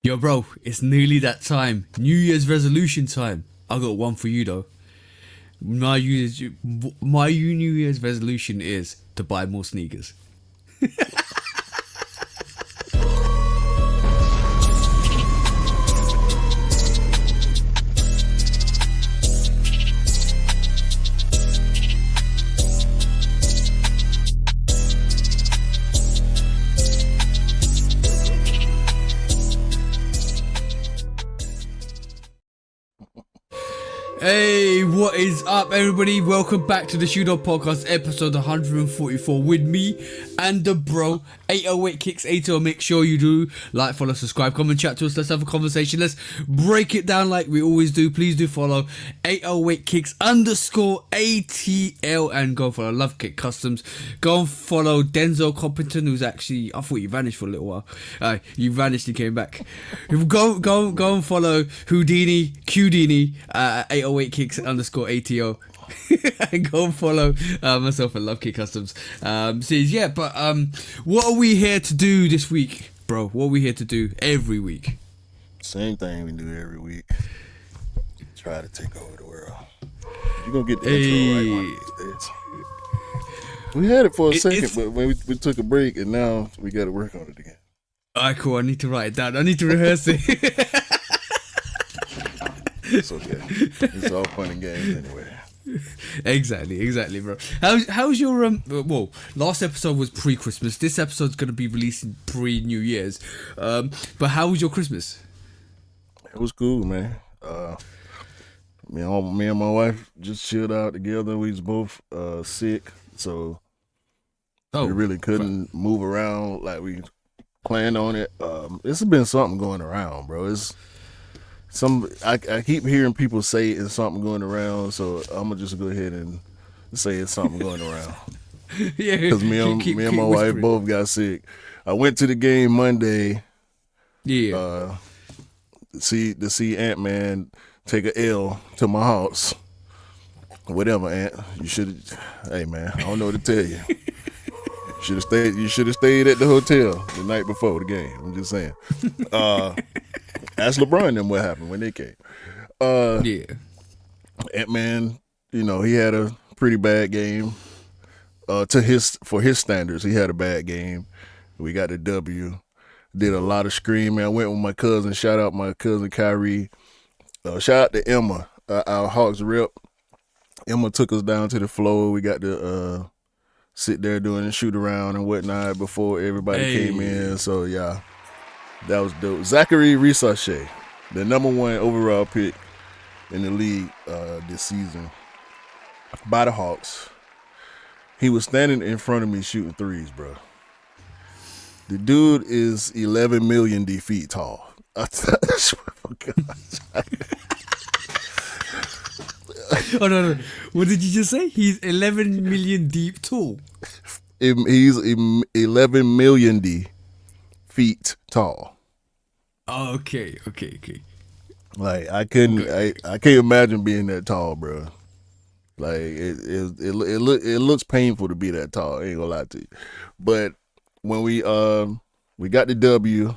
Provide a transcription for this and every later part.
Yo, bro, it's nearly that time. New Year's resolution time. I got one for you though. My New Year's resolution is to buy more sneakers. Hey, what is up, everybody? Welcome back to the Shoot Up Podcast, episode 144, with me and the bro, 808 Kicks 80. Make sure you do like, follow, subscribe, come and chat to us. Let's have a conversation. Let's break it down like we always do. Please do follow 808 Kicks _ATL and go follow Love Kick Customs. Go and follow Denzel Compington, who's actually, I thought you vanished for a little while. You vanished and came back. Go and follow Houdini, Qdini, 808 Kicks _ATO. And go and follow myself at Love Kick Customs. What are we here to do this week, bro? What are we here to do every week? Same thing we do every week. Try to take over the world. You're gonna get the intro right one of these days. We had it for a second, but when we took a break, and now we got to work on it again. Alright, cool. I need to write it down. I need to rehearse it. It's okay. It's all fun and games anyway. Exactly, bro. How's your last episode was pre-Christmas. This episode's gonna be released pre-New Year's. But how was your Christmas? It was cool, man. Me and my wife just chilled out together. We was both sick, so we really couldn't move around like we planned on it. It's been something going around, bro. I keep hearing people say it's something going around, so I'm gonna just go ahead and say it's something going around. Yeah, because me and my wife both got sick. I went to the game Monday. Yeah. To see Ant-Man take a L to my house. Whatever, Ant. You should. Hey, man. I don't know what to tell you. You should have stayed at the hotel the night before the game. I'm just saying. Ask LeBron them what happened when they came. Ant-Man, he had a pretty bad game. For his standards, he had a bad game. We got the W. Did a lot of screaming. I went with my cousin. Shout out my cousin Kyrie. Shout out to Emma, our Hawks rep. Emma took us down to the floor. We got to sit there doing a shoot around and whatnot before everybody came in. So yeah, that was dope. Zachary Risachet, the #1 overall pick in the league this season by the Hawks. He was standing in front of me shooting threes, bro. The dude is 11 million feet tall. I swear for God. Oh no! What did you just say? He's 11 million deep tall. He's 11 million feet tall. Oh, okay. Like I can't imagine being that tall, bro. Like it looks painful to be that tall. I ain't gonna lie to you. But when we got the W,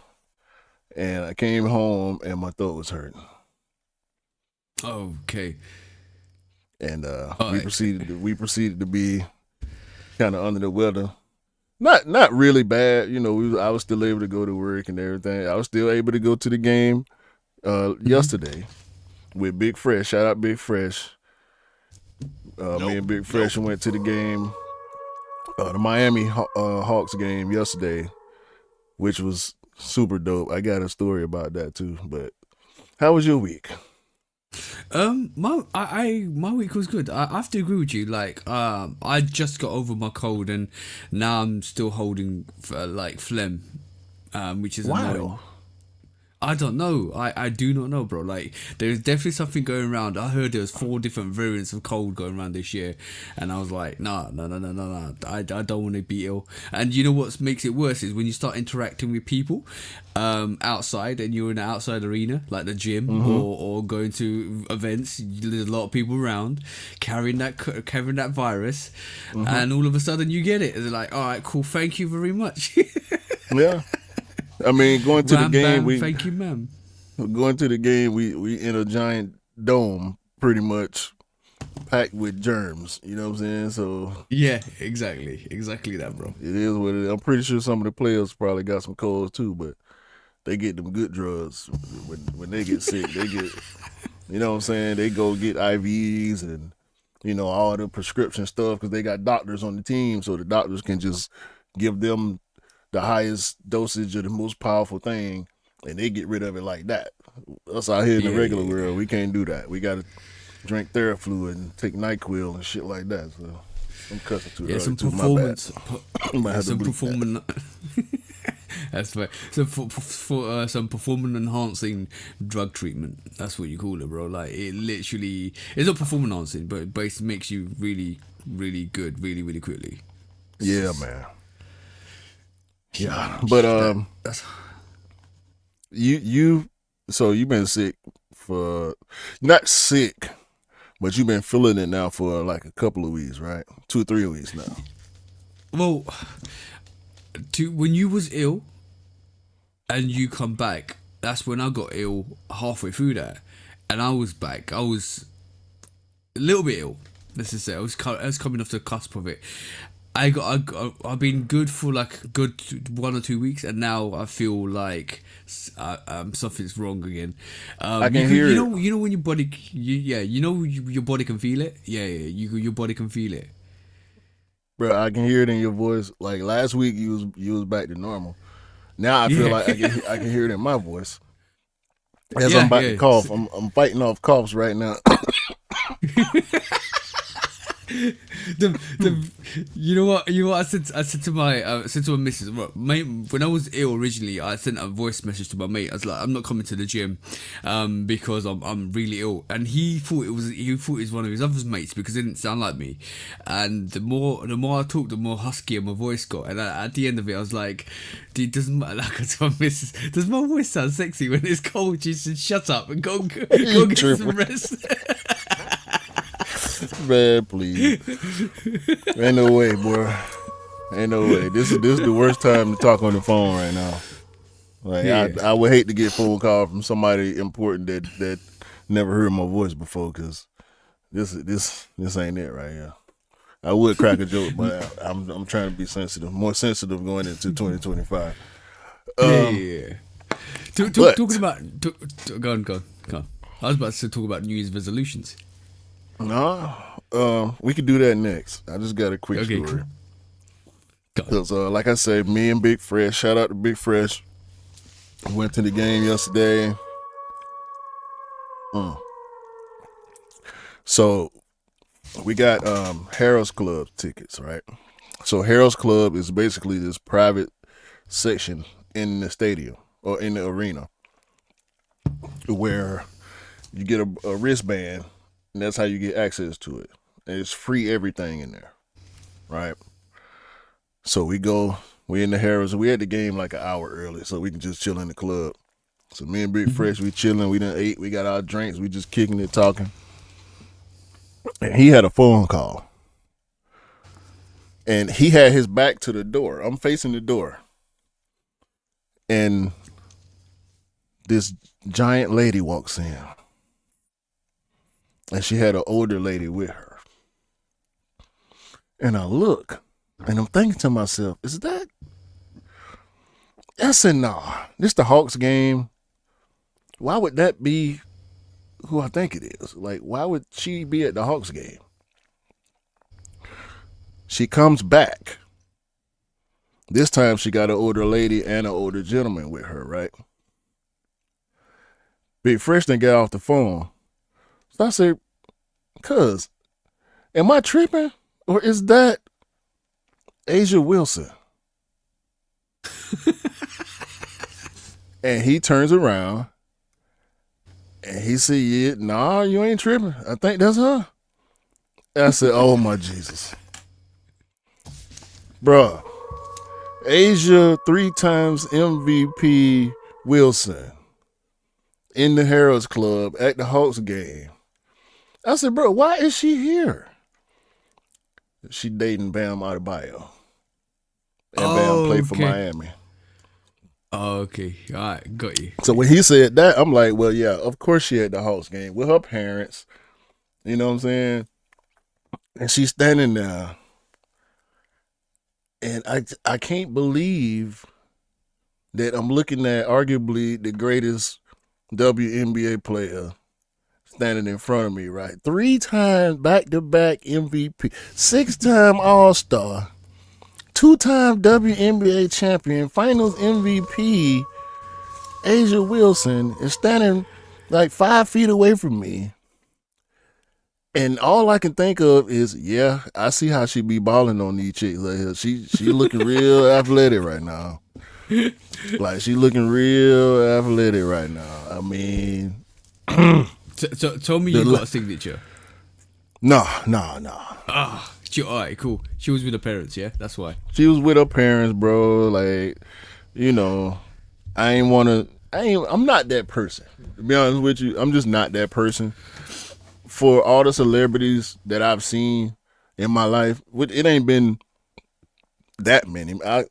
and I came home and my throat was hurting. Okay. And we proceeded to be kind of under the weather. Not really bad, I was still able to go to work and everything. I was still able to go to the game yesterday with Big Fresh. Shout out Big Fresh. Me and Big Fresh went to the game, the Miami Hawks game yesterday, which was super dope. I got a story about that too. But how was your week? My week was good. I have to agree with you. Like, I just got over my cold, and now I'm still holding phlegm, which is annoying. I don't know. I do not know, bro. Like, there's definitely something going around. I heard there was 4 different variants of cold going around this year, and I was like, no. I don't want to be ill. And you know what makes it worse is when you start interacting with people outside, and you're in an outside arena like the gym or going to events. There's a lot of people around carrying that virus, and all of a sudden you get it. And they're like, all right, cool, thank you very much. Yeah. I mean, Wham bam, thank you, ma'am. going to the game. We in a giant dome, pretty much packed with germs. You know what I'm saying? So Yeah, exactly that, bro. it is what it is. I'm pretty sure some of the players probably got some colds too, but they get them good drugs when they get sick. They get, you know what I'm saying? They go get IVs and all the prescription stuff because they got doctors on the team, so the doctors can just give them the highest dosage of the most powerful thing, and they get rid of it like that. Us out here in the Yeah, regular yeah, world, we can't do that. We got to drink Theraflu and take NyQuil and shit like that. So I'm cussing too yeah. early Some too. My bad. performance, Might have to some bleep that. performance. That's right. So for some performance enhancing drug treatment. That's what you call it, bro. Like it literally, it's not performance enhancing, but it makes you really, really good, really, really quickly. Yeah, man. Yeah, but That's you so you've been sick for not sick, but you've been feeling it now for like a couple of weeks, right? 2 or 3 weeks now. well. To when you was ill and you come back, that's when I got ill halfway through that, and I was back. I was a little bit ill. Let's just say I was coming off the cusp of it. I've been good for like a good 1 or 2 weeks, and now I feel like something's wrong again. I can hear it. You know when your body, your body can feel it. Your body can feel it. Bro, I can hear it in your voice. Like last week, you was back to normal. Now I feel Yeah, like I can hear it in my voice as I'm yeah, about to yeah. cough. I'm fighting off coughs right now. The you know what I said to my missus, right, mate, when I was ill originally, I sent a voice message to my mate. I was like, I'm not coming to the gym because I'm really ill, and he thought it was one of his other mates because it didn't sound like me. And the more I talked, the more huskier my voice got, and at the end of it I was like, dude, doesn't matter. Like I told my missus, does my voice sound sexy when it's cold? She said, shut up and go get some Tripping. rest. Man, please. Ain't no way, boy. Ain't no way. This is the worst time to talk on the phone right now. Like Yeah. I would hate to get a phone call from somebody important that never heard my voice before, because this ain't it right here. I would crack a joke, but I'm trying to be sensitive, more sensitive going into 2025. Yeah. But Talking about go on. I was about to talk about New Year's resolutions. no, we could do that next. I just got a quick Okay, story. cool. Go on. Cause like I said, me and Big Fresh, shout out to Big Fresh, went to the game yesterday. So we got Harold's Club tickets, right? So Harold's Club is basically this private section in the stadium or in the arena where you get a wristband, and that's how you get access to it. And it's free everything in there, right? So we in the Harold's, we had the game like an hour early, so we can just chill in the club. So me and Big Fresh, we chilling, we done ate, we got our drinks, we just kicking it, talking. And he had a phone call. And he had his back to the door. I'm facing the door. And this giant lady walks in. And she had an older lady with her. And I look, and I'm thinking to myself, is that? I said, nah, this the Hawks game. Why would that be who I think it is? Like, why would she be at the Hawks game? She comes back. This time she got an older lady and an older gentleman with her, right? Big Fresh didn't get off the phone. So I said, cuz, am I tripping? Or is that Asia Wilson? And he turns around and he said, yeah, nah, you ain't tripping. I think that's her. And I said, oh my Jesus. Bruh, Asia 3 times MVP Wilson in the Harold's Club at the Hawks game. I said, bro, why is she here? She dating Bam Adebayo. And Bam played for Okay. Miami. Oh, okay. All right. Got you. So when he said that, I'm like, well, yeah, of course she at the Hawks game with her parents. You know what I'm saying? And she's standing there, and I can't believe that I'm looking at arguably the greatest WNBA player standing in front of me, right? 3 times back-to-back MVP, 6-time All-Star, 2-time WNBA champion, Finals MVP. Asia Wilson is standing like 5 feet away from me. And all I can think of is, yeah, I see how she be balling on these chicks. Like, she looking real athletic right now. Like, she looking real athletic right now. I mean, So tell me you got a signature. no. All right, cool. She was with her parents, yeah? That's why. She was with her parents, bro. Like, you know, I'm not that person. To be honest with you, I'm just not that person. For all the celebrities that I've seen in my life, it ain't been that many. I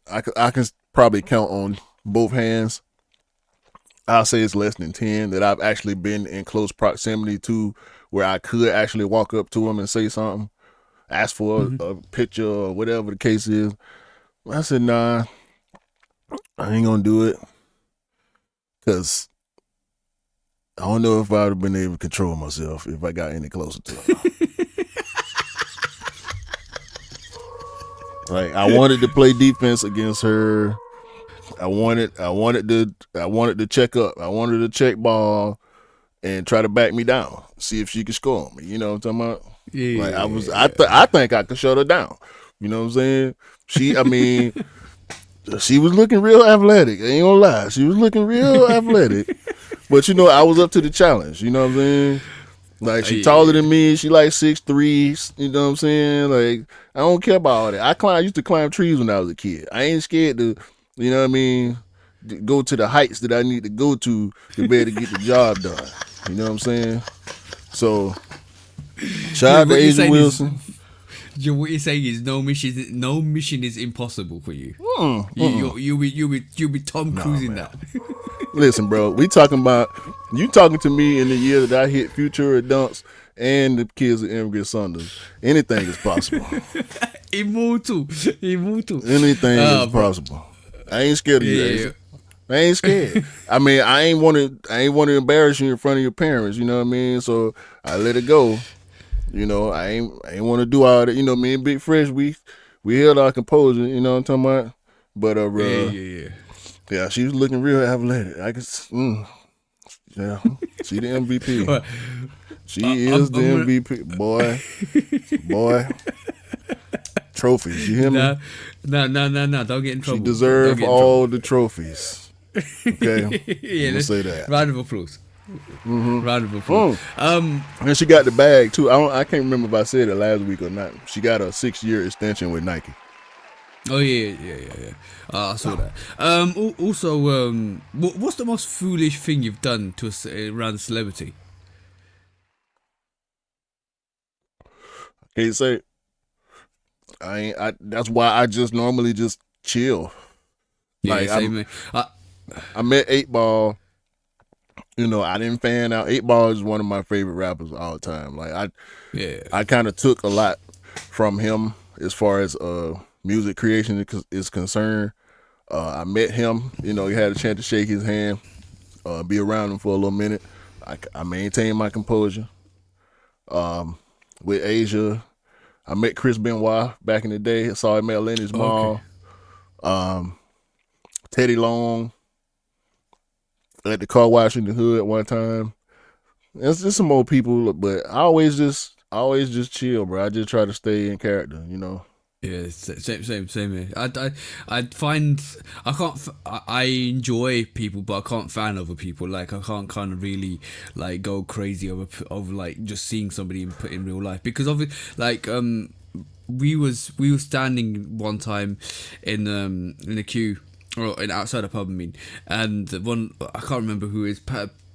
can probably count on both hands. I'll say it's less than 10 that I've actually been in close proximity to where I could actually walk up to them and say something, ask for a picture or whatever the case is. I said, nah, I ain't gonna do it because I don't know if I would have been able to control myself if I got any closer to her. Like, I wanted to play defense against her. I wanted to check up. I wanted to check ball and try to back me down, see if she could score on me. You know what I'm talking about? Yeah. Like, I think I could shut her down. You know what I'm saying? She was looking real athletic. I ain't gonna lie. She was looking real athletic. But, I was up to the challenge. You know what I'm saying? Like, she taller than me. She like 6'3". You know what I'm saying? Like, I don't care about all that. I used to climb trees when I was a kid. I ain't scared to, you know what I mean, go to the heights that I need to go to be able to get the job done. You know what I'm saying? So, shout out to Asia Wilson. What you're saying is no mission is impossible for you. You'll be Tom Cruise in that. Listen, bro, you talking to me in the year that I hit Future Dunks and the kids of Immigrant Sons. Anything is possible. Immortal. Anything is possible. I ain't scared of you, Asia. I ain't scared. I mean, I ain't want to embarrass you in front of your parents. You know what I mean? So I let it go. I ain't want to do all that. Me and Big Fresh, we held our composure. You know what I'm talking about? But yeah, she was looking real athletic. I guess, yeah, she the MVP. She is the MVP, boy. Trophies, you hear me? No, don't get in trouble. She deserves all the trophies. Okay, yeah, let's say that. Round of applause. Round of applause. And she got the bag too. I can't remember if I said it last week or not. She got a 6-year extension with Nike. Oh yeah. I saw that. Also, what's the most foolish thing you've done to around a celebrity? Can't say. That's why I just normally just chill. Yeah, like same. I met 8 Ball. I didn't fan out. 8 Ball is one of my favorite rappers of all time. Like I kind of took a lot from him as far as music creation is concerned. I met him. He had a chance to shake his hand, be around him for a little minute. I maintained my composure. With Asia, I met Chris Benoit back in the day. I saw him at Lenny's Mall. Teddy Long at the car wash in the hood one time. There's just some more people, but I always just chill, bro. I just try to stay in character, Yeah, same here. I find I enjoy people, but I can't fan other people. Like I can't kind of really like go crazy over like just seeing somebody in real life because of it. Like we was standing one time in a queue or outside a pub. I mean, and one I can't remember who it is.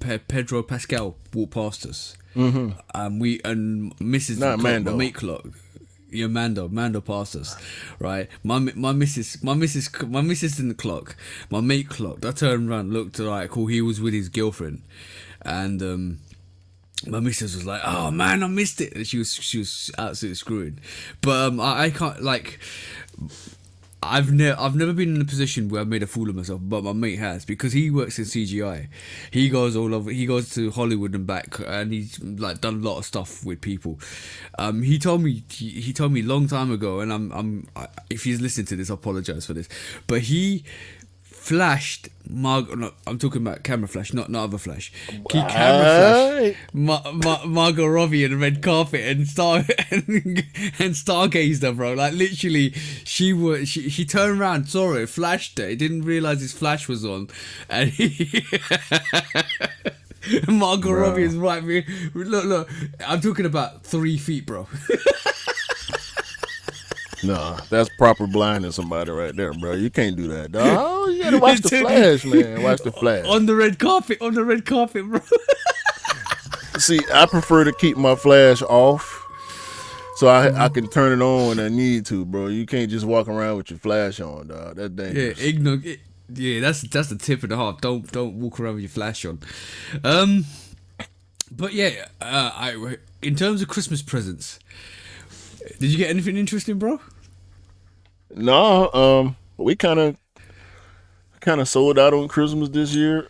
Pedro Pascal walked past us. We and Mrs. Not Mando. Mate clock. Yeah, Mando passed us, right? My missus didn't clock. My mate clocked. I turned around, looked like, cool. He was with his girlfriend, and my missus was like, "Oh man, I missed it." And she was absolutely screwing. But I can't like. I've never been in a position where I've made a fool of myself, but my mate has, because he works in CGI. He goes all over. He goes to Hollywood and back, and he's like done a lot of stuff with people. He told me a long time ago, and if he's listening to this, I apologize for this, but he flashed no, I'm talking about camera flash, not other flash. He camera flashed Margot Robbie in the red carpet and stargazed her, bro. Like literally, she turned around, saw it, flashed it. He didn't realize his flash was on, and Margot Robbie is right. Look, I'm talking about 3 feet, bro. No, that's proper blinding somebody right there, bro. You can't do that, dog. Oh, you gotta watch the flash, man. Watch the flash. On the red carpet, bro. See, I prefer to keep my flash off so I can turn it on when I need to, bro. You can't just walk around with your flash on, dog. That's dangerous. Yeah, that's the tip and a half. Don't walk around with your flash on. But yeah, in terms of Christmas presents, did you get anything interesting, bro? No, we kind of sold out on Christmas this year.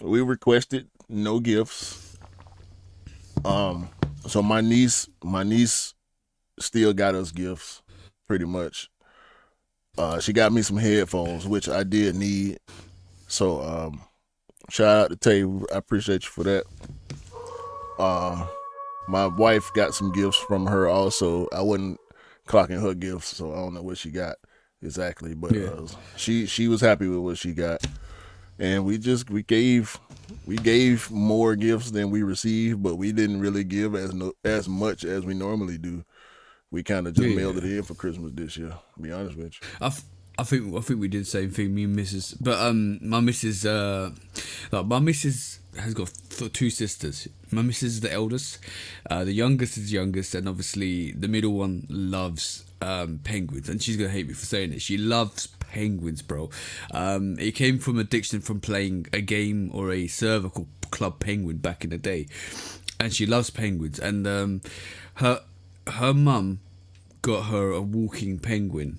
We requested no gifts. So my niece still got us gifts, pretty much. She got me some headphones, which I did need. So shout out to Tay. I appreciate you for that. My wife got some gifts from her also. I wasn't clocking her gifts, so I don't know what she got exactly, but she was happy with what she got, and we gave more gifts than we received, but we didn't really give as much as we normally do. We kind of just mailed it in for Christmas this year. To be honest with you, I think we did the same thing, me and Mrs. But my missus has got 2 sisters. My missus is the eldest, the youngest is the youngest, and obviously the middle one loves penguins, and she's gonna hate me for saying it. She loves penguins, bro. It came from addiction from playing a game or a server called Club Penguin back in the day, and she loves penguins. And her mum got her a walking penguin.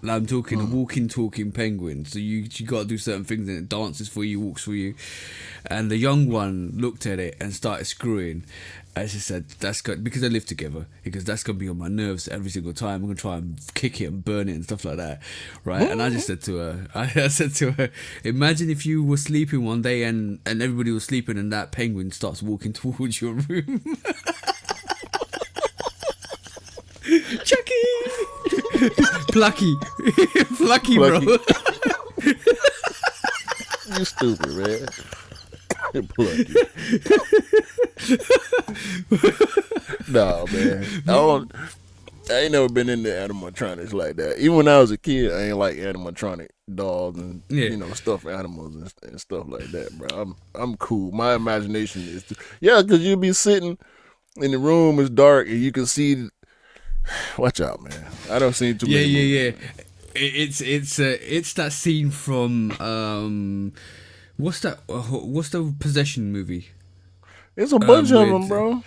I'm talking a walking, talking penguin. So you got to do certain things, and it dances for you, walks for you. And the young one looked at it and started screwing. And she said, "That's good," because they live together. Because that's gonna be on my nerves every single time. I'm gonna try and kick it and burn it and stuff like that, right? And I just said to her, I said to her, imagine if you were sleeping one day and everybody was sleeping and that penguin starts walking towards your room. Chucky, Plucky, bro. You stupid, man. Plucky. No, man. I ain't never been into animatronics like that. Even when I was a kid, I ain't like animatronic dolls and stuffed animals and stuff like that, bro. I'm cool. My imagination is because you'll be sitting in the room, it's dark, and you can see. Watch out, man. I don't see too many movies. It's that scene from what's the Possession movie? It's a bunch of them, bro.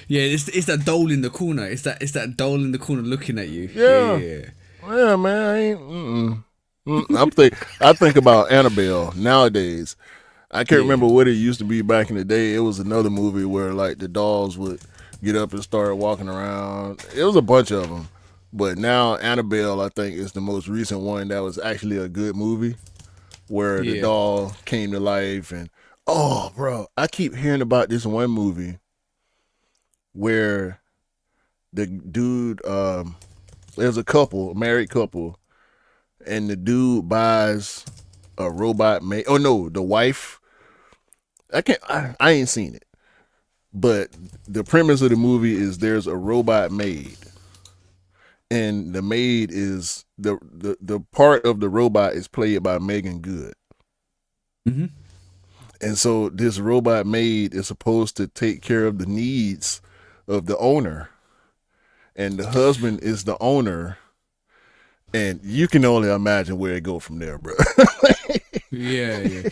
Yeah, it's that doll in the corner. It's that doll in the corner looking at you. Yeah, man. I think about Annabelle nowadays. I can't remember what it used to be back in the day. It was another movie where like the dolls would get up and start walking around. It was a bunch of them. But now Annabelle, I think, is the most recent one that was actually a good movie where the doll came to life. And bro, I keep hearing about this one movie where the dude, there's a married couple, and the dude buys a robot maid. Oh no, the wife. I ain't seen it. But the premise of the movie is there's a robot maid, and the maid is the part of the robot is played by Megan Good. Mm-hmm. And so this robot maid is supposed to take care of the needs of the owner, and the husband is the owner, and you can only imagine where it go from there, bro. Yeah, yeah.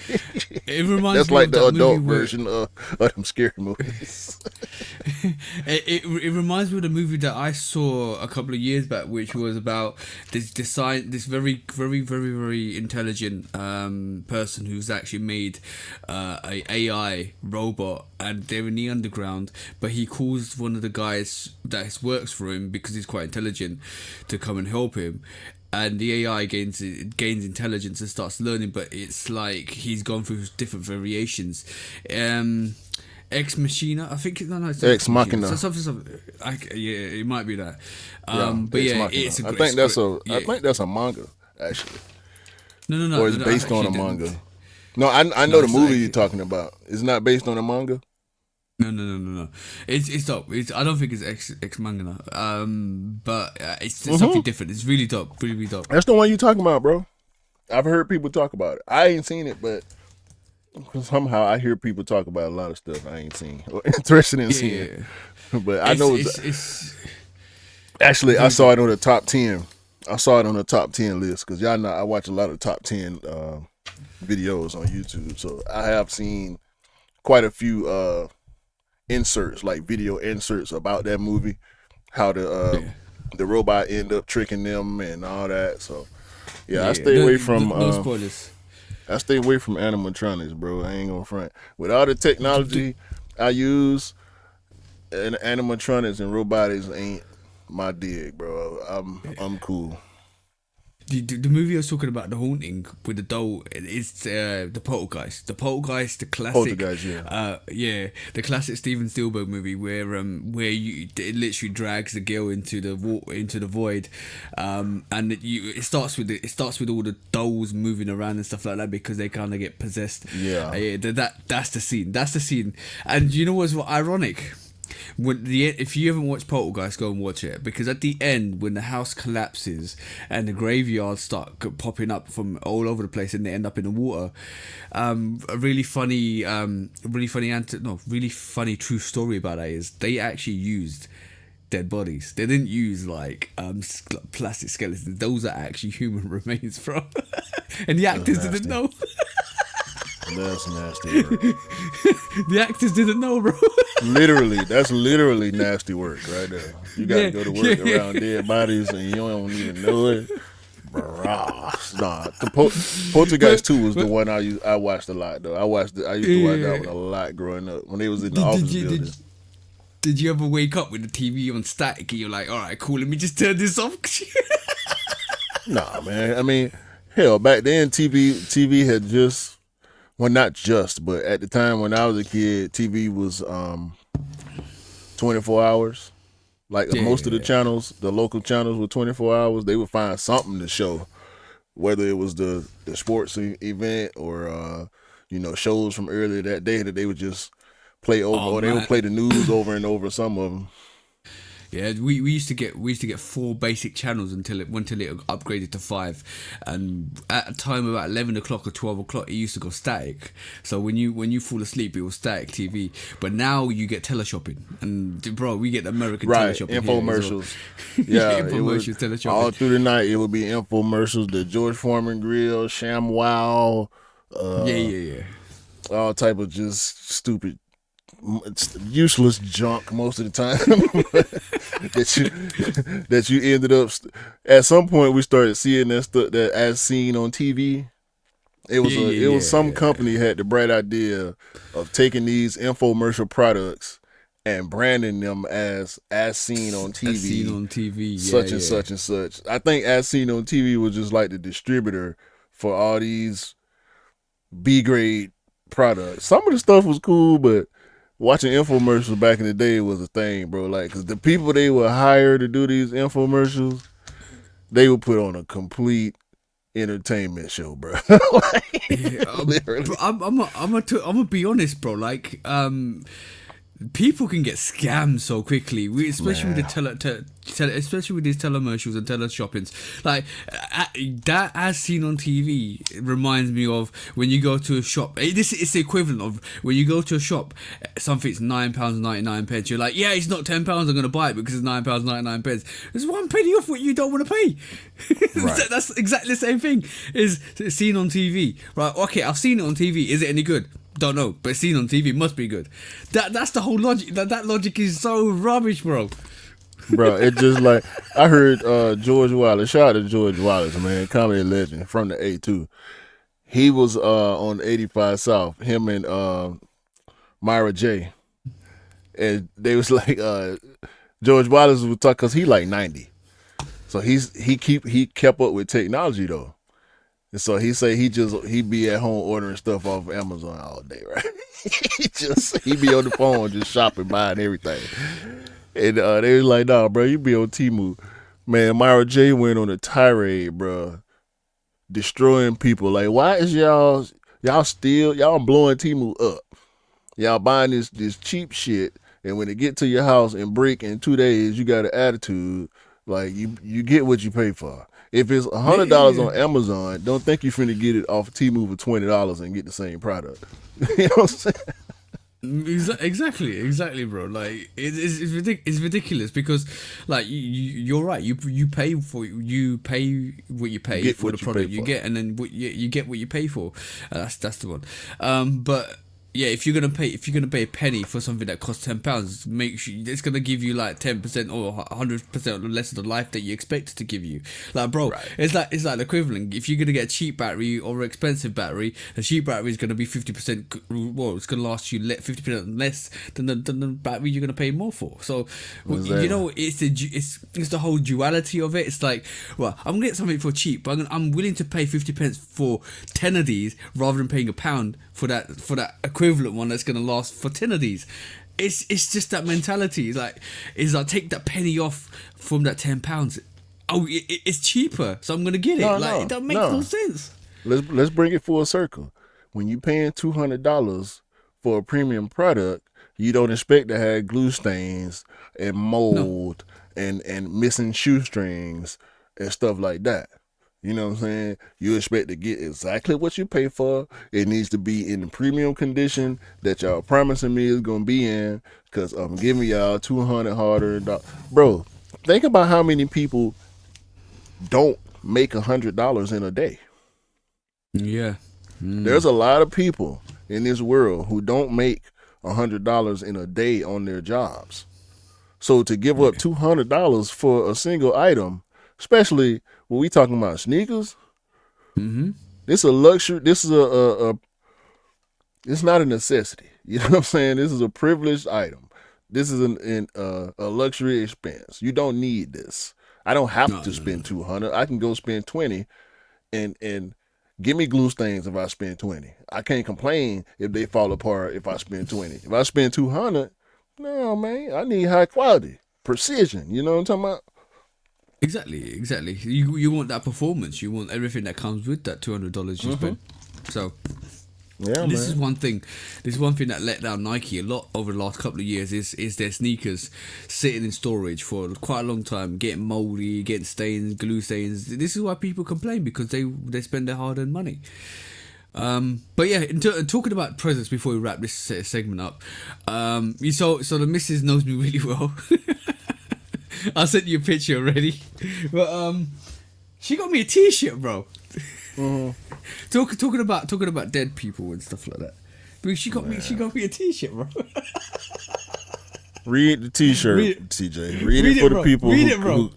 It reminds That's me like of the that movie adult where version of them scary movies. it reminds me of the movie that I saw a couple of years back, which was about this very intelligent person who's actually made a AI robot, and they're in the underground. But he calls one of the guys that works for him because he's quite intelligent to come and help him. And the AI gains intelligence and starts learning, but it's like he's gone through different variations. Ex Machina, I think. No, it's not Ex Machina. So something. Yeah, it might be that. Yeah, But Ex yeah, Machina. it's a I great think that's script. I think that's a manga actually, No. or it's No, based on a actually, manga. No, I no, know the it's not movie you're actually. talking about. It's not based on a manga. No. It's dope. I don't think it's ex manga. But it's Mm-hmm. something different. It's really dope. Really dope. That's the one you talking about, bro. I've heard people talk about it. I ain't seen it, but somehow I hear people talk about a lot of stuff I ain't seen or interested in Yeah, seeing. yeah. But I know It's actually I very saw dope. it on the top 10. I saw it on the top 10 list because y'all know I watch a lot of top 10 videos on YouTube. So I have seen quite a few inserts, like video inserts about that movie, how Yeah. the robot end up tricking them and all that. So yeah, Yeah. No spoilers. I stay away from animatronics, bro. I ain't gonna front. With all the technology I use, and animatronics and robotics ain't my dig, bro. I'm cool. The movie I was talking about, The Haunting with the doll, it's the Poltergeist. The Poltergeist, the classic, Poltergeist, yeah. the classic Steven Spielberg movie where it literally drags the girl into the void, and it starts with all the dolls moving around and stuff like that because they kind of get possessed. Yeah. That's the scene. That's the scene. And you know what's ironic? If you haven't watched Poltergeist, go and watch it, because at the end when the house collapses and the graveyards start popping up from all over the place and they end up in the water, a really funny really funny true story about that is they actually used dead bodies. They didn't use plastic skeletons. Those are actually human remains, bro. And the actors didn't nasty. know. That's nasty work. The actors didn't know, bro. That's literally nasty work right there. You gotta Yeah, go to work yeah. around dead bodies and you don't even know it. Bruh. Nah, Poltergeist 2 was the one I watched a lot though. I used to watch that one a lot growing up when they was in the office building. Did you ever wake up with the TV on static and you're like, all right, cool, let me just turn this off? Nah, man. I mean, hell, back then TV had just, well, not just, but at the time when I was a kid, TV was 24 hours. Like most of the channels, the local channels were 24 hours. They would find something to show, whether it was the sports event or shows from earlier that day that they would just play over, or they would play the news over and over. Some of them. Yeah, we used to get 4 basic channels until it upgraded to 5, and at a time about 11 o'clock or 12 o'clock it used to go static. So when you fall asleep it was static TV. But now you get teleshopping, and bro, we get American teleshopping infomercials. Yeah, infomercials, teleshopping. All through the night it would be infomercials. The George Foreman grill, ShamWow, Yeah. all type of just stupid, useless junk most of the time that you ended up. At some point, we started seeing that as seen on TV. It was some company had the bright idea of taking these infomercial products and branding them as seen on TV. As seen on TV, such and such and such. I think as seen on TV was just like the distributor for all these B grade products. Some of the stuff was cool, but watching infomercials back in the day was a thing, bro. Like, because the people they would hire to do these infomercials, they would put on a complete entertainment show, bro. Literally. I'm gonna be honest, bro. Like, people can get scammed so quickly, especially with the especially with these telemercials and teleshoppings. Like that, as seen on TV, reminds me of when you go to a shop. This is the equivalent of when you go to a shop, something's £9.99. You're like, yeah, it's not £10. I'm going to buy it because it's £9.99. It's 1 penny off what you don't want to pay. Right. That's exactly the same thing. Is seen on TV, right? Okay, I've seen it on TV. Is it any good? Don't know, but seen on TV must be good. That's the whole logic. That logic is so rubbish, bro. Bro, it's just like I heard George Wallace. Shout out to George Wallace, man, comedy legend from the A2. He was on 85 South. Him and Myra J. And they was like George Wallace was talking because he like 90, so he kept up with technology though. And so he say he be at home ordering stuff off of Amazon all day, right? he be on the phone just shopping, buying everything. And they was like, nah, bro, you be on Temu. Man, Myra J went on a tirade, bro, destroying people. Like, why is y'all blowing Temu up? Y'all buying this cheap shit, and when it get to your house and break in 2 days, you got an attitude. Like, you get what you pay for. If it's $100 on Amazon, don't think you finna get it off Temu for $20 and get the same product. You know what I'm saying? Exactly, bro. Like it's ridiculous because, like, you're right. You pay what you pay for the product you get, and then you get what you pay for. That's the one. But yeah, if you're gonna pay a penny for something that costs £10, make sure it's gonna give you like 10% or 100% less of the life that you expect it to give you. Like, bro, right. It's like the equivalent. If you're gonna get a cheap battery or an expensive battery, the cheap battery is gonna be 50%. Well, it's gonna last you 50% less than the battery you're gonna pay more for. So you know, it's the whole duality of it. It's like, well, I'm gonna get something for cheap, but I'm willing to pay 50p for 10 of these rather than paying £1 for that equivalent one that's going to last for 10 of these. It's just that mentality. It's like take that penny off from that £10. Oh, it's cheaper, so I'm going to get it. It doesn't make no sense. Let's bring it full circle. When you paying $200 for a premium product, you don't expect to have glue stains and mold and missing shoestrings and stuff like that. You know what I'm saying? You expect to get exactly what you pay for. It needs to be in the premium condition that y'all promising me is going to be in, because I'm giving y'all $200 harder. Bro, think about how many people don't make $100 in a day. Yeah. There's a lot of people in this world who don't make $100 in a day on their jobs. So to give up $200 for a single item, especially when we talking about sneakers, this is a luxury. This is it's not a necessity. You know what I'm saying? This is a privileged item. This is a luxury expense. You don't need this. I don't have to spend $200. I can go spend $20 and give me glue stains if I spend $20. I can't complain if they fall apart if I spend $20. If I spend $200, no, man, I need high quality, precision. You know what I'm talking about? Exactly. You want that performance. You want everything that comes with that $200 you spend. So yeah, this is one thing. This is one thing that let down Nike a lot over the last couple of years is their sneakers sitting in storage for quite a long time, getting moldy, getting stains, glue stains. This is why people complain, because they spend their hard-earned money. But yeah, talking about presents before we wrap this segment up, so the missus knows me really well. I sent you a picture already, but she got me a T-shirt, bro. Talking about dead people and stuff like that. But she got me a T-shirt, bro. Read the T-shirt, TJ. Read it for the people. Read it, bro.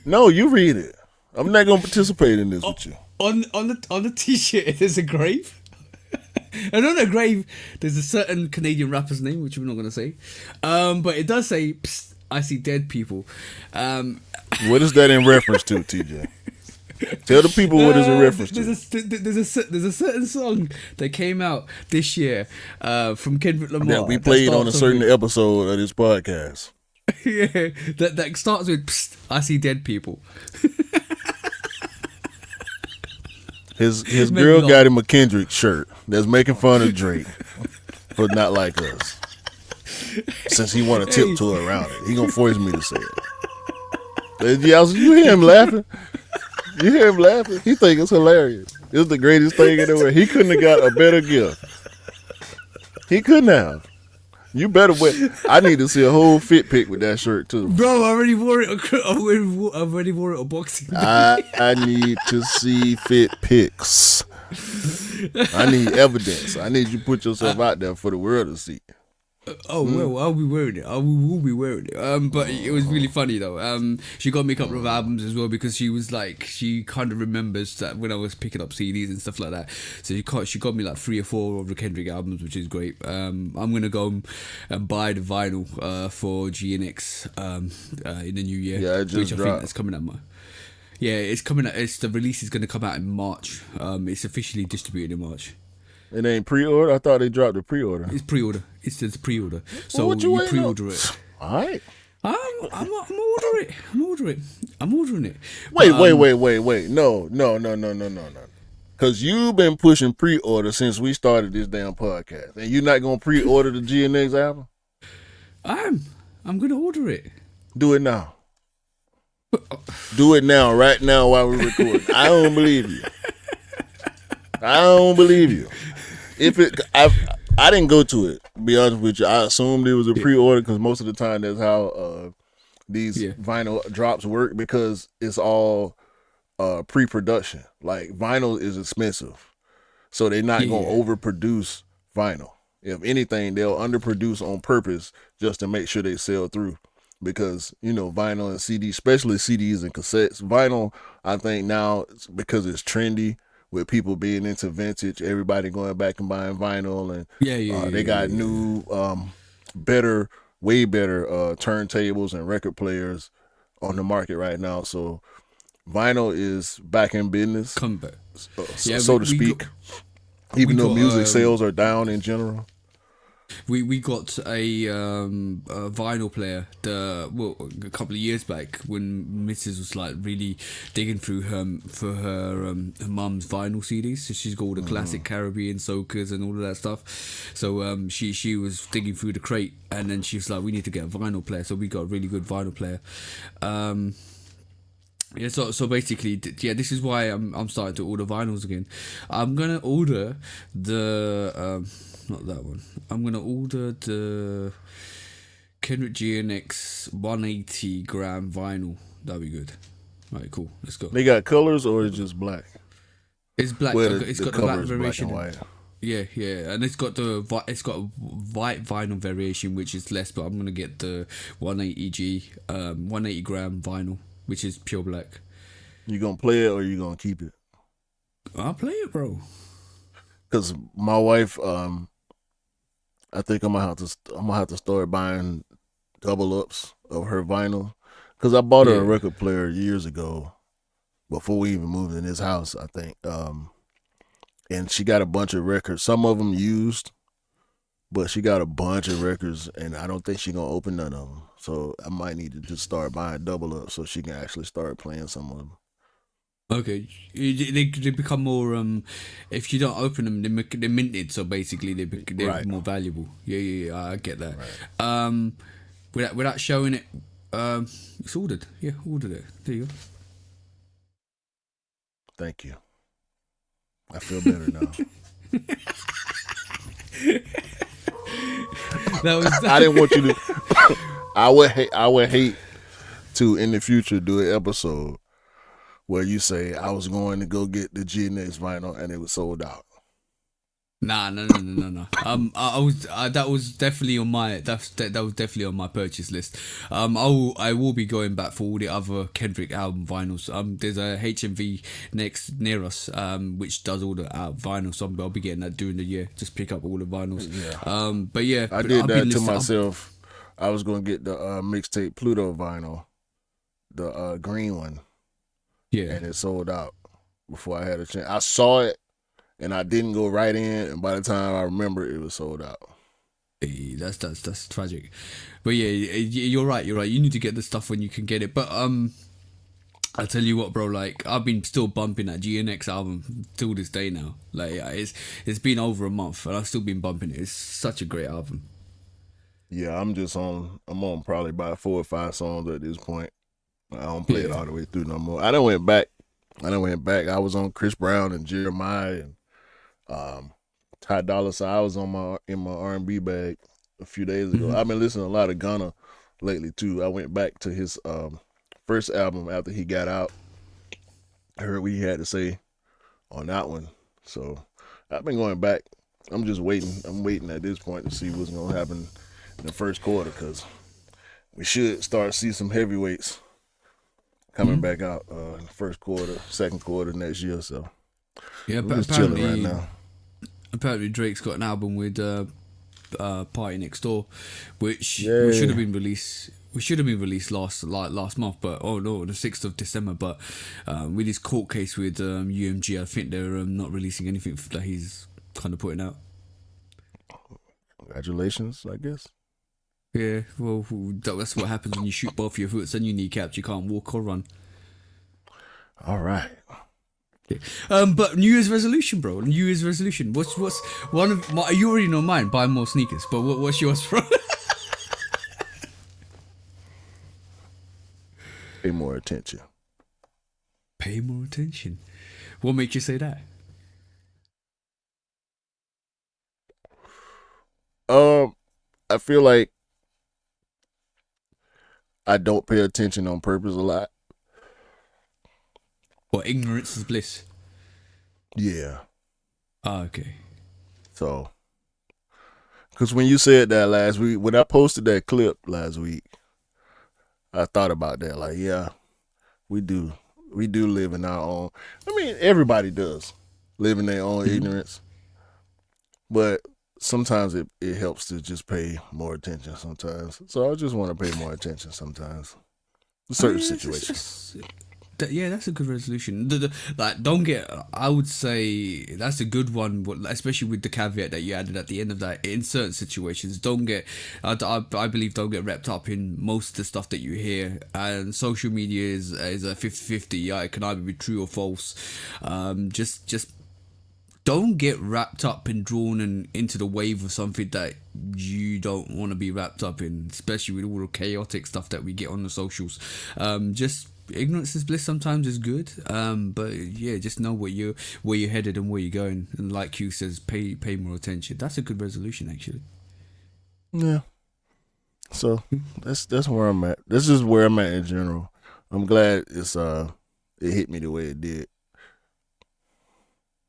No, you read it. I'm not gonna participate in this with you. On the T-shirt, there's a grave. And on the grave, there's a certain Canadian rapper's name, which we're not gonna say. But it does say, "Psst, I see dead people." What is that in reference to, TJ? Tell the people what is in reference to. There's a certain song that came out this year from Kendrick Lamar that we played on a certain episode of this podcast. Yeah, that starts with "Psst, I see dead people." His girl got him a Kendrick shirt that's making fun of Drake for not like us. Since he want to tiptoe around it, he gonna force me to say it. You hear him laughing? You hear him laughing? He think it's hilarious. It's the greatest thing in the world. He couldn't have got a better gift. He couldn't have. You better wait. I need to see a whole fit pic with that shirt too, bro. I already wore it. I already wore it on Boxing Day. I need to see fit pics. I need evidence. I need you to put yourself out there for the world to see. Well, I'll be wearing it. I will be wearing it. But it was really funny though. She got me a couple of albums as well because she was like, she kind of remembers that when I was picking up CDs and stuff like that. So she got me like 3 or 4 of the Kendrick albums, which is great. I'm gonna go and buy the vinyl for GNX in the new year. Yeah, it just which I dropped. think that's coming out. Yeah, it's coming out. The release is gonna come out in March. It's officially distributed in March. It ain't pre-order. I thought they dropped the pre-order. It's pre-order. It's just pre-order. So what you pre-order it. All right. I'm ordering it. Wait. No. Because you've been pushing pre-order since we started this damn podcast. And you're not going to pre-order the GNX album? I'm going to order it. Do it now. Do it now, right now while we're recording. I don't believe you. I didn't go to it, to be honest with you. I assumed it was a pre-order because most of the time that's how these vinyl drops work because it's all pre-production. Like vinyl is expensive, so they're not going to overproduce vinyl. If anything, they'll underproduce on purpose just to make sure they sell through. Because, vinyl and CDs, especially CDs and cassettes. Vinyl, I think now, because it's trendy, with people being into vintage, everybody going back and buying vinyl, and they got new, way better turntables and record players on the market right now. So vinyl is back in business, so to speak. Even though music sales are down in general. We got a vinyl player a couple of years back when Mrs. was like really digging through her mum's vinyl CDs. So she's got all the classic Caribbean soakers and all of that stuff. So she was digging through the crate and then she was like, we need to get a vinyl player. So we got a really good vinyl player. So basically, this is why I'm starting to order vinyls again. I'm gonna order the not that one. I'm gonna order the Kendrick GNX 180 gram vinyl. That'd be good. Right, cool. Let's go. They got colors or it's just black? It's black. It's got the black variation. Black and white. Yeah, and it's got a white vinyl variation, which is less. But I'm gonna get the 180 gram vinyl, which is pure black. You gonna play it or you gonna keep it? I'll play it, bro. Because my wife, I think I'm gonna have to start buying double ups of her vinyl. Because I bought her a record player years ago, before we even moved in this house, I think. And she got a bunch of records. Some of them used, but she got a bunch of records, and I don't think she's gonna open none of them. So I might need to just start buying double up so she can actually start playing some of them. Okay, they become more. If you don't open them, they're minted. So basically, they're more valuable. Yeah. I get that. Right. Without showing it, it's ordered. Yeah, ordered it. There you go. Thank you. I feel better now. I didn't want you to. I would hate to in the future do an episode where you say I was going to go get the GNX vinyl and it was sold out. Nah. I was that was definitely on my that was definitely on my purchase list. I will be going back for all the other Kendrick album vinyls. There's a HMV near us, which does all the vinyls. So I'll be getting that during the year. Just pick up all the vinyls. Yeah. But yeah, I did that to myself. I was gonna get the mixtape Pluto vinyl, the green one. Yeah, and it sold out before I had a chance. I saw it, and I didn't go right in, and by the time I remember, it was sold out. Hey, that's tragic, but yeah, you're right. You need to get the stuff when you can get it. But I tell you what, bro. Like I've been still bumping that GNX album till this day now. Like it's been over a month, and I've still been bumping it. It's such a great album. Yeah, I'm on probably about 4 or 5 songs at this point. I don't play it Yeah. all the way through no more. I done went back. I was on Chris Brown and Jeremiah and Ty Dolla Sign. I was on my R&B bag a few days ago. Hmm. I've been listening to a lot of Gunna lately too. I went back to his first album after he got out. I heard what he had to say on that one. So I've been going back. I'm just waiting. I'm waiting at this point to see what's gonna happen in the first quarter because we should start to see some heavyweights coming back out in the first quarter, second quarter next year. So Yeah, I'm but just chilling right now. apparently Drake's got an album with Party Next Door, which Yeah. we should have been released. We should have been released last month, but oh no, the 6th of December. But with his court case with UMG, I think they're not releasing anything that he's kind of putting out. Congratulations, I guess. Yeah, well, that's what happens when you shoot both your foots and your kneecaps. You can't walk or run. All right. Yeah. But New Year's resolution, bro. New Year's resolution. What's one of my? You already know mine. Buy more sneakers. But what's yours, bro? Pay more attention. Pay more attention. What makes you say that? I feel like I don't pay attention on purpose a lot. Well, ignorance is bliss. Yeah. Ah, okay. So, because when you said that last week, when I posted that clip last week, I thought about that. Like, yeah, we do live in our own. I mean, everybody does live in their own ignorance, but sometimes it helps to just pay more attention. Sometimes, so I just want to pay more attention sometimes. Certain situations. That's a good resolution. Like, don't get. I would say that's a good one, especially with the caveat that you added at the end of that. In certain situations, don't get. I believe don't get wrapped up in most of the stuff that you hear. And social media is a 50-50. Yeah, it can either be true or false. Just don't get wrapped up and drawn into the wave of something that you don't want to be wrapped up in, especially with all the chaotic stuff that we get on the socials. Just ignorance is bliss sometimes is good, but yeah, just know where you're headed and where you're going, and like Q says, pay more attention. That's a good resolution, actually. Yeah. So that's where I'm at. This is where I'm at in general. I'm glad it hit me the way it did.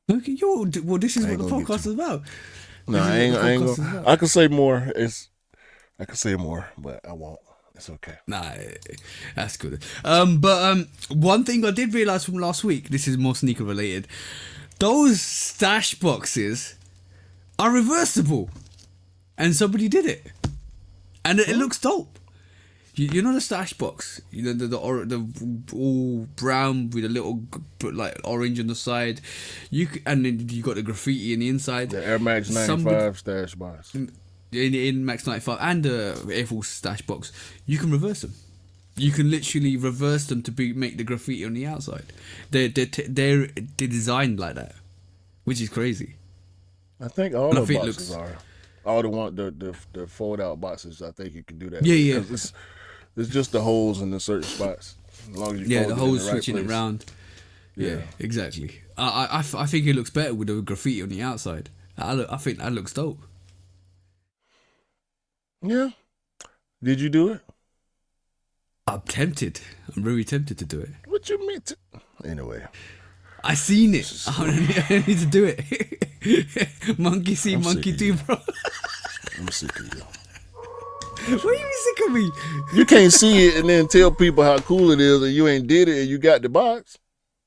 Okay, well, this is what the podcast is about. No, I ain't gonna. I can say more. I can say more, but I won't. It's okay. Nah, that's good. But one thing I did realize from last week, this is more sneaker related. Those stash boxes are reversible, and somebody did it, and it looks dope. You know the stash box, you know the all brown with a little like orange on the side, and then you got the graffiti in the inside. The Air Max 95 stash box. In Max 95 and the Air Force stash box, you can reverse them. You can literally reverse them to make the graffiti on the outside. They're designed like that, which is crazy. I think all the boxes are. All the fold out boxes. I think you can do that. Yeah. It's just the holes in the certain spots. As long as you fold the it holes in the right switching it place. around. Yeah, exactly. I think it looks better with the graffiti on the outside. I think that looks dope. Yeah. Did you do it? I'm tempted. I'm really tempted to do it. What you mean? Anyway. I seen it. I need to do it. Monkey see, monkey do, bro. I'm sick of you. What are you sick of me? You can't see it and then tell people how cool it is and you ain't did it and you got the box.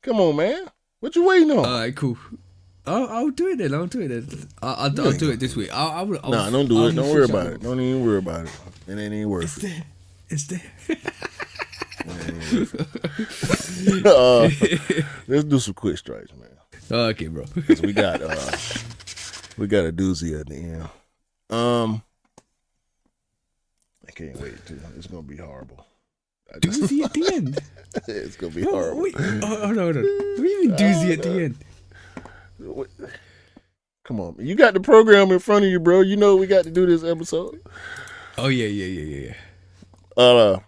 Come on, man. What you waiting on? Alright, cool. I'll do it then. I'll do it this week. Nah, don't do it. Don't worry about it. Don't even worry about it. It ain't even worth it. It's there. Let's do some quick strikes, man. Okay, bro. Cause we got a doozy at the end. I can't wait to. It's gonna be horrible. Doozy at the end. It's gonna be horrible. Wait, hold on. What do you mean doozy at the end? Come on, man. You got the program in front of you, bro. You know we got to do this episode. Oh yeah, yeah, yeah, yeah, yeah. Uh,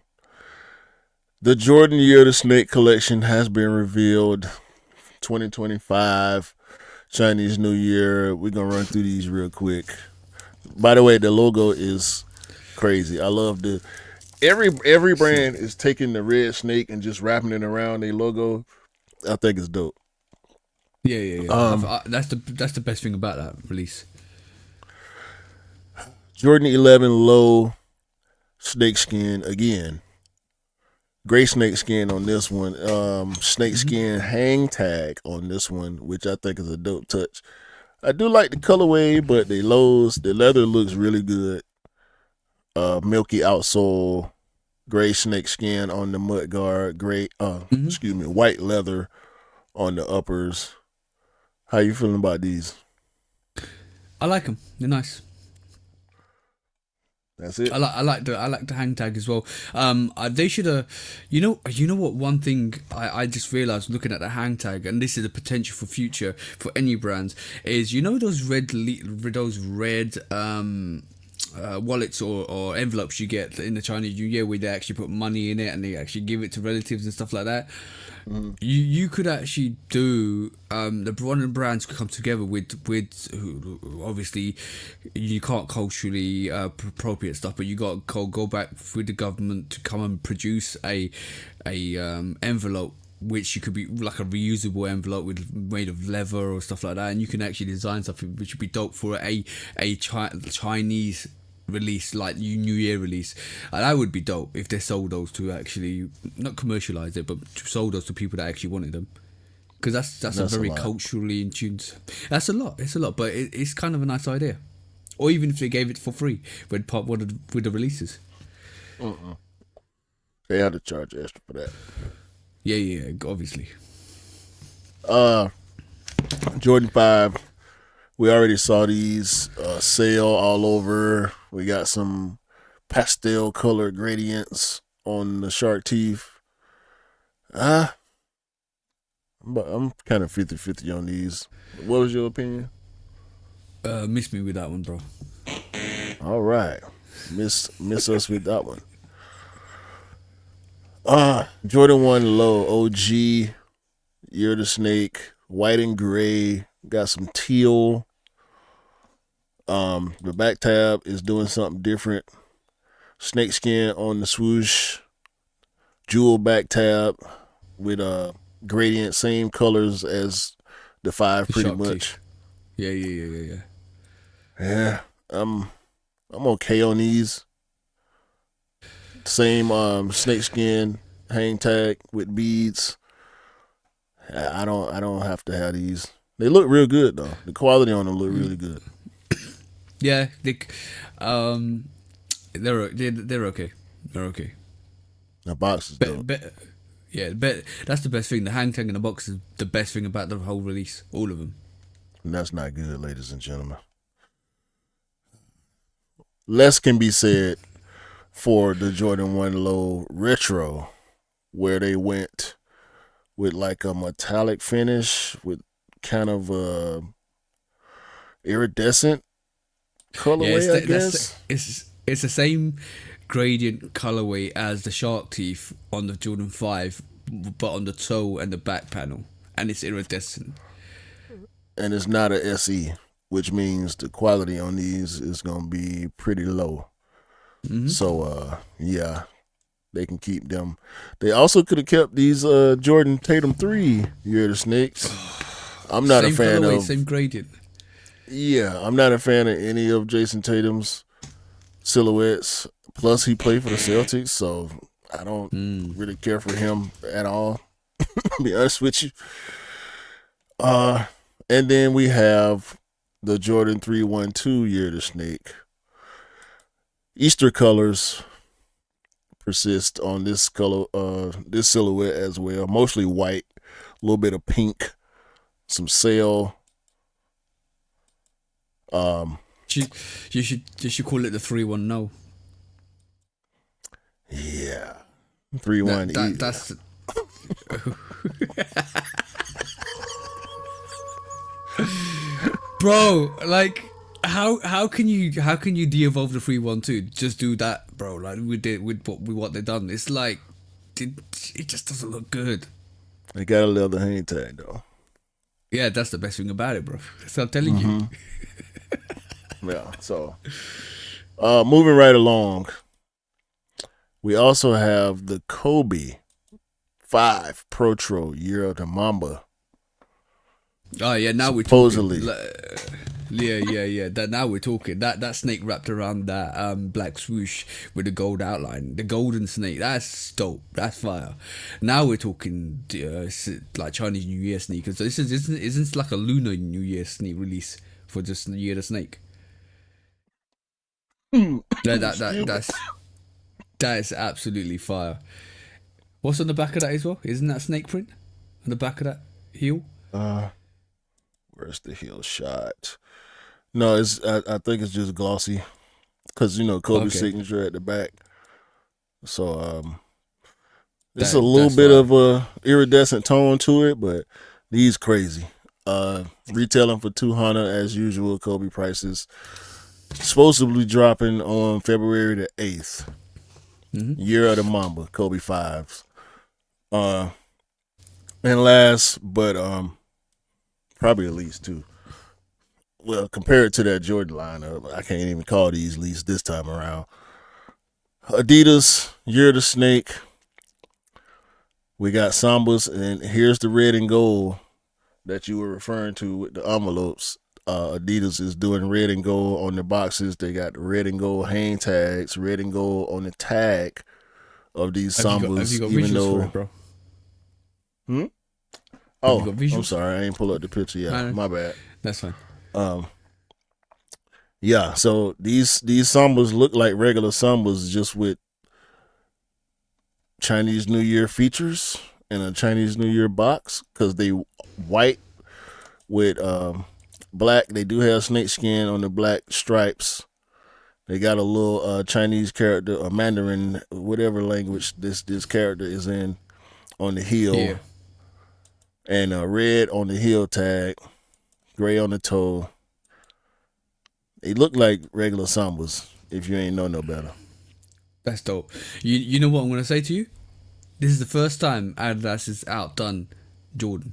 the Jordan Year of the Snake collection has been revealed. 2025 Chinese New Year. We're gonna run through these real quick. By the way, the logo is crazy. I love the every brand is taking the red snake and just wrapping it around their logo. I think it's dope. Yeah, yeah, yeah. Um, That's the best thing about that release. Jordan 11 low snake skin again. Gray snake skin on this one. Snake Hmm. skin hang tag on this one, which I think is a dope touch. I do like the colorway, but the leather looks really good. Milky outsole, gray snake skin on the mud guard, Hmm. white leather on the uppers. How you feeling about these? I like them. They're nice. That's it. I like the hang tag as well. They should have, you know what? One thing I just realized looking at the hang tag, and this is a potential for future for any brands, is those those red wallets or envelopes you get in the Chinese New Year where they actually put money in it and they actually give it to relatives and stuff like that. Mhm. You could actually do the brands could come together with obviously you can't culturally appropriate stuff, but you got to go back with the government to come and produce a envelope which you could be like a reusable envelope with made of leather or stuff like that, and you can actually design something which would be dope for Chinese release, like New Year release. That would be dope if they sold those to actually not commercialize it, but sold those to people that actually wanted them. Because that's a That's a very lot. culturally in tuned. That's a lot. It's a lot, but it's kind of a nice idea. Or even if they gave it for free with part one with the releases. Mm-mm. They had to charge extra for that. Yeah, yeah, yeah, obviously. Uh, Jordan 5. We already saw these sale all over. We got some pastel color gradients on the shark teeth. Ah, but I'm kind of 50-50 on these. What was your opinion? Miss me with that one, bro. All right. Miss us with that one. Jordan 1 low OG, Year of the Snake, white and gray, got some teal. The back tab is doing something different. Snake skin on the swoosh, jewel back tab with gradient, same colors as the 5 The pretty shark much. teeth. Yeah, yeah, yeah, yeah, yeah. Yeah. I'm okay on these. Same snakeskin hang tag with beads. I don't have to have these. They look real good though. The quality on them look really good. Yeah, um, they're okay. They're okay. The box is But dope. but that's the best thing. The hang tag in the box is the best thing about the whole release. All of them. And that's not good, ladies and gentlemen. Less can be said for the Jordan 1 Low Retro, where they went with like a metallic finish with kind of a iridescent Yeah, colorway, I guess. it's the same gradient colorway as the shark teeth on the Jordan 5, but on the toe and the back panel, and it's iridescent. And it's not a SE, which means the quality on these is gonna be pretty low. Hmm. So yeah, they can keep them. They also could have kept these Jordan Tatum 3 Year of the Snakes. I'm not a Same fan colorway, of same gradient. Yeah, I'm not a fan of any of Jason Tatum's silhouettes. Plus he played for the Celtics, so I don't Mm. really care for him at all. To be honest with you. Uh and then we have the Jordan 312 Year of the Snake. Easter colors persist on this silhouette as well. Mostly white, a little bit of pink, some sail. Um You, you should call it the 3-1 no. yeah. 3-1 That's bro, like how can you de-evolve the 312? Just do that, bro. Like we did with what they done. It's like it just doesn't look good. They got a leather hang tag though. Yeah, that's the best thing about it, bro. So I'm telling you. Yeah. So, moving right along, we also have the Kobe 5 Protro Year of the Mamba. Oh yeah, now Supposedly. we're talking. Yeah. That now we're talking. That snake wrapped around that black swoosh with the gold outline, the golden snake. That's dope. That's fire. Now we're talking like Chinese New Year sneakers. So this isn't like a Lunar New Year sneak release for just the Year of the Snake. That is absolutely fire. What's on the back of that as well? Isn't that snake print on the back of that heel? Where's the heel shot? No, I think it's just glossy because Kobe's signature at the back. So it's a little bit fire. of a iridescent tone to it, but these crazy. Retailing for $200 as usual. Kobe prices supposedly dropping on February the 8th. Year of the Mamba, Kobe 5s. And last, but probably at least two. Well, compared to that Jordan lineup, I can't even call these least this time around. Adidas, Year of the Snake. We got Sambas, and here's the red and gold that you were referring to with the envelopes. Adidas is doing red and gold on their boxes. They got the red and gold hang tags, red and gold on the tag of these Sambas. Have you got even visuals though, for it, bro? Oh, got visuals? I'm sorry, I ain't pull up the picture yet. No. My bad. That's fine. Yeah. So these Sambas look like regular Sambas, just with Chinese New Year features in a Chinese New Year box, because they white with black. They do have snake skin on the black stripes. They got a little Chinese character, a Mandarin, whatever language this character is in, on the heel. Yeah. And red on the heel tag, gray on the toe. They look like regular Sambas if you ain't know no better. That's dope. You know what I'm gonna say to you? This is the first time Adidas has outdone Jordan.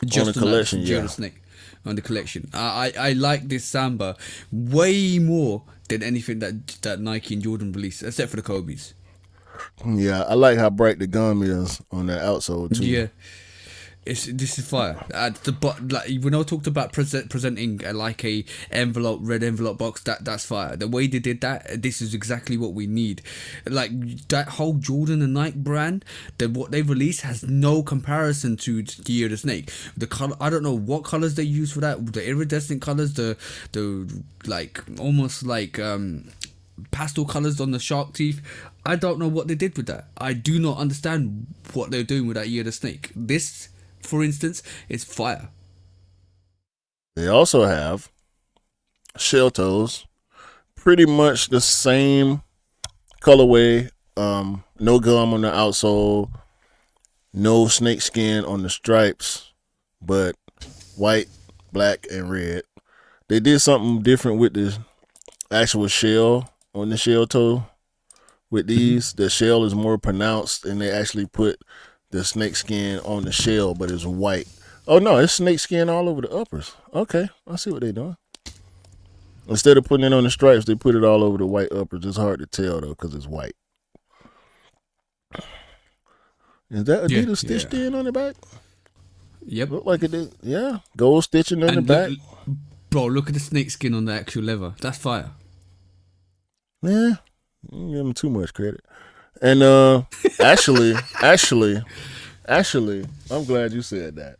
On the collection, yeah. Jordan Snake on the collection. I like this Samba way more than anything that Nike and Jordan released, except for the Kobe's. Yeah, I like how bright the gum is on that outsole too. Yeah. This is fire. Like when I talked about presenting like a red envelope box, that's fire. The way they did that, this is exactly what we need. Like that whole Jordan and Nike brand, what they released has no comparison to the Year of the Snake. The color, I don't know what colors they use for that. The iridescent colors, the like almost like pastel colors on the shark teeth. I don't know what they did with that. I do not understand what they're doing with that Year of the Snake. This, for instance, is fire. They also have shell toes, pretty much the same colorway. No gum on the outsole, no snake skin on the stripes, but white, black, and red. They did something different with the actual shell on the shell toe. With these, the shell is more pronounced, and they actually put the snake skin on the shell, but it's white. Oh no, it's snake skin all over the uppers. Okay, I see what they're doing. Instead of putting it on the stripes, they put it all over the white uppers. It's hard to tell though because it's white. Is that Adidas stitched in on the back? Yep. Look like it did. Yeah, gold stitching on the back. Bro, look at the snake skin on the actual leather. That's fire. Yeah, don't give them too much credit. And actually, I'm glad you said that.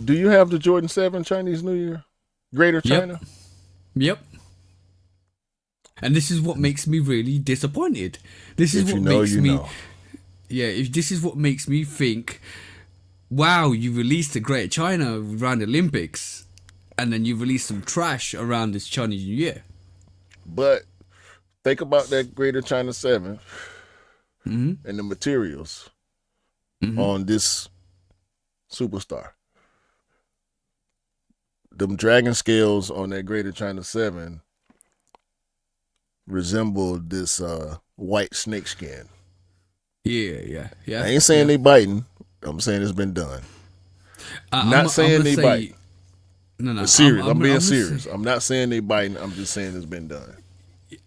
Do you have the Jordan 7 Chinese New Year? Greater China? Yep. And this is what makes me really disappointed. This is If what you know, makes you me know. Yeah, if this is what makes me think, wow, you released the Greater China around the Olympics, and then you released some trash around this Chinese New Year. But think about that Greater China 7 and the materials on this superstar. them dragon scales on that Greater China 7 resembled this white snake skin. Yeah. I ain't saying they biting. I'm saying it's been done. Not saying they biting. No. Serious. I'm being gonna serious. say- I'm not saying they biting. I'm just saying it's been done.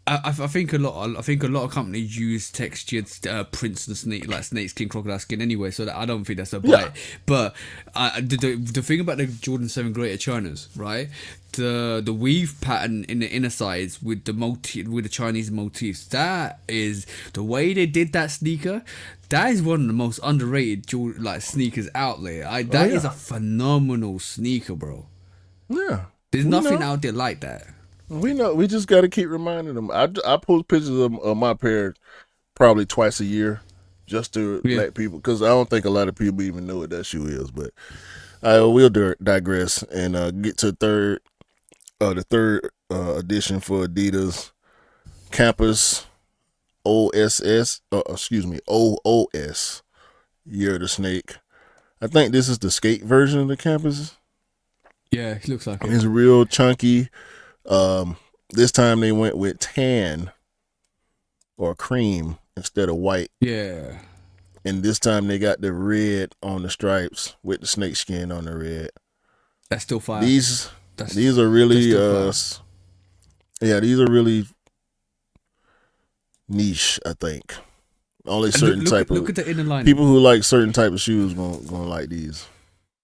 I think a lot. I think a lot of companies use textured prints and snake skin, crocodile skin anyway. So that I don't think that's a bite. Yeah. But the thing about the Jordan 7 Greater Chinas, right? The weave pattern in the inner sides with the Chinese motifs. That is the way they did that sneaker. That is one of the most underrated sneakers out there. That is a phenomenal sneaker, bro. Yeah. There's nothing out there like that. We know. We just got to keep reminding them. I post pictures of my pair probably twice a year, just to let people, because I don't think a lot of people even know what that shoe is. But I will digress and get to the third edition for Adidas Campus OOS, Year of the Snake. I think this is the skate version of the Campus. Yeah, it looks like it. It's real chunky. This time they went with tan or cream instead of white. Yeah. And this time they got the red on the stripes with the snake skin on the red. That's still fire. These are really these are really niche, I think. Only certain look at the inner lining. people who like certain type of shoes gonna like these.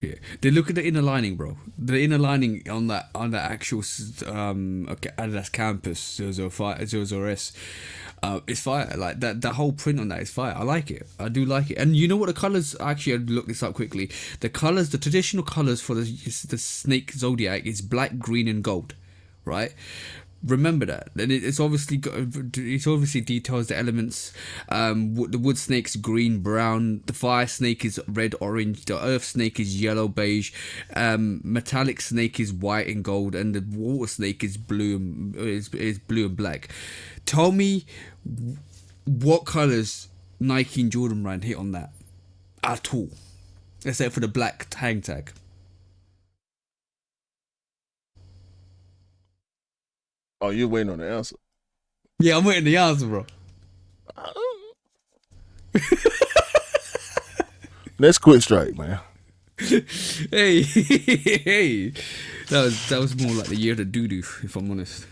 Yeah, they look at the inner lining, bro. The inner lining on that actual Adidas Campus 005 it's fire. Like that whole print on that is fire. I like it. I do like it. And you know what the colors? Actually, I looked this up quickly. The traditional colors for the snake zodiac is black, green, and gold, right? Remember that. And it obviously details the elements. The wood snake's green, brown. The fire snake is red, orange. The earth snake is yellow, beige. Metallic snake is white and gold, and the water snake is blue and black. Tell me what colors Nike and Jordan Brand hit on that at all, except for the black hang tag. Oh, you're waiting on the answer. Yeah, I'm waiting the answer, bro. Let's quick strike, man. Hey, that was more like the year of the doo-doo, if I'm honest.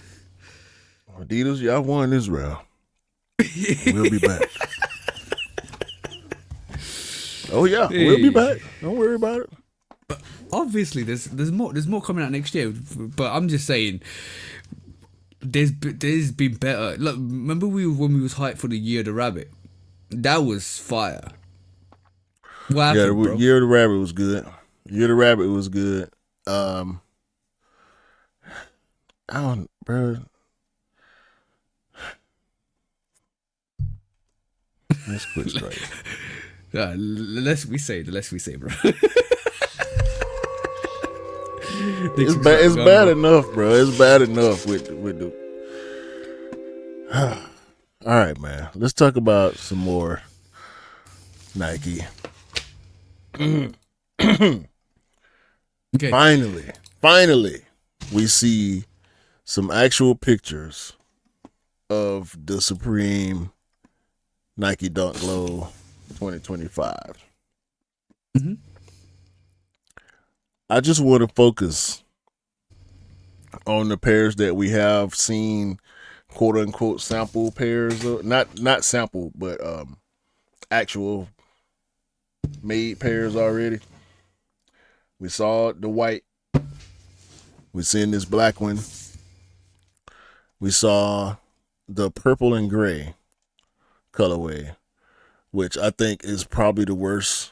Adidas, y'all won this round. We'll be back. Oh yeah, we'll be back. Don't worry about it. But obviously, there's more coming out next year. But I'm just saying, there's been better. Look, remember when we was hyped for the Year of the Rabbit? That was fire. What happened, bro? Year of the Rabbit was good. Year of the Rabbit was good. I don't, bro. Let's quit straight. The less we say, bro. It's bad enough, bro. It's bad enough with the. All right, man. Let's talk about some more Nike. Okay. Finally, we see some actual pictures of the Supreme Nike Dunk Low 2025. Mm-hmm. I just want to focus on the pairs that we have seen, quote unquote, sample pairs of, not sample, but actual made pairs already. We saw the white. We seen this black one. We saw the purple and gray colorway, which I think is probably the worst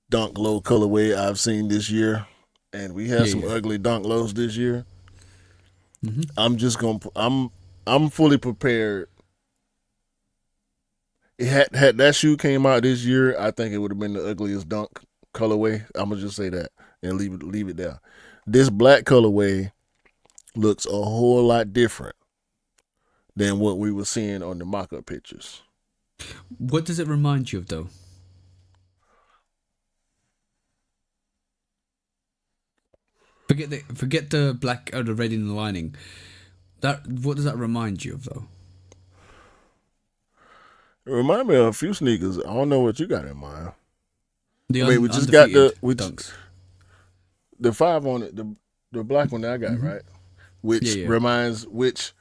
Dunk Low colorway I've seen this year. And we had some ugly Dunk Lows this year. Mm-hmm. I'm fully prepared. Had that shoe came out this year, I think it would have been the ugliest Dunk colorway. I'm gonna just say that and leave it there. This black colorway looks a whole lot different than what we were seeing on the mock-up pictures. What does it remind you of, though? Forget the black or the red in the lining. What does that remind you of though? It remind me of a few sneakers. I don't know what you got in mind. The I mean, we just got undefeated dunks. the 5 on it, the black one that I got, right? Which Yeah. reminds, which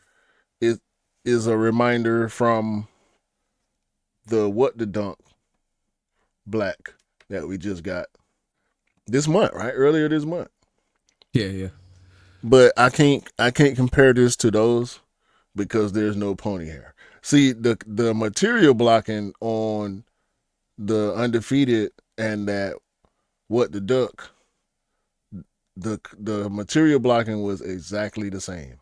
is a reminder from the dunk black that we just got this month, right? Earlier this month. Yeah. But I can't compare this to those because there's no pony hair. See, the material blocking on the undefeated and that what the duck, the material blocking was exactly the same.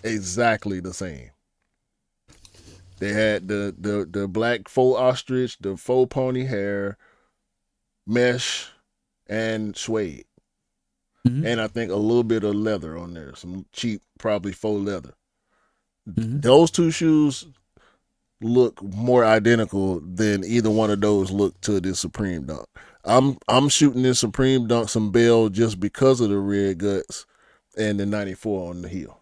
Exactly the same. They had the black faux ostrich, the faux pony hair, mesh, and suede. And I think a little bit of leather on there, some cheap, probably faux leather. Those two shoes look more identical than either one of those look to this Supreme Dunk. I'm shooting this Supreme Dunk some bail just because of the red guts and the 94 on the heel.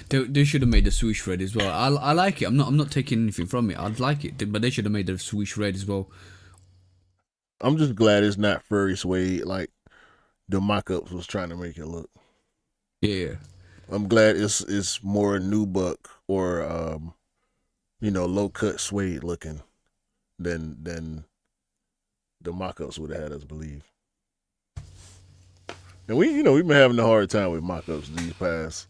They should have made the swoosh red as well. I like it. I'm not taking anything from it. I'd like it, but they should have made the swoosh red as well. I'm just glad it's not furry suede like the mock-ups was trying to make it look. Yeah. I'm glad it's more nubuck or low cut suede looking than the mock-ups would have had us believe. And we've been having a hard time with mock-ups these past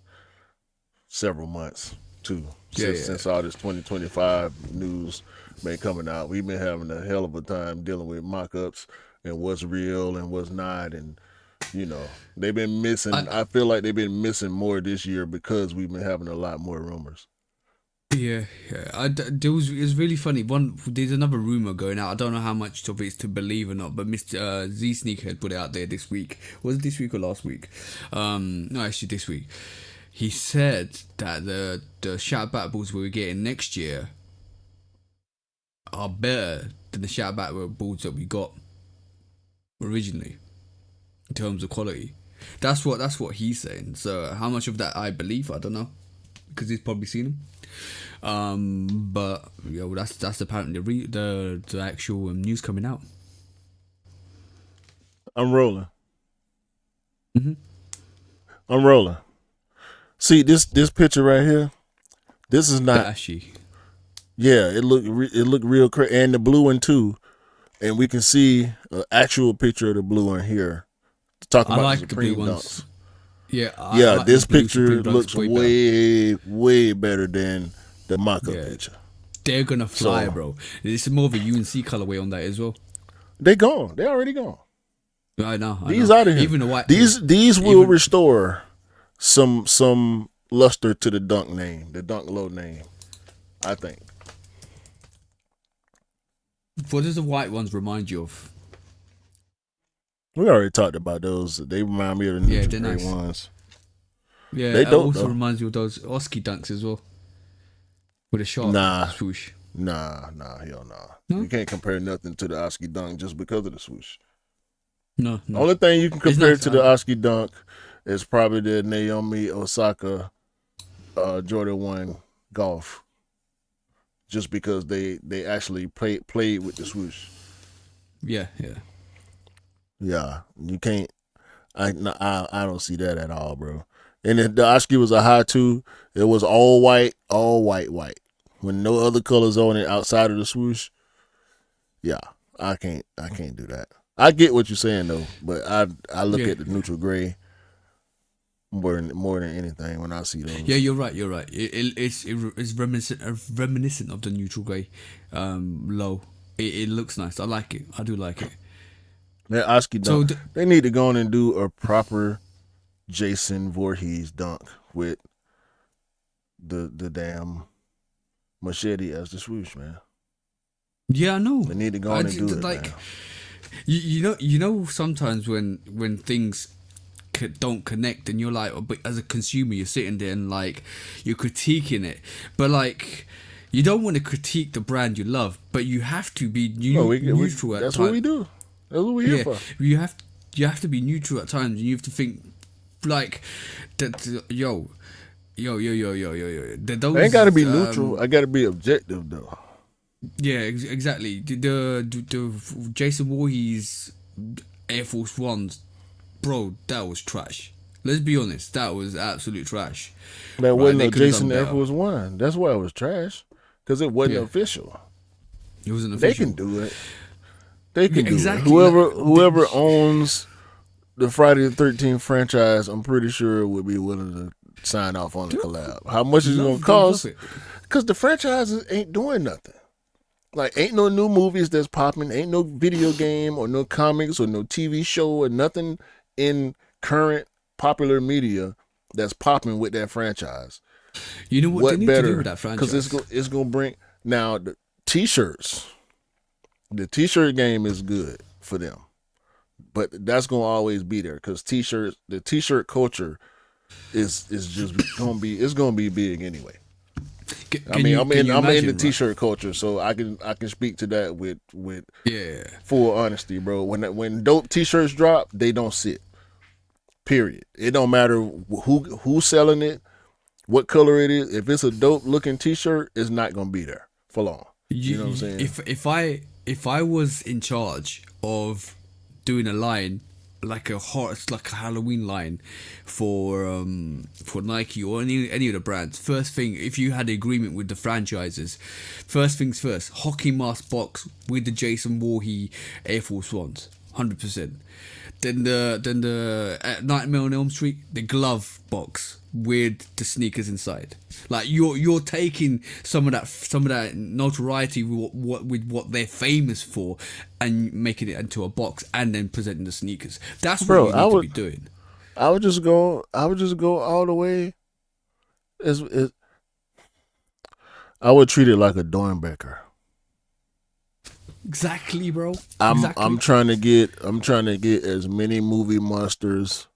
several months too. Since all this 2025 news been coming out, we've been having a hell of a time dealing with mock-ups and what's real and what's not, and they've been missing. I feel like they've been missing more this year because we've been having a lot more rumors. Yeah. It was really funny. There's another rumor going out. I don't know how much of it's to believe or not, but Mr. Z Sneakerhead put it out there this week. Was it this week or last week? No, actually this week. He said that the Shout Back balls we're getting next year are better than the Shout Back balls that we got originally in terms of quality. That's what he's saying. So how much of that I believe, I don't know, because he's probably seen them. But that's apparently the actual news coming out. I'm rolling. I'm rolling. See this picture right here. This is not ashy. Yeah, it looked real crazy, and the blue one too. And we can see an actual picture of the blue one here. Talking about like the Supreme blue Dunks. Yeah, like this blue picture Supreme Dunks looks way better than the mock-up picture. They're gonna fly, bro. It's more of a UNC colorway on that as well. They gone. They already gone. I know. These out of here. Even the white. These will restore some luster to the Dunk name, the Dunk Low name, I think. What does the white ones remind you of? We already talked about those. They remind me of the neutral gray ones. Yeah, they it also reminds you of those Oski Dunks as well. With a sharp swoosh. Nah, hell nah. You can't compare nothing to the Oski Dunk just because of the swoosh. No. The only thing you can compare to the Oski Dunk is probably the Naomi Osaka Jordan 1 Golf. Just because they actually played with the swoosh. Yeah. Yeah, you can't. I don't see that at all, bro. And the Oski was a high too. It was all white, white, with no other colors on it outside of the swoosh. Yeah, I can't do that. I get what you're saying though, but I look at the neutral gray more than anything when I see those. Yeah, you're right. It's reminiscent of the neutral gray, low. It looks nice. I like it. I do like it. That Oski Dunk. They need to go on and do a proper Jason Voorhees dunk with the damn machete as the swoosh, man. Yeah, I know. They need to go on and do it, like, man. You know, sometimes when things don't connect, and you're like, but as a consumer, you're sitting there and like you're critiquing it, but like you don't want to critique the brand you love, but you have to be neutral. That's what we do. That's what we're here for. you have to be neutral at times. You have to think like that. Yo. Those, I ain't got to be neutral. I got to be objective though. Yeah, exactly. The Jason Voorhees Air Force Ones, bro, that was trash. Let's be honest, that was absolute trash. That wasn't a they could've Jason done Air better. Force One. That's why it was trash. Because it wasn't Yeah. official. It wasn't They official. can do it. They can do exactly. it. Whoever owns the Friday the 13th franchise, I'm pretty sure would be willing to sign off on the collab. How much is it going to cost? Love it. Because the franchises ain't doing nothing. Like, ain't no new movies that's popping. Ain't no video game or no comics or no TV show or nothing in current popular media that's popping with that franchise. You know what they need to do with that franchise? Because it's going to bring... Now, the T-shirts. The T-shirt game is good for them. But that's going to always be there because the T-shirt culture is just going to be... It's going to be big anyway. I'm in the T-shirt culture, so I can speak to that with full honesty, bro. When dope T-shirts drop, they don't sit. Period. It don't matter who's selling it, what color it is. If it's a dope looking T-shirt, it's not gonna be there for long. You know what I'm saying? If I was in charge of doing a line like a Halloween line for Nike or any of the brands, first thing, if you had an agreement with the franchises, first things first, hockey mask box with the Jason Voorhees Air Force Ones, 100%. Then the Nightmare on Elm Street, the glove box with the sneakers inside. Like you're taking some of that notoriety with what they're famous for, and making it into a box and then presenting the sneakers. That's what you need to be doing. I would just go all the way. I would treat it like a Dornbecker. Exactly, bro. I'm trying to get as many Movie Monsters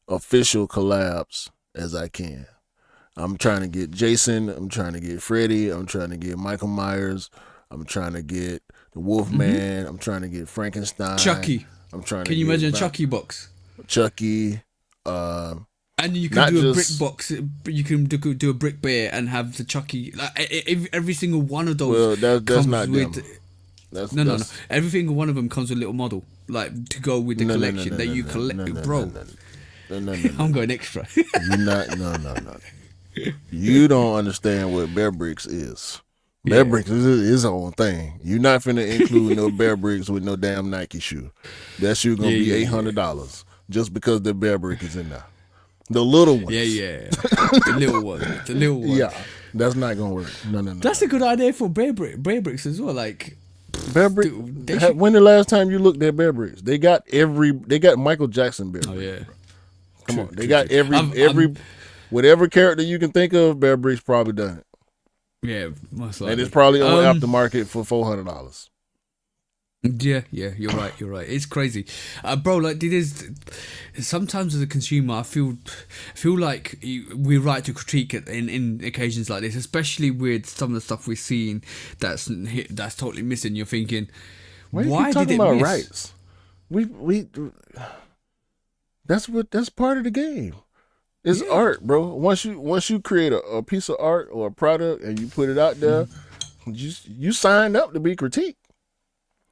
official collabs as I can. I'm trying to get Jason. I'm trying to get Freddy. I'm trying to get Michael Myers. I'm trying to get the Wolfman. I'm trying to get Frankenstein. Chucky. Can you imagine a Chucky box? Chucky. And you can do a brick box. You can do a brick bear and have the Chucky. Like every single one of those. Well, that's not with, them. No. Every single one of them comes with a little model, like to go with the collection that you collect, bro. No. I'm going extra. No. You don't understand what Bear Bricks is. Bear Bricks is his own thing. You're not finna include no Bear Bricks with no damn Nike shoe. That shoe gonna be $800 just because the Bear Brick is in there. The little ones. Yeah. The little one. Yeah, that's not gonna work. No. That's a good idea for Bear Bricks as well. Like Bear Bricks. When the last time you looked at Bear Bricks? They got Michael Jackson Bear Bricks. Oh yeah. Come on, they got every whatever character you can think of. Bear Bricks probably done it. Yeah, most likely. And it's probably on aftermarket for $400. Yeah, you're right. It's crazy, bro. Like it is. Sometimes as a consumer, I feel like we're right to critique it in occasions like this, especially with some of the stuff we're seeing that's totally missing. You're thinking, why did it miss? Rights? We that's part of the game. It's art, bro. Once you create a piece of art or a product and you put it out there, you signed up to be critiqued.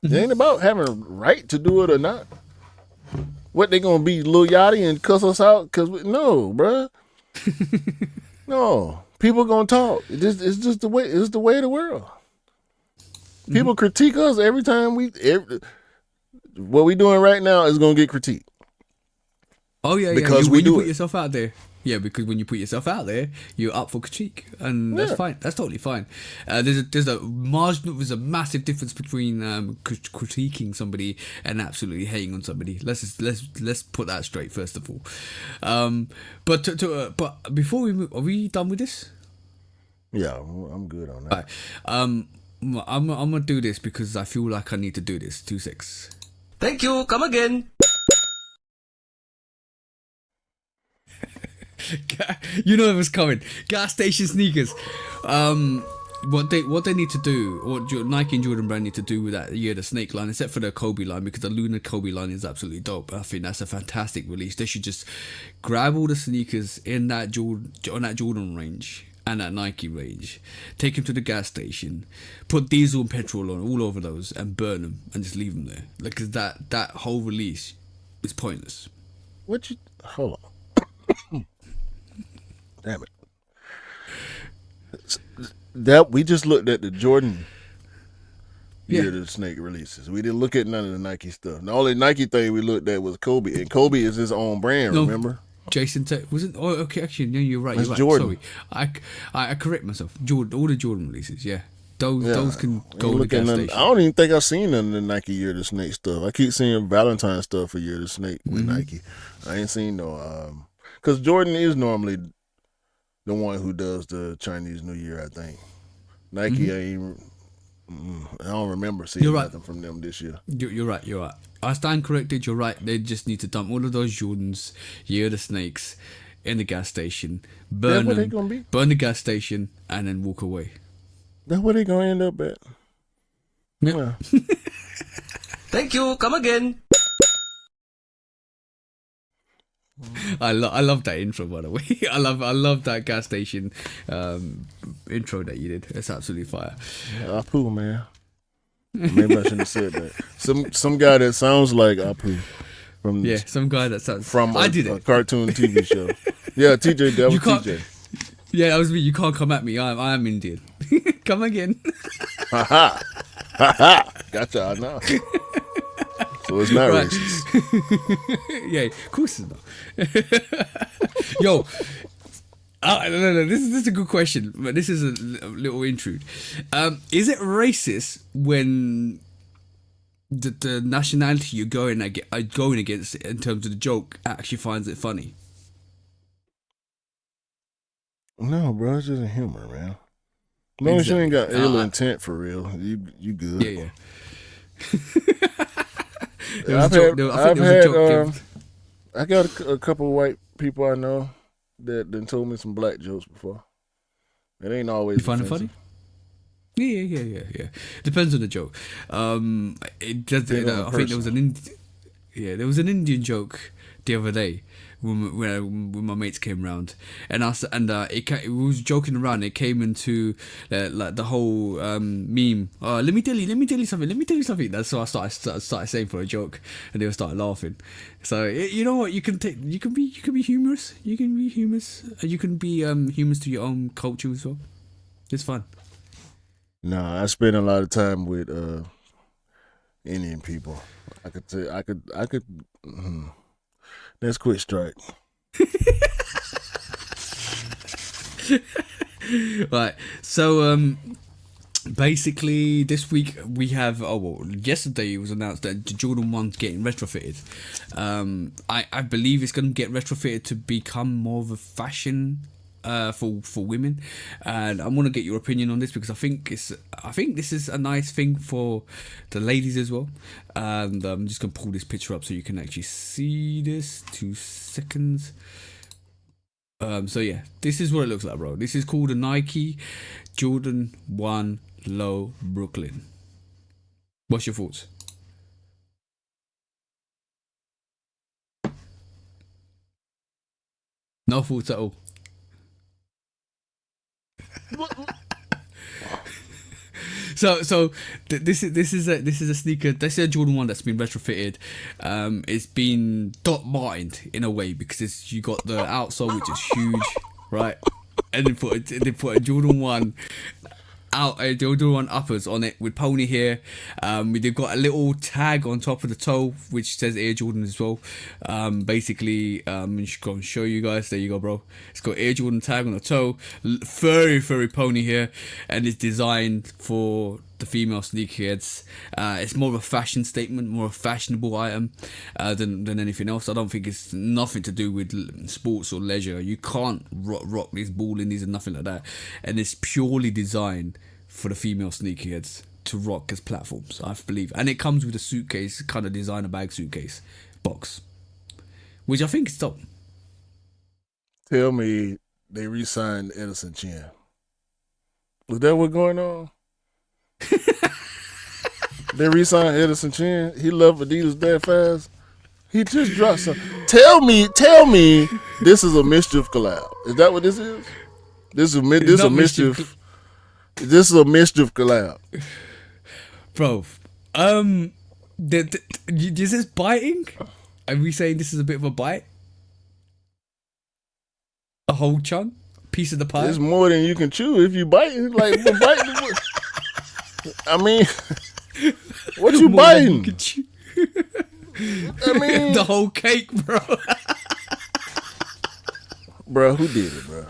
It ain't about having a right to do it or not. What, they gonna be Lil Yachty and cuss us out? No, bruh. No, people gonna talk. It's just the way. It's the way of the world. People critique us every time what we doing right now is gonna get critiqued. Oh yeah, because when you put yourself out there. Yeah, because when you put yourself out there, you're up for critique, and that's fine. That's totally fine. There's a massive difference between critiquing somebody and absolutely hating on somebody. Let's put that straight first of all. But before we move, are we done with this? Yeah, I'm good on that. All right. I'm gonna do this because I feel like I need to do this. 2-6. Thank you. Come again. You know it was coming. Gas station sneakers. what they need to do, what Nike and Jordan Brand need to do with that year the Snake line, except for the Kobe line, because the Lunar Kobe line is absolutely dope. I think that's a fantastic release. They should just grab all the sneakers in that Jordan range and that Nike range, take them to the gas station, put diesel and petrol on all over those, and burn them, and just leave them there. Like, 'cause that whole release is pointless. Hold on. Damn it. That we just looked at the Jordan year of the Snake releases. We didn't look at none of the Nike stuff. The only Nike thing we looked at was Kobe, and Kobe is his own brand. No. Remember? Jason wasn't. Oh, okay. Actually, no, you're right. It's You're right. Jordan. Sorry, I correct myself. Jordan, all the Jordan releases. Yeah, those can go to the gas station. I don't even think I've seen none of the Nike year of the Snake stuff. I keep seeing Valentine stuff for year of the Snake with Nike. I ain't seen no because Jordan is normally the one who does the Chinese New Year. I think Nike ain't. I don't remember seeing nothing from them this year. You're right. You're right. I stand corrected. You're right. They just need to dump all of those Jordans, Year of the Snakes, in the gas station, burn That's where them, they gonna be. burn the gas station, and then walk away. That's where they gonna end up at. Yeah. Thank you. Come again. I love that intro, by the way. I love that gas station intro that you did. It's absolutely fire. Apu, man. Maybe I shouldn't have said that. Some guy that sounds like Apu from Some guy that sounds I did a cartoon TV show. Yeah, TJ. That was TJ. Yeah, that was me. You can't come at me. I am Indian. Come again. Ha gotcha. I know. So it's not racist. Yeah, of course it's not. Yo, no, this is a good question, but this is a little intrude. Is it racist when the nationality you're going against in terms of the joke actually finds it funny? No, bro, it's just a humor, man. As long as you ain't got ill intent for real, you good. Yeah. I got a couple of white people I know that done told me some black jokes before. It ain't always. You find it funny? Yeah. Depends on the joke. It does. I think there was there was an Indian joke the other day when my mates came round, and we was joking around. It came into like the whole meme. Let me tell you something. That's what I started saying for a joke, and they all started laughing. So you know what, you can be humorous. You can be humorous. You can be humorous to your own culture as well. It's fun. No, I spend a lot of time with Indian people. I could. Let's quit strike. Right. So basically this week we have yesterday it was announced that the Jordan 1's getting retrofitted. I believe it's going to get retrofitted to become more of a fashion for women, and I want to get your opinion on this because I think this is a nice thing for the ladies as well. And I'm just gonna pull this picture up so you can actually see this. 2 seconds. So yeah, this is what it looks like, bro. This is called a Nike Jordan 1 Low Brooklyn. What's your thoughts? No thoughts at all. So this is a sneaker. This is a Jordan 1 that's been retrofitted. It's been Doc Martened in a way because you got the outsole, which is huge, right? And they put a Jordan 1 Jordan 1 uppers on it with pony hair. They've got a little tag on top of the toe which says Air Jordan as well. Basically, I'm just gonna show you guys. There you go, bro. It's got Air Jordan tag on the toe, very pony hair, and it's designed for the female sneakerheads. It's more of a fashion statement, more a fashionable item than anything else. I don't think it's nothing to do with sports or leisure. You can't rock these ball indies and nothing like that, and it's purely designed for the female sneakerheads to rock as platforms, I believe. And it comes with a suitcase, kind of designer bag suitcase box, which I think is dope. Tell me they re-signed Edison Chen. Is that what's going on? They re-signed Edison Chen. He left Adidas that fast. He just dropped some. Tell me, this is a mischief collab. Is that what this is? This is a mischief. This is a mischief collab, bro. Is this biting? Are we saying this is a bit of a bite? A whole chunk, piece of the pie. It's more than you can chew if you bite. Like biting. I mean, what you More than you biting? can chew. I mean, The whole cake, bro. bro, who did it, bro?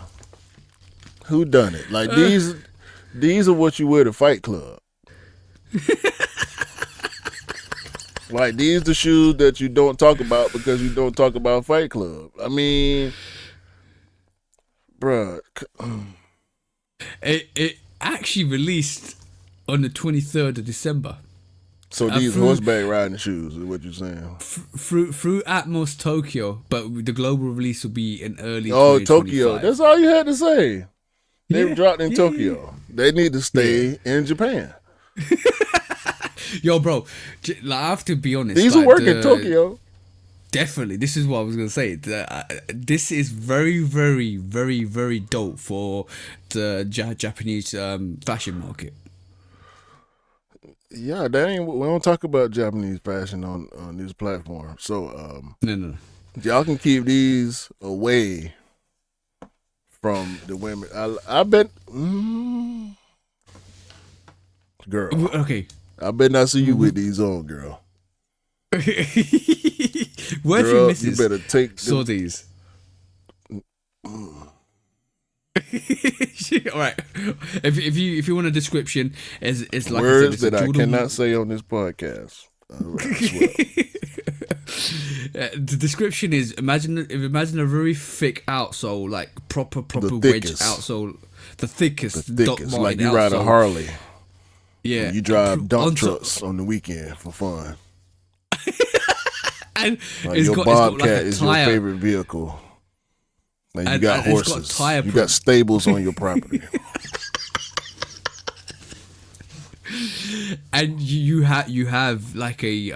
Who done it? Like these are what you wear to Fight Club. Like these the shoes that you don't talk about because you don't talk about Fight Club. I mean, bro, It actually released on the 23rd of December. so these horseback riding shoes is what you're saying? Through Atmos Tokyo, but the global release will be in early. Oh, 2025. Tokyo. That's all you had to say. They've Yeah, dropped in yeah, Tokyo. They need to stay in Japan. Yo, bro, like, I have to be honest. These like, will work in Tokyo. Definitely, this is what I was gonna say. This is very, very, very, very dope for the Japanese fashion market. Yeah, we don't talk about Japanese fashion on this platform. So No. y'all can keep these away from the women. I bet, girl, Okay. I bet not see you with these on, girl. What if Girl, your missus you better take saw them. these? All right. If you want a description, it's like Words I said, it's that a I Jordan- cannot say on this podcast. I swear. The description is imagine a very thick outsole, like proper The wedge thickest. outsole, the thickest, The Doc thickest, Marten like you ride a outsole. Harley. Yeah, You drive dump On top- trucks on the weekend for fun. and Like it's your got Bobcat like a is your tire. favorite vehicle. Like you And- got and it's got horses. tire You proof. got stables on your property. And you have like a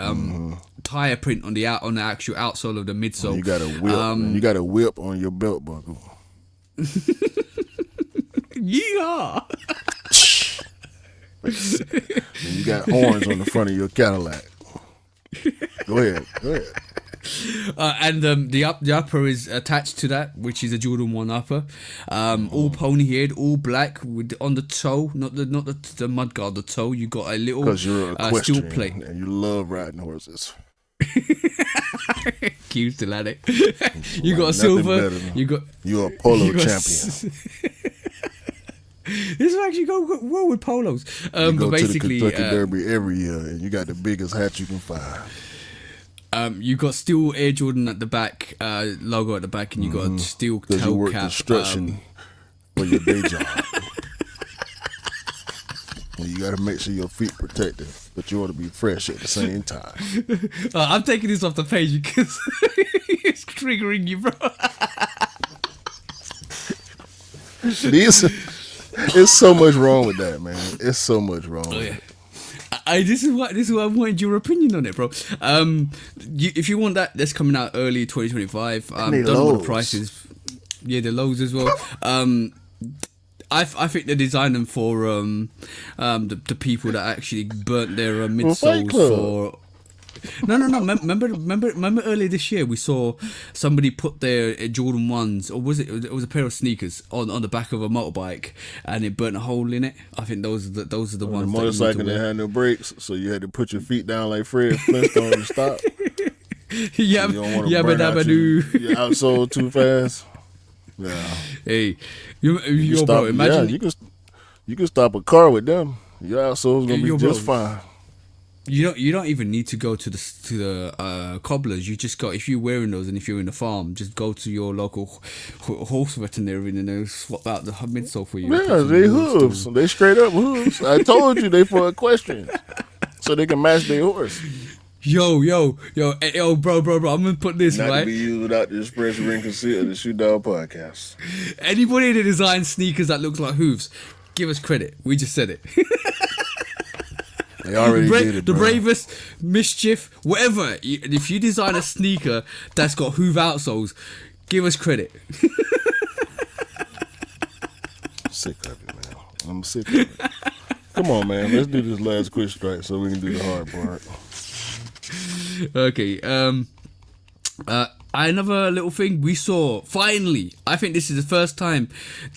tire print on the actual outsole of the midsole. You got a whip. and you got a whip on your belt buckle. Yeehaw! And you got horns on the front of your Cadillac. Go ahead. And the upper is attached to that, which is a Jordan 1 upper, all pony haired, all black with on the toe, not the mud guard, the toe. You got a little Because you're a steel equestrian plate. and you love riding horses. Q still at it. You got a Nothing silver. better than- You got You're a polo you got champion. This will actually go well with polos. You But go to the basically, Kentucky Derby every year and you got the biggest hat you can find. you got steel Air Jordan at the back, logo at the back, and you got a steel Because you tail work cap. construction for your day job. And you got to make sure your feet protected, but you want to be fresh at the same time. I'm taking this off the page because it's triggering you, bro. It's so much wrong with that, man. It's so much wrong. With Yeah. it. This is what I wanted your opinion on it, bro. If you want that, that's coming out early 2025. they Don't know what lows. the price is. Yeah, the lows as well. I think they designed them for the people that actually burnt their Fight midsoles Club. for. No. Remember earlier this year we saw somebody put their Jordan 1s, or was it? It was a pair of sneakers on the back of a motorbike, and it burnt a hole in it. I think those are the The ones. that you need to motorcycle that wear. had no brakes, so you had to put your feet down like Fred Flintstone to stop. Yeah, You don't want to yeah, burn out do. your outsole too fast. Yeah, Hey, you yo, stop, bro, imagine yeah, you can stop a car with them. Your outsole is gonna be Yo, bro. just fine. you don't even need to go to the cobblers. You just got, if you're wearing those and if you're in the farm, just go to your local horse veterinarian and they'll swap out the midsole for you. Yeah, they hooves. They straight up hooves. I told you they for equestrians, so they can match their horse. Yo, bro. I'm gonna put this Not right. to be used without the expression and conceal the Shoe Dog podcast. Anybody that designs sneakers that looks like hooves, give us credit. We just said it. They already did it, The bro. bravest, mischief, whatever. If you design a sneaker that's got hoof outsoles, give us credit. Sick of it, man. I'm sick of it. Come on, man. Let's do this last quick strike so we can do the hard part. Okay. Another little thing we saw. Finally, I think this is the first time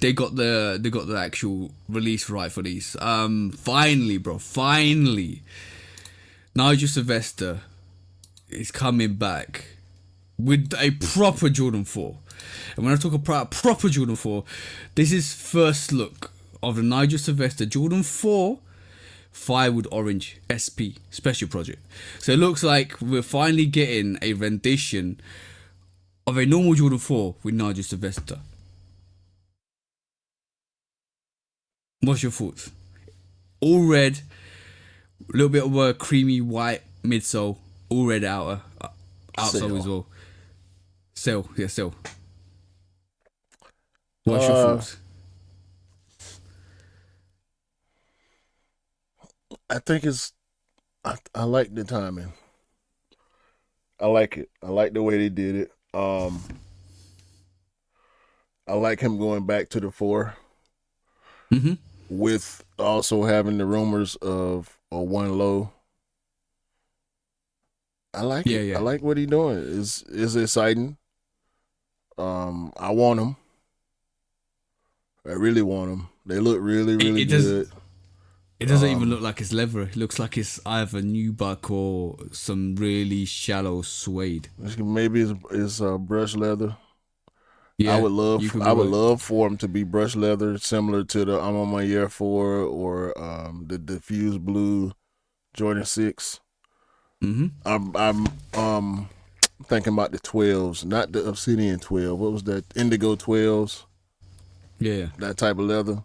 they got the actual release right for these. Finally, bro. Finally, Nigel Sylvester is coming back with a proper Jordan 4. And when I talk about proper Jordan 4, this is first look of the Nigel Sylvester Jordan 4 Firewood Orange SP Special Project. So it looks like we're finally getting a rendition of a normal Jordan 4 with Nigel Sylvester. What's your thoughts? All red, a little bit of a creamy white midsole, all red outer, outsole as well. Sell. What's your thoughts? I think I like the timing. I like it. I like the way they did it. I like him going back to the 4. Mm-hmm. With also having the rumors of a 1 low. I like it. Yeah. I like what he's doing. It's exciting. I want them. I really want them. They look really, really good. It doesn't even look like it's leather. It looks like it's either nubuck or some really shallow suede. Maybe it's brush leather. Yeah, I would love for them to be brush leather, similar to the I'm on my year 4 or the diffused blue Jordan 6. Mm-hmm. I'm thinking about the 12s, not the Obsidian 12. What was that? Indigo 12s. Yeah. That type of leather.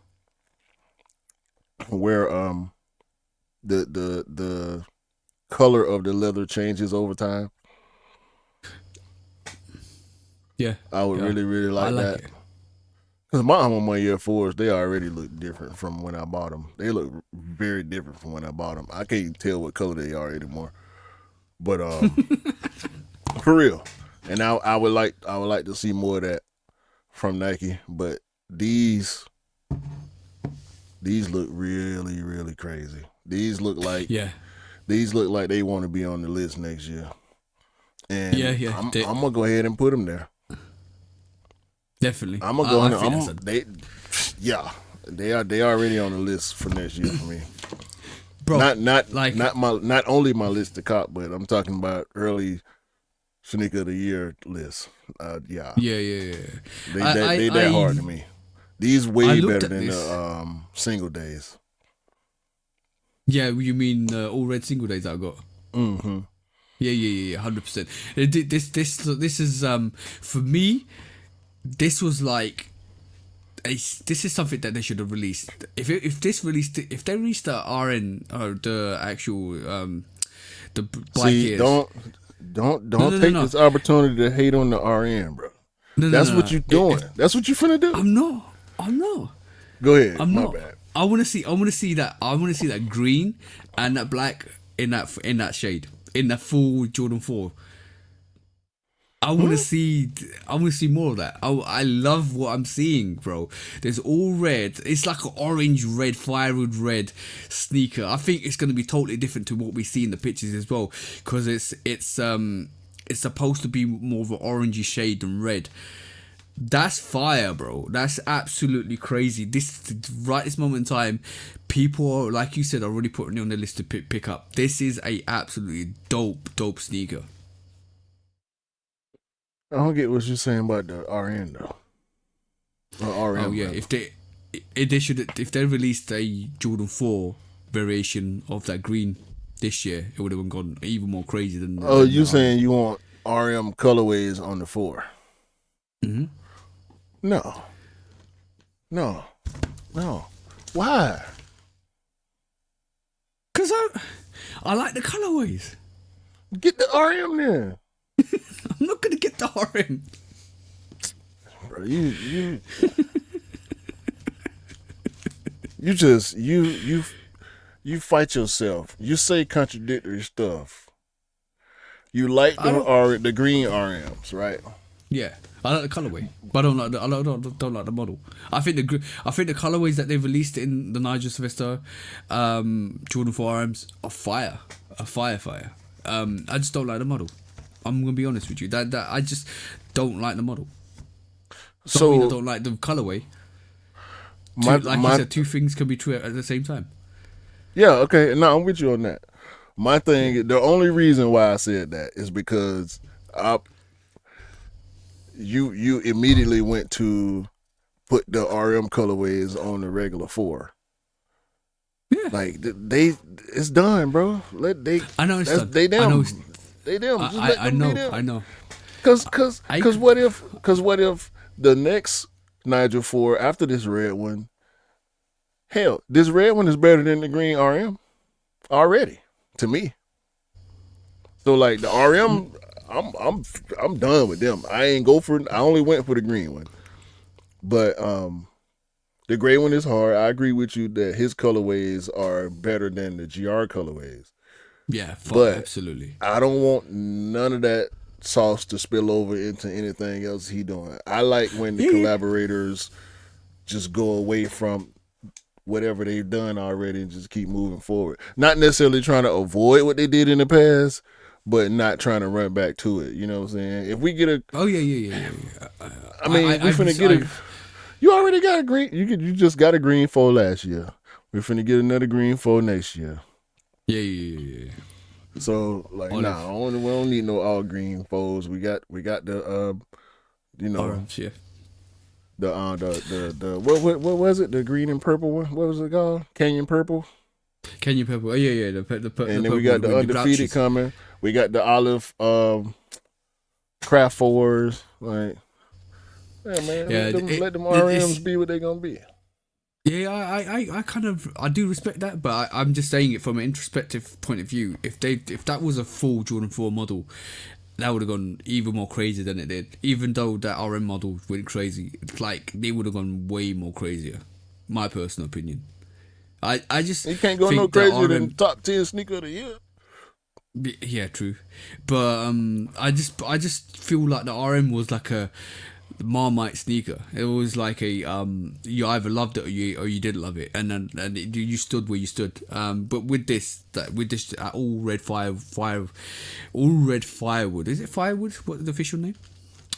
Where the color of the leather changes over time. Yeah. I would really, really like that. Because my I'm on my year 4s, they already look different from when I bought them. They look very different from when I bought them. I can't tell what color they are anymore. But for real. And I would like to see more of that from Nike. But these look really, really crazy. These look like they want to be on the list next year. And I'm gonna go ahead and put them there. Definitely. I'm gonna go on. They are already on the list for next year for me. Bro, not only my list to cop, but I'm talking about early sneaker of the year list. Yeah. They that hard to me. These way better than the single days. Yeah, you mean all red single days that I got? Mm-hmm. Yeah, 100%. This is for me. This was like this is something that they should have released. If they released the RN or the actual the black ears. Don't take this opportunity to hate on the RN, bro. That's what you're doing. That's what you finna do. I'm not. Go ahead. I'm My not. bad. I want to see that. I want to see that green and that black in that shade in the full Jordan 4. I want to see more of that. I love what I'm seeing, bro. There's all red. It's like an orange red, firewood red sneaker. I think it's going to be totally different to what we see in the pictures as well, because it's supposed to be more of an orangey shade than red. That's fire, bro. That's absolutely crazy. This moment in time, people are, like you said, already putting it on the list to pick up. This is a absolutely dope sneaker. I don't get what you're saying about the RN though. RM, oh yeah, rather. if they released a Jordan 4 variation of that green this year, it would have gone even more crazy than. Oh, you saying you want RM colorways on the 4? Mm-hmm. No. Why? Because I like the colorways. Get the RM then. I'm not gonna get the RM. Bro, you you fight yourself. You say contradictory stuff. You like I don't. the green RMs, right? Yeah, I like the colorway, but I don't like don't like the model. I think the colorways that they've released in the Nigel Sylvester, Jordan 4 RMs are fire, fire. I just don't like the model. I'm gonna be honest with you. That I just don't like the model. Don't mean I So don't like the colorway. my Like you my said, two things can be true at the same time. yeah, okay. No, I'm with you on that. My thing, the only reason why I said that is because I you immediately went to put the RM colorways on the regular 4. Yeah, Like it's done, bro. I know it's done. They I know. them. They them. Just let I them be know. them. I know. I Cause what if the next Nigel 4 after this red one, hell, this red one is better than the green RM already to me. So like the RM, I'm done with them. I only went for the green one. But the gray one is hard. I agree with you that his colorways are better than the GR colorways. Yeah, But absolutely. I don't want none of that sauce to spill over into anything else he doing. I like when the Yeah. collaborators just go away from whatever they've done already and just keep moving forward. Not necessarily trying to avoid what they did in the past, but not trying to run back to it. You know what I'm saying? If we get a, Oh yeah. I mean, we finna get a. You already got a green. You just got a green 4 last year. We're finna get another green 4 next year. Yeah. So like, Olive. we don't need no all green 4s. We got the you know, Orange, yeah. the what was it? The green and purple one. What was it called? Canyon purple. Canyon purple. Oh yeah. And then we got the undefeated coming. We got the olive craft 4s. Like, yeah, man. Yeah, Let them RMs be what they gonna be. Yeah, I kind of I do respect that, but I'm just saying it from an introspective point of view. If that was a full Jordan 4 model, that would have gone even more crazy than it did. Even though that RM model went crazy, like they would have gone way more crazier. My personal opinion. I just You can't go think no that crazier RM. than top 10 sneaker of the year. Yeah, true. But I just feel like the RM was like a Marmite sneaker. It was like a you either loved it or you didn't love it, and then you stood where you stood. But with this all red all red firewood. Is it firewood? What's the official name?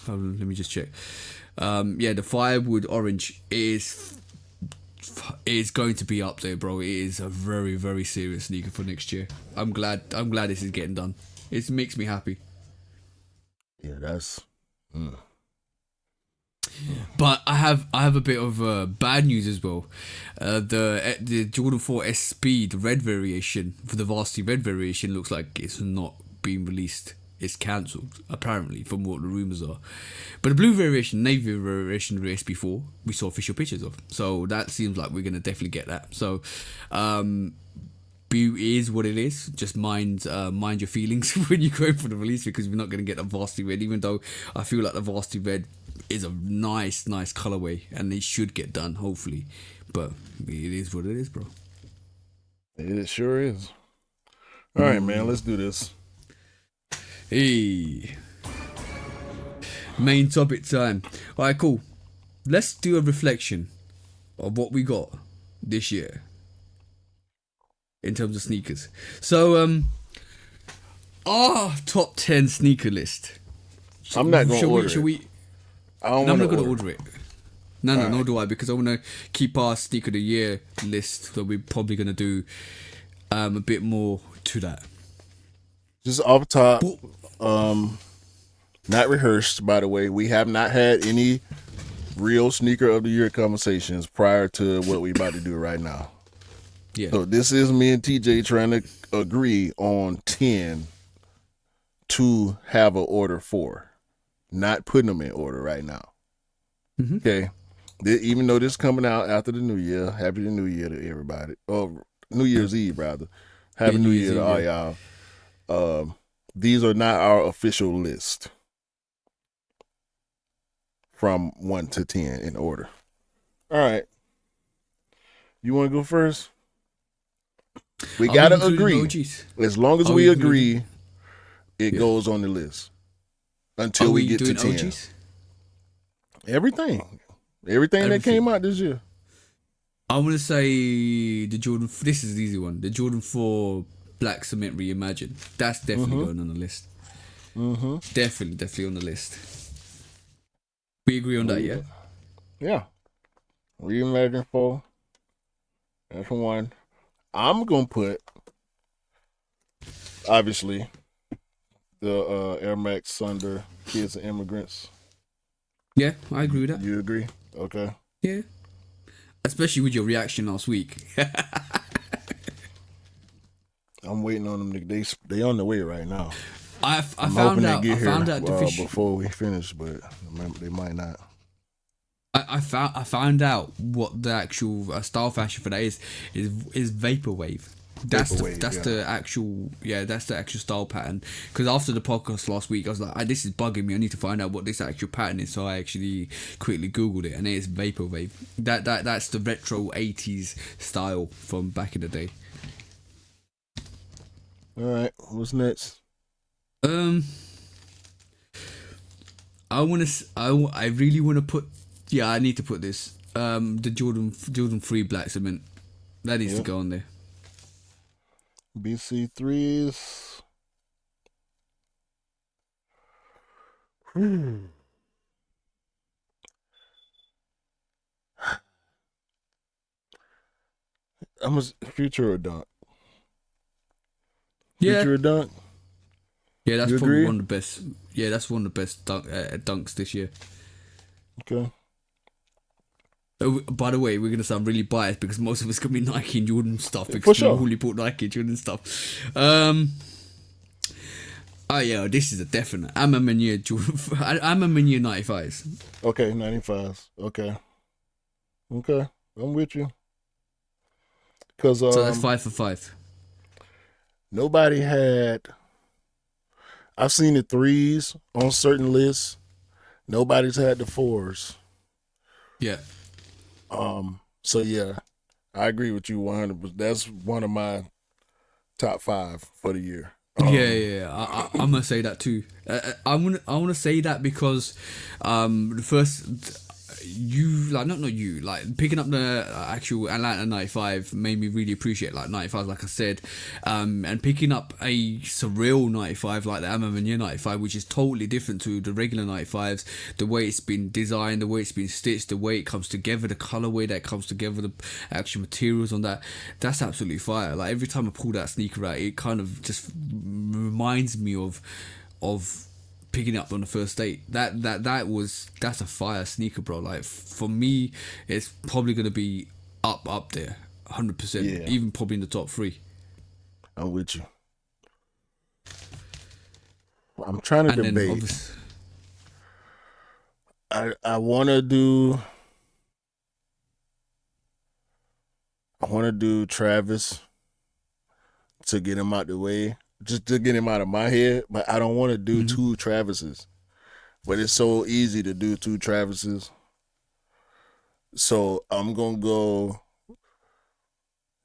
Hold on, let me just check. Yeah, the firewood orange is going to be up there, bro. It is a very, very serious sneaker for next year. I'm glad this is getting done. It makes me happy. Yeah, that's. But I have a bit of bad news as well. The Jordan 4 SB, the red variation for the Varsity red variation, looks like it's not being released. It's cancelled, apparently, from what the rumours are. But the blue variation, navy variation of the SB4, we saw official pictures of. So that seems like we're going to definitely get that. So, blue is what it is. Just mind your feelings when you go for the release, because we're not going to get the Varsity red, even though I feel like the Varsity red is a nice colorway and it should get done, hopefully. But it is what it is, bro. It sure is. All right, man, let's do this. Hey, main topic time. All right, cool. Let's do a reflection of what we got this year in terms of sneakers. So, our top 10 sneaker list. I'm not gonna order it. I'm not gonna order it. No, nor do I, because I want to keep our sneaker of the year list. So we're probably gonna do a bit more to that. Just off top, not rehearsed, by the way. We have not had any real sneaker of the year conversations prior to what we about to do right now. Yeah. So this is me and TJ trying to agree on 10 to have an order for. Not putting them in order right now. Mm-hmm. Okay. Even though this is coming out after the New Year, Happy New Year to everybody. Or New Year's Eve, rather. Happy New Year to all y'all. These are not our official list from 1 to 10 in order. All right. You want to go first? We Are gotta including agree. OGs? As long as Are we including- agree, it Yeah. goes on the list Are until we we get to doing 10. OGs? Everything that Everything. came out this year. I want to say the Jordan. This is the easy one. The Jordan 4 Black Cement Reimagined. That's definitely going on the list. Mm-hmm. Definitely on the list. We agree on that, yeah? Yeah. Reimagine 4. That's one. I'm gonna put obviously the Air Max Thunder Kids and Immigrants. Yeah, I agree with that. You agree? Okay. Yeah. Especially with your reaction last week. I'm waiting on them. They on the way right now. I I'm found hoping out. they get I here found out the fish. before we finish, but they might not. I found out what the actual style fashion for that is vaporwave. That's the actual style pattern. Because after the podcast last week, I was like, this is bugging me. I need to find out what this actual pattern is. So I actually quickly googled it, and it is vaporwave. That's the retro 80s style from back in the day. All right, what's next? I really want to put. Yeah, I need to put this. The Jordan 3 Black Cement. That needs to go on there. BC3s. I'm a Future or Dunk. Yeah. Future or Dunk. Yeah, that's You probably agree? one of the best. Yeah, that's one of the best dunks this year. Okay. By the way, we're gonna sound really biased because most of it's gonna be Nike and Jordan stuff because For sure. we only bought Nike and Jordan stuff. Oh yeah, this is a definite. I'm a Mania Jordan. I'm a Mania 95s. Okay, 95s. Okay. I'm with you. Cause So that's 5 for 5. nobody had. I've seen the 3s on certain lists. Nobody's had the 4s. Yeah. So yeah, I agree with you 100%. That's one of my top 5 for the year. Yeah. I'm gonna say that too. I want to say that because the first picking up the actual Atlanta 95 made me really appreciate like 95, like I said, and picking up a surreal 95 like the Amamania 95, which is totally different to the regular 95s. The way it's been designed, the way it's been stitched, the way it comes together, the colorway that comes together, the actual materials on that's absolutely fire. Like every time I pull that sneaker out, it kind of just reminds me of picking up on the first date. That's a fire sneaker, bro. Like for me, it's probably gonna be up there, 100%. Yeah. Even probably in the top 3. I'm with you. I'm trying to And debate. I want to do Travis to get him out the way, just to get him out of my head, but I don't want to do 2 Travises. But it's so easy to do 2 Travises. So I'm going to go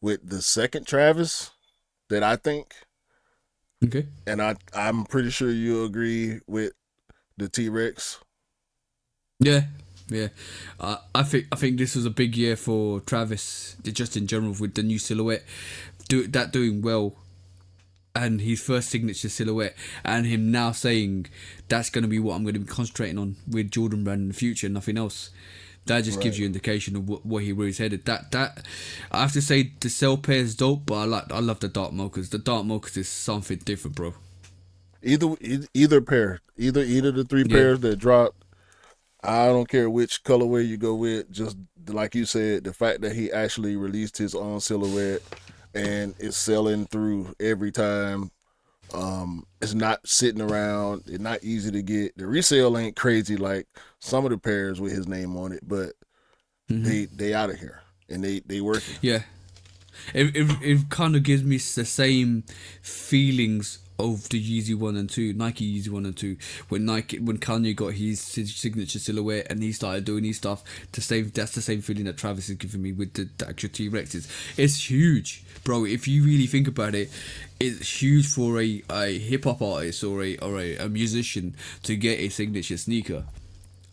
with the second Travis that I think. Okay. And I'm pretty sure you agree with the T-Rex. Yeah. I think this was a big year for Travis, just in general, with the new silhouette, doing well, and his first signature silhouette, and him now saying that's going to be what I'm going to be concentrating on with Jordan Brand in the future, nothing else. That just gives you indication of where he was headed. That I have to say the cell pair is dope, but I love the dark mochas. The dark mochas is something different, bro. Either pair, either the 3 pairs that dropped. I don't care which colorway you go with. Just like you said, the fact that he actually released his own silhouette and it's selling through every time. It's not sitting around. It's not easy to get. The resale ain't crazy like some of the pairs with his name on it, but they out of here and they working. Yeah. It kind of gives me the same feelings of the Yeezy 1 and 2, Nike Yeezy 1 and 2, when Kanye got his signature silhouette and he started doing his stuff. That's the same feeling that Travis is giving me with the actual T-Rexes. It's huge, bro. If you really think about it, it's huge for a hip hop artist or a musician to get a signature sneaker.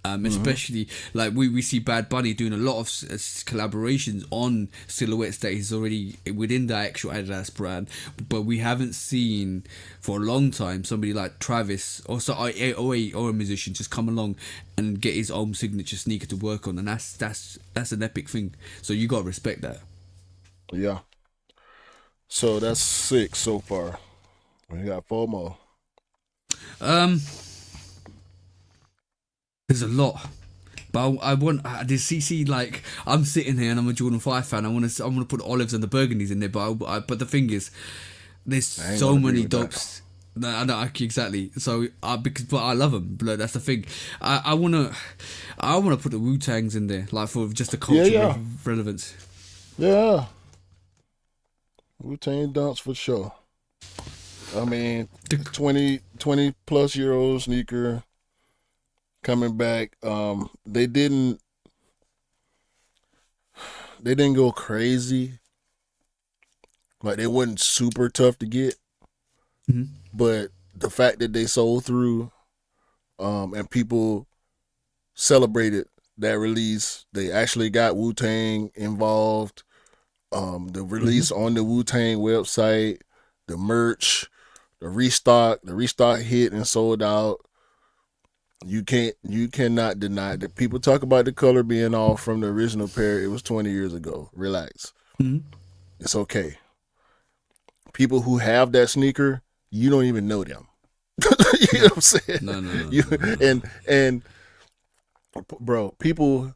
Especially like we see Bad Bunny doing a lot of collaborations on silhouettes that he's already within the actual Adidas brand, but we haven't seen for a long time somebody like Travis or a musician just come along and get his own signature sneaker to work on, and that's an epic thing. So you gotta respect that. Yeah. So that's 6 so far. We got 4 more. There's a lot, but I want this CC. Like, I'm sitting here and I'm a Jordan 5 fan. I want to put olives and the burgundies in there, but the thing is, there's so many dopes. No, I know exactly. So but I love them. But that's the thing. I wanna put the Wu-Tangs in there, like for just the cultural relevance. Yeah. Wu-Tang dunks for sure. I mean, 20 plus year old sneaker. Coming back, they didn't go crazy. Like, they wasn't super tough to get, but the fact that they sold through, and people celebrated that release, they actually got Wu-Tang involved. The release on the Wu-Tang website, the merch, the restock hit and sold out. You cannot deny that. People talk about the color being off from the original pair. It was 20 years ago. Relax. It's okay. People who have that sneaker, you don't even know them. You know what I'm saying? No. And bro, people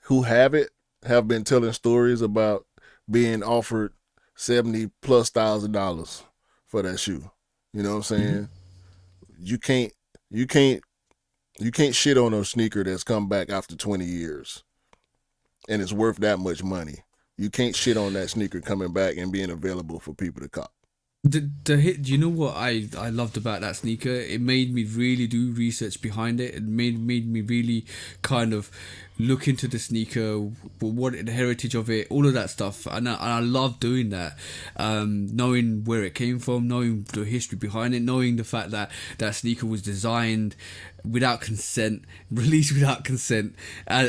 who have it have been telling stories about being offered $70,000+ for that shoe. You know what I'm saying? You can't shit on a sneaker that's come back after 20 years and it's worth that much money. You can't shit on that sneaker coming back and being available for people to cop. The hit. You know what I loved about that sneaker? It made me really do research behind it. It made me really kind of look into the sneaker, what the heritage of it, all of that stuff, and I love doing that. Knowing where it came from, knowing the history behind it, knowing the fact that that sneaker was designed without consent, released without consent,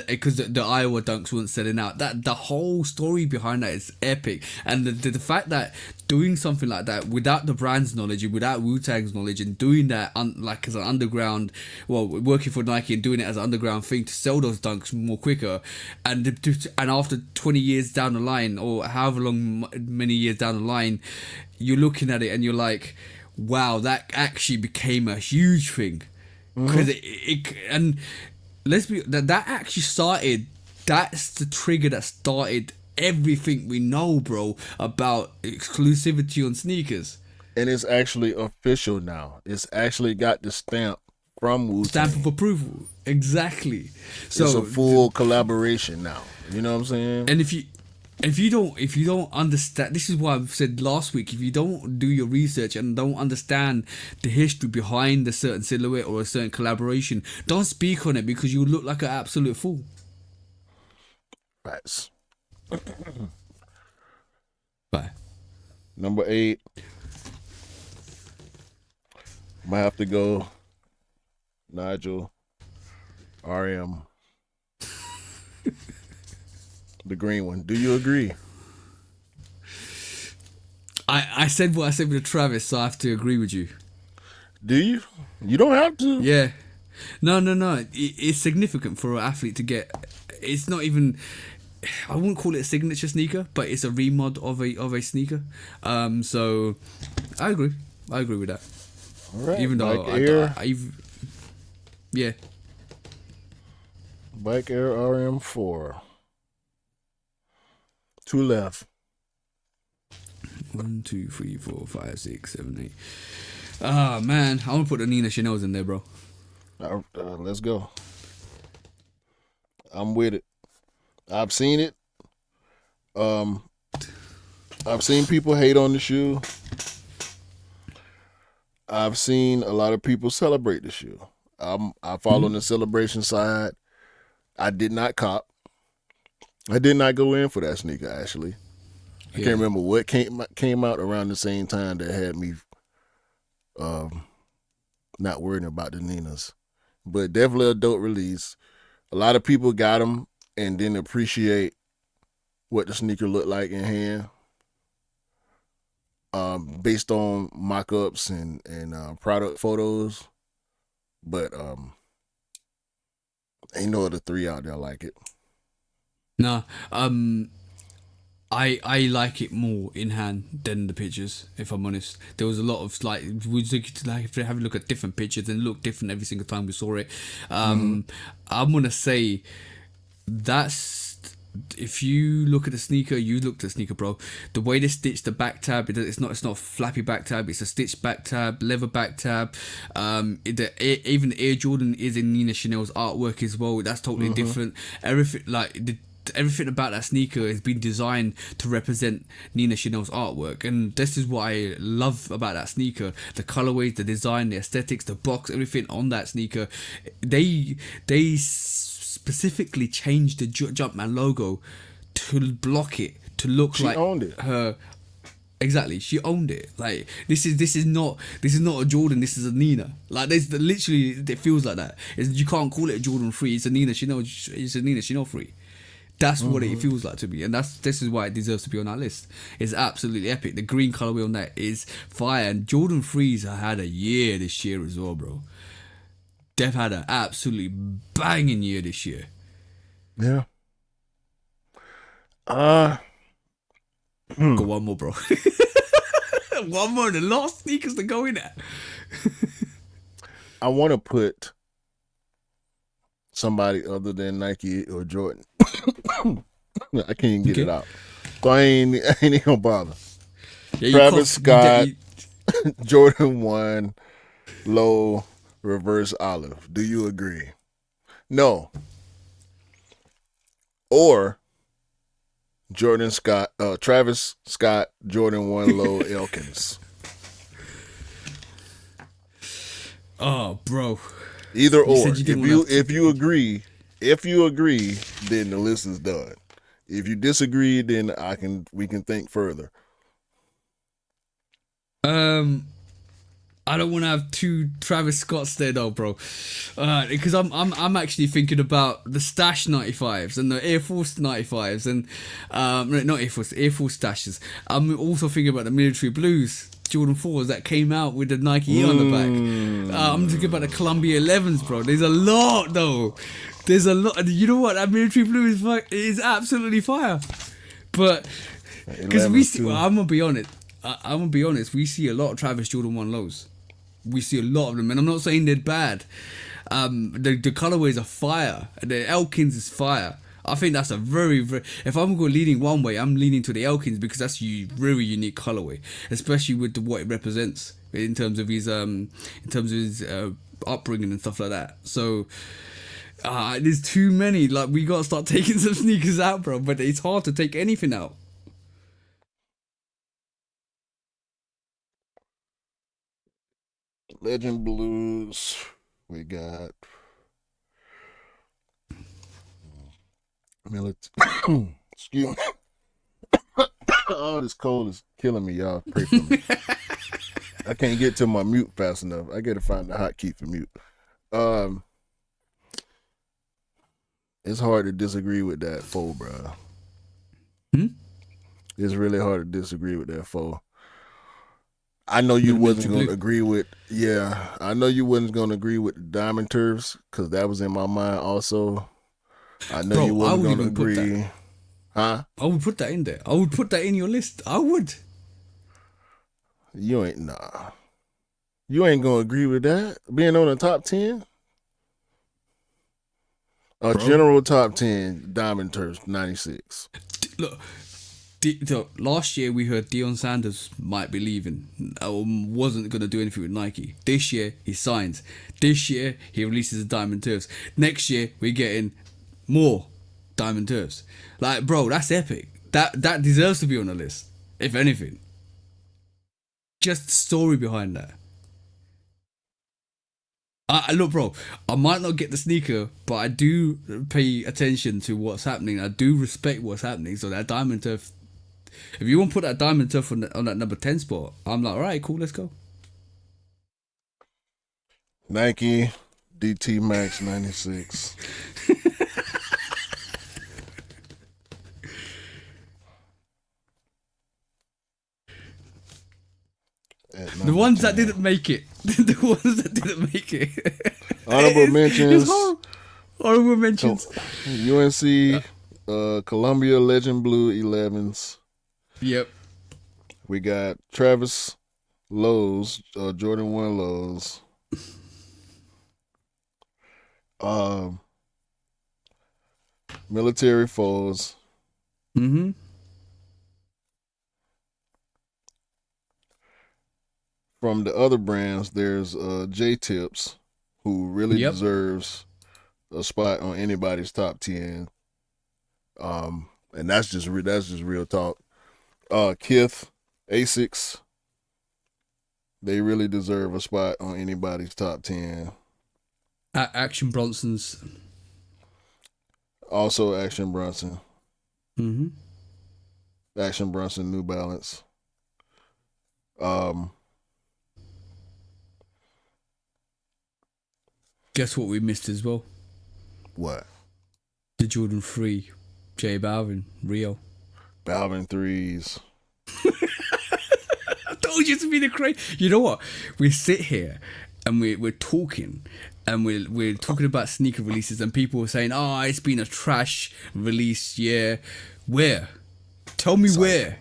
because the Iowa Dunks weren't selling out. That the whole story behind that is epic, and the fact that doing something like that without the brand's knowledge, without Wu-Tang's knowledge, and doing that like as an underground, working for Nike and doing it as an underground thing to sell those dunks more quicker, and after 20 years down the line, or however many years down the line, you're looking at it and you're like, wow, that actually became a huge thing. Because and let's be that actually started. That's the trigger that started everything we know, bro, about exclusivity on sneakers. And it's actually official now. It's actually got the stamp from Wu-Tang. Stamp of approval, exactly. So it's a full collaboration now. You know what I'm saying? And if you don't understand, this is what I've said last week, if you don't do your research and don't understand the history behind a certain silhouette or a certain collaboration, don't speak on it, because you look like an absolute fool. Right. Bye. Number 8. Might have to go Nigel RM. The green one. Do you agree? I said what I said with Travis, so I have to agree with you. Do you? You don't have to. Yeah. No. It's significant for an athlete to get. It's not even. I wouldn't call it a signature sneaker, but it's a remod of a sneaker. So I agree with that. All right. Even though yeah. Bike Air RM4. 2 left. 1, 2, 3, 4, 5, 6, 7, 8. Ah, man, I want to put the Nina Chanel's in there, bro. Let's go. I'm with it. I've seen it. I've seen people hate on the shoe. I've seen a lot of people celebrate the shoe. I fall on the celebration side. I did not cop. I did not go in for that sneaker. Actually, I Yeah. can't remember what came out around the same time that had me not worrying about the Ninas, but definitely a dope release. A lot of people got them and didn't appreciate what the sneaker looked like in hand, based on mock-ups and product photos. But ain't no other three out there like it. No, I like it more in hand than the pictures. If I'm honest, there was a lot of like we took like if you have a look at different pictures and it looked different every single time we saw it. I'm gonna say that's if you look at the sneaker, you look at the sneaker, bro. The way they stitch the back tab, it's not a flappy back tab. It's a stitched back tab, leather back tab. Even the Air Jordan is in Nina Chanel's artwork as well. That's totally different. Everything about that sneaker has been designed to represent Nina Chanel's artwork, and this is what I love about that sneaker: the colorways, the design, the aesthetics, the box, everything on that sneaker. They specifically changed the Jumpman logo to block it to look She like owned it. her. Exactly, she owned it. Like this is not a Jordan. This is a Nina. Like there's literally it feels like that. You can't call it a Jordan 3. It's a Nina Chanel. It's a Nina Chanel 3. That's what it feels like to me, and this is why it deserves to be on our list. It's absolutely epic. The green colorway on that is fire, and Jordan 3s had a year this year as well, bro. They've had an absolutely banging year this year. Yeah. Got one more, bro. One more. The last sneakers to go in there. I want to put somebody other than Nike or Jordan. I can't even get it out. So I ain't even gonna bother. Yeah, Travis Scott, Jordan 1, low, reverse olive. Do you agree? No. Or Travis Scott, Jordan 1, low, Elkins. Oh, bro. Either or. If If you agree, then the list is done. If you disagree, then we can think further. I don't want to have two Travis Scotts there though, bro. Because I'm actually thinking about the Stash 95s and the Air Force 95s and not Air Force stashes. I'm also thinking about the Military Blues Jordan 4s that came out with the Nike E on the back. I'm thinking about the Columbia 11s, bro. There's a lot though. There's a lot. You know what? That Military Blue is absolutely fire. But because we see, well, I'm gonna be honest. I'm gonna be honest. We see a lot of Travis Jordan 1 lows. We see a lot of them, and I'm not saying they're bad. The colorways are fire. The Elkins is fire. I think that's a very, very. If I'm going leaning one way, I'm leaning to the Elkins because that's a very unique colorway, especially with what it represents in terms of his upbringing and stuff like that. So. There's too many. Like we gotta start taking some sneakers out, bro. But it's hard to take anything out. Legend Blues. We got excuse me. Oh, this cold is killing me, y'all. Pray for me. I can't get to my mute fast enough. I gotta find the hotkey for mute. It's hard to disagree with that 4, bro. It's really hard to disagree with that 4. I know you wasn't going to agree with. Yeah, I know you wasn't going to agree with the Diamond Turfs because that was in my mind also. I know you wasn't going to agree. Huh? I would put that in there. I would put that in your list. I would. You ain't You ain't going to agree with that being on the top 10. A general top 10 Diamond Turfs 96. Look, last year we heard Deion Sanders might be leaving. Wasn't going to do anything with Nike. This year he signs. This year he releases the Diamond Turfs. Next year we're getting more Diamond Turfs. Like, bro, that's epic. That deserves to be on the list, if anything. Just the story behind that. Look, bro, I might not get the sneaker, but I do pay attention to what's happening. I do respect what's happening. So that diamond turf, if you want to put that diamond turf on that number 10 spot, I'm like, all right, cool, let's go. Nike DT Max 96. The ones that didn't make it. The ones that didn't make it. Honorable mentions. Honorable mentions. UNC, Columbia Legend Blue 11s. Yep. We got Travis Lowe's, Jordan 1 Lowe's. Military Foes. Mm-hmm. From the other brands, there's J Tips, who really deserves a spot on anybody's top 10. And that's just real talk. Kith, Asics, they really deserve a spot on anybody's top 10. Action Bronson's. Also Action Bronson. Mm-hmm. Action Bronson, New Balance. Guess what we missed as well? What? The Jordan 3, J Balvin, Rio. Balvin 3s. I told you to be the crazy. You know what? We sit here and we're talking and we're talking about sneaker releases and people were saying, "Oh, it's been a trash release year." Where? Tell me where.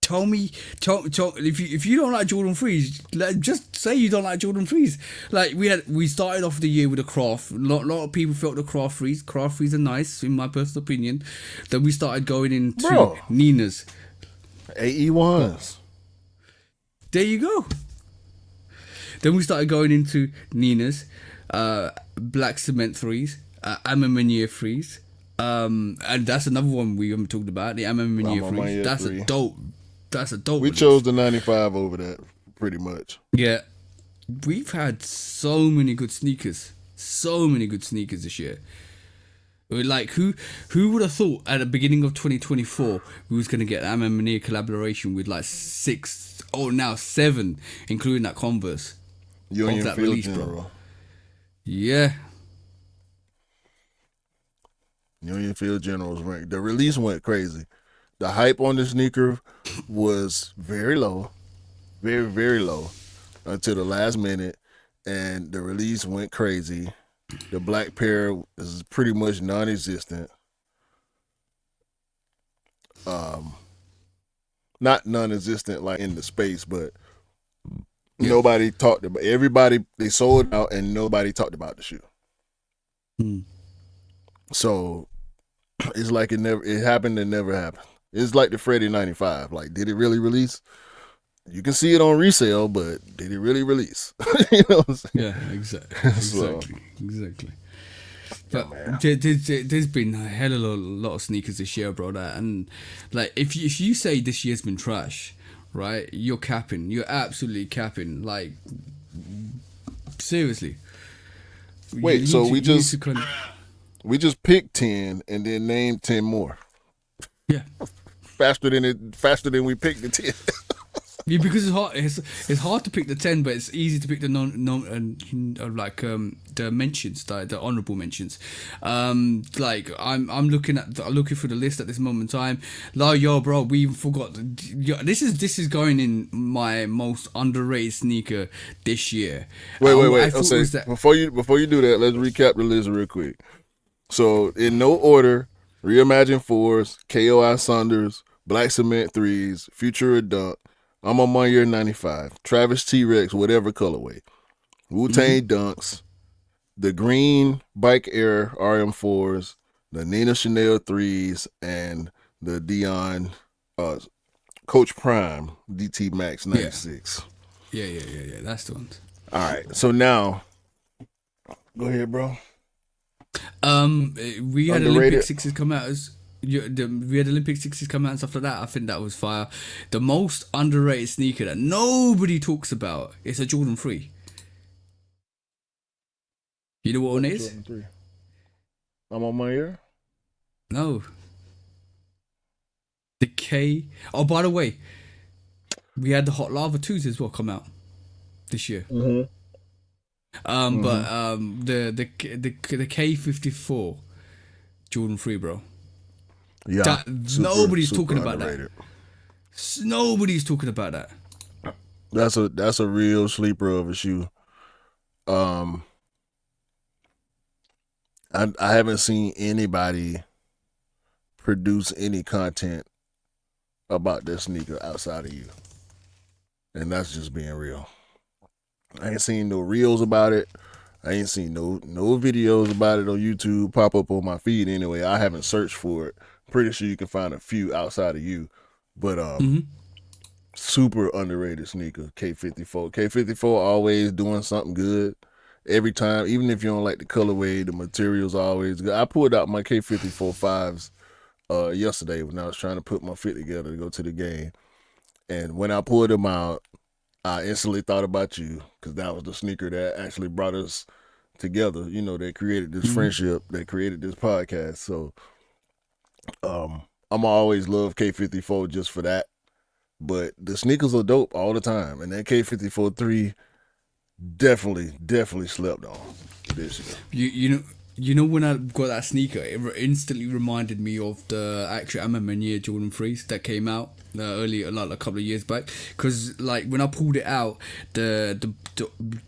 Tell me if you don't like Jordan 3s, just say you don't like Jordan 3s. Like we started off the year with a Craft. A lot of people felt the Craft 3s. Craft 3s are nice in my personal opinion. Then we started going into Nina's. AE1s. There you go. Then we started going into Nina's, Black Cement 3s, Amamania 3s. And that's another one we haven't talked about, the Amamania 3s. That's a dope. We release. chose the 95 over that, pretty much. Yeah. We've had so many good sneakers. So many good sneakers this year. Like, who would have thought at the beginning of 2024 we was going to get an Amamania collaboration with like 6, or now 7, including that Converse. Union of that Field release, General. bro. Yeah. Union Field Generals ranked. The release went crazy. The hype on the sneaker was very low, very, very low until the last minute, and the release went crazy. The black pair is pretty much non-existent. Not non-existent like in the space, but nobody talked about. Everybody, they sold out, and nobody talked about the shoe. So it's like it happened and never happened. It's like the Freddie 95. Like, did it really release? You can see it on resale, but did it really release? You know what I'm saying? Yeah, exactly. But there's been a hell of a lot of sneakers this year, bro. And like, if you say this year's been trash, right? You're capping. You're absolutely capping. Like, seriously. Wait, so we just picked 10 and then named 10 more. Yeah. Faster than we picked the 10. Yeah, because it's hard to pick the 10, but it's easy to pick the the mentions, the honorable mentions. Like I'm looking for the list at this moment in time. Like, yo, bro, we even forgot. This is going in my most underrated sneaker this year. Wait. Before you do that, let's recap the list real quick. So in no order. Reimagine 4s, KOI Saunders, Black Cement 3s, Futura Dunk, I'm on my year 95, Travis T-Rex, whatever colorway, Wu-Tang Dunks, the green Bike Air RM4s, the Nina Chanel 3s, and the Dion Coach Prime DT Max 96. Yeah. That's the ones. All right, so now, go ahead, bro. We had Underrated. Olympic sixes come out we had Olympic sixes come out and stuff like that. I think that was fire. The most underrated sneaker that nobody talks about is a Jordan 3. You know what one is? Jordan 3. I'm on my ear. No. The K. Oh, by the way, we had the Hot Lava 2s as well come out this year. Mm-hmm. But the K54 Jordan 3, bro. Yeah. Nobody's talking about underrated. that. Nobody's talking about that. That's a real sleeper of a shoe. I haven't seen anybody produce any content about that sneaker outside of you, and that's just being real. I ain't seen no reels about it. I ain't seen no videos about it on YouTube pop up on my feed anyway. I haven't searched for it. Pretty sure you can find a few outside of you, but super underrated sneaker. K54 always doing something good every time. Even if you don't like the colorway, the material's always good. I pulled out my K54 5s yesterday when I was trying to put my fit together to go to the game, and when I pulled them out, I instantly thought about you, because that was the sneaker that actually brought us together. You know, that created this friendship, that created this podcast. So I'm always love K54 just for that. But the sneakers are dope all the time, and that K54 3 definitely slept on this year. You know when I got that sneaker, it instantly reminded me of the actual Amamania Jordan 3s that came out earlier, like a couple of years back. Because like when I pulled it out, the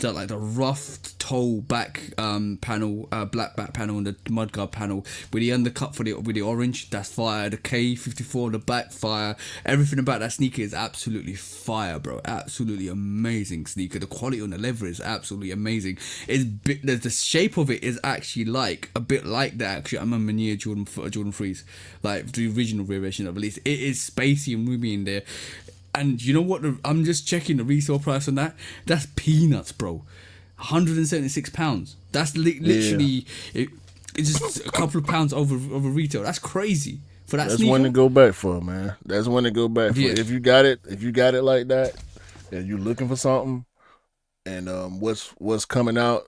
like the rough toe back panel, black back panel, and the mudguard panel with the undercut with the orange, that's fire. The K54, the back, fire. Everything about that sneaker is absolutely fire, bro. Absolutely amazing sneaker. The quality on the leather is absolutely amazing. The shape of it is actually like a bit like the actual Amamania Jordan 3s, like the original variation of release. It is spacey and roomy in there. And you know what? I'm just checking the resale price on that. That's peanuts, bro. £176. That's literally it's just a couple of pounds over retail. That's crazy for that. That's one to go back for, man. That's one to go back for. Yeah. If you got it like that, and you're looking for something, and what's coming out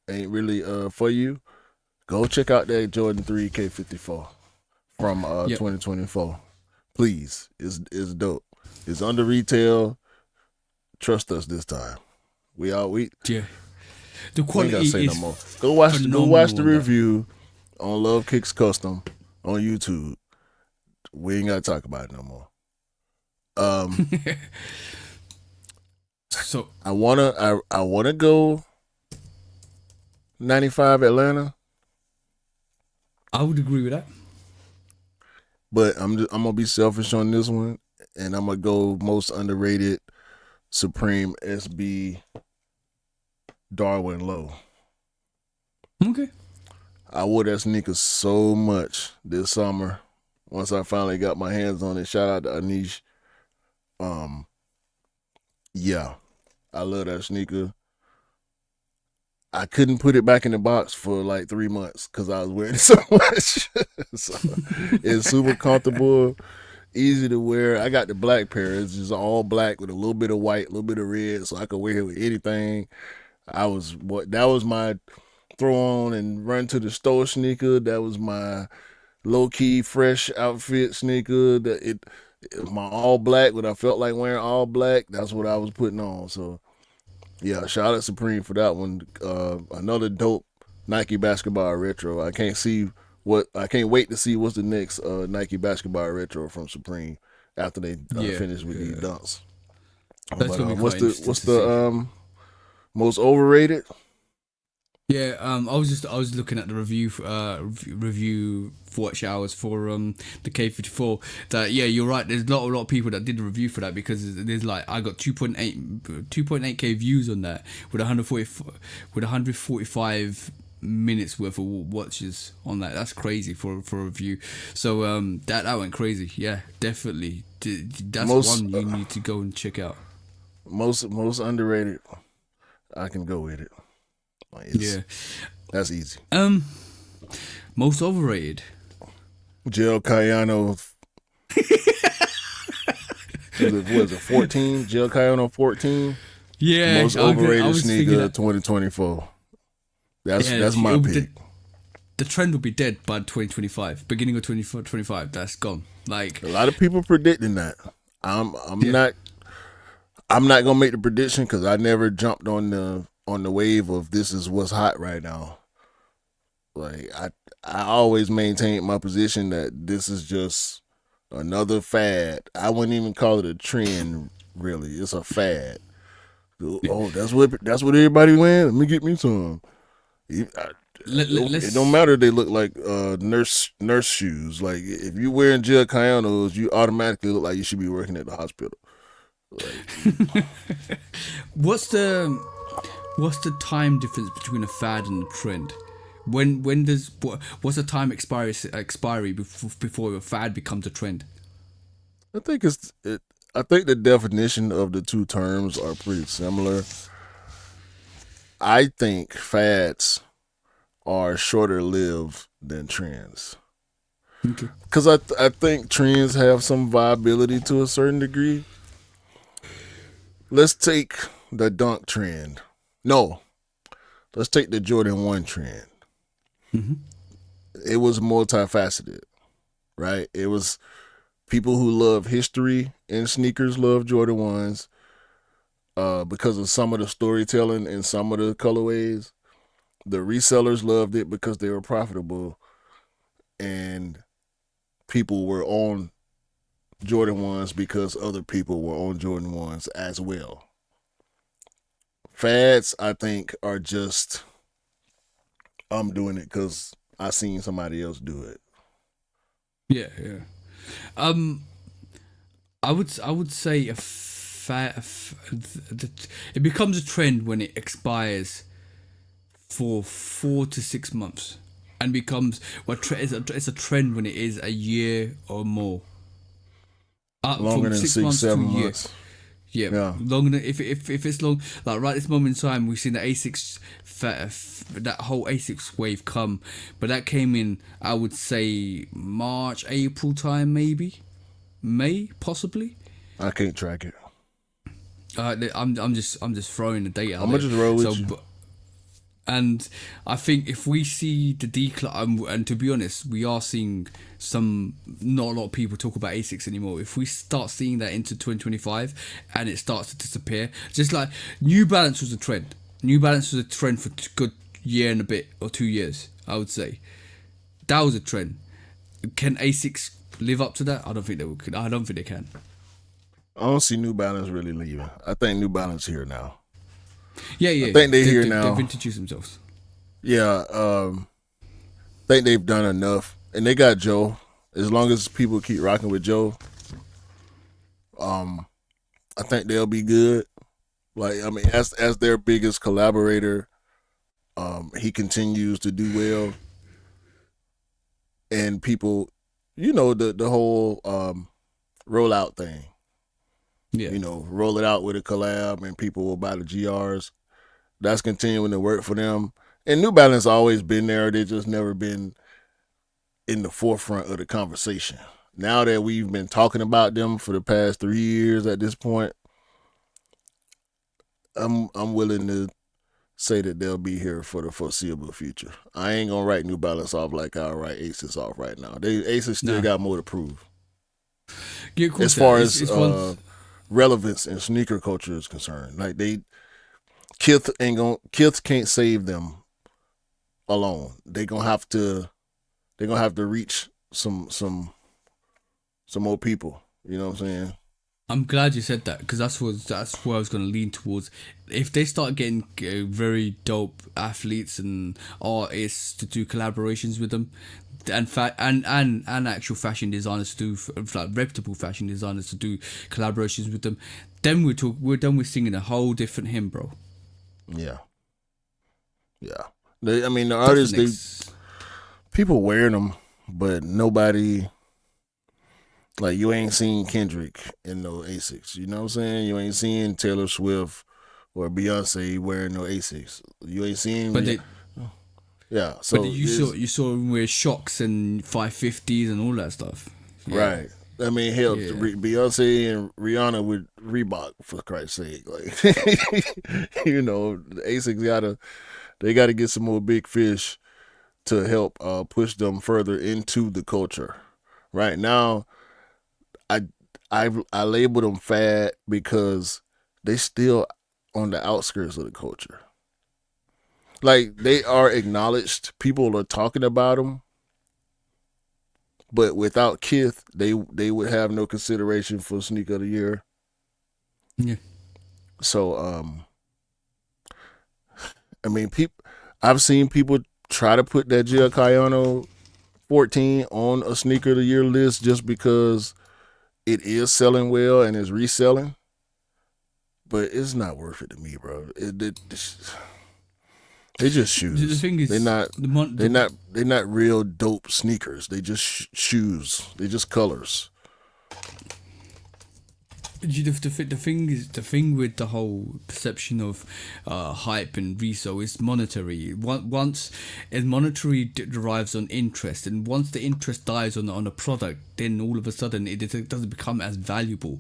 ain't really for you, go check out that Jordan 3 K54 from 2024. Please, it's dope. It's under retail. Trust us this time. Yeah. The quality ain't gotta say is no more. Go watch the review on Love Kicks Custom on YouTube. We ain't gotta talk about it no more. So I wanna go 95 Atlanta, I would agree with that. but I'm gonna be selfish on this one, and I'm gonna go most underrated Supreme SB Darwin Low. Okay. I wore that sneaker so much this summer. Once I finally got my hands on it, shout out to Anish. Yeah, I love that sneaker. I couldn't put it back in the box for like 3 months because I was wearing it so much. So, it's super comfortable, easy to wear. I got the black pair. It's just all black with a little bit of white, a little bit of red, so I could wear it with anything. That was my throw on and run to the store sneaker. That was my low key fresh outfit sneaker. It was my all black when I felt like wearing all black. That's what I was putting on. So yeah, shout out Supreme for that one. Another dope Nike basketball retro. I can't wait to see what's the next Nike basketball retro from Supreme after they finish with these dunks. That's gonna be quite what's the most overrated? Yeah, I was looking at the review for watch hours for the K54. That you're right. There's a lot of people that did a review for that, because there's like I got 2.8k views on that with 145 minutes worth of watches on that. That's crazy for a review. So that went crazy. Yeah, definitely. That's one you need to go and check out. Most underrated. I can go with it. That's easy. Most overrated. Gel Cayano. was it 14? Gel Cayano 14. Yeah. Most overrated sneaker 2024. That's my it'll- pick. the trend will be dead by 2025, beginning of 2025. That's gone. Like A lot of people predicting that. I'm Yeah. not gonna make the prediction because I never jumped on the wave of this is what's hot right now. Like I always maintained my position that this is just another fad. I wouldn't even call it a trend. Really, it's a fad. Oh, that's what everybody wearing. Let me get me some. It don't let's matter. They look like nurse shoes. Like if you wearing Jill Cayanos, you automatically look like you should be working at the hospital. Like, what's the time difference between a fad and a trend? When does what's the time expiry before a fad becomes a trend? I think I think the definition of the two terms are pretty similar. I think fads are shorter lived than trends. Okay. Because I think trends have some viability to a certain degree. Let's take the dunk trend. No, let's take the Jordan 1 trend. Mm-hmm. It was multifaceted, right? It was people who love history and sneakers love Jordan 1s because of some of the storytelling and some of the colorways. The resellers loved it because they were profitable and people were on Jordan 1s because other people were on Jordan 1s as well. Fads, I think, are just, I'm doing it because I seen somebody else do it. Yeah. Um, I would say it becomes a trend when it expires for 4 to 6 months, and becomes it's a trend when it is a year or more. Longer From than 6 six, months to a 7 year. months. Yeah, longer than if it's long. Like right this moment in time, we've seen the Asics that whole Asics wave come, but that came in, I would say, March, April time, maybe May, possibly. I can't track it. I'm just throwing the date out I'm there. gonna just roll with you. And I think if we see the decline, and to be honest, we are seeing not a lot of people talk about Asics anymore. If we start seeing that into 2025 and it starts to disappear, just like New Balance was a trend. New Balance was a trend for a good year and a bit or 2 years, I would say. That was a trend. Can Asics live up to that? I don't think they can. I don't see New Balance really leaving. I think New Balance here now. Yeah. I think they're here now. They've introduced themselves. Yeah, think they've done enough, and they got Joe. As long as people keep rocking with Joe, I think they'll be good. Like I mean, as their biggest collaborator, he continues to do well, and people, the whole rollout thing. Yeah. Roll it out with a collab, and people will buy the GRs. That's continuing to work for them. And New Balance always been there. They just never been in the forefront of the conversation. Now that we've been talking about them for the past 3 years at this point, I'm willing to say that they'll be here for the foreseeable future. I ain't gonna write New Balance off like I write Aces off right now. Aces still got more to prove. Yeah, of course, as far it's as one. relevance in sneaker culture is concerned. Like Kith can't save them alone. They're gonna have to reach some more people. You know what I'm saying? I'm glad you said that, because that's where I was going to lean towards. If they start getting very dope athletes and artists to do collaborations with them, and actual fashion designers to do, like reputable fashion designers to do collaborations with them, then we're singing a whole different hymn, bro. Yeah. The artists, people wearing them, but nobody. Like, you ain't seen Kendrick in no Asics. You know what I'm saying? You ain't seen Taylor Swift or Beyonce wearing no Asics. You ain't seen. Yeah. So but you saw him wear Shocks and 550s and all that stuff. Yeah. Right. I mean, hell, Beyonce and Rihanna with Reebok, for Christ's sake. Like, the Asics They got to get some more big fish to help push them further into the culture. Right now, I I label them fad because they still on the outskirts of the culture. Like they are acknowledged, people are talking about them, but without Kith, they would have no consideration for sneaker of the year. Yeah. So I mean, I've seen people try to put that Gio Cayano 14 on a sneaker of the year list just because it is selling well and is reselling, but it's not worth it to me, bro. They just shoes. The thing is, they're not real dope sneakers. They just shoes. They just colors. The thing with the whole perception of hype and resale is monetary. Once monetary derives on interest, and once the interest dies on a product, then all of a sudden it doesn't become as valuable.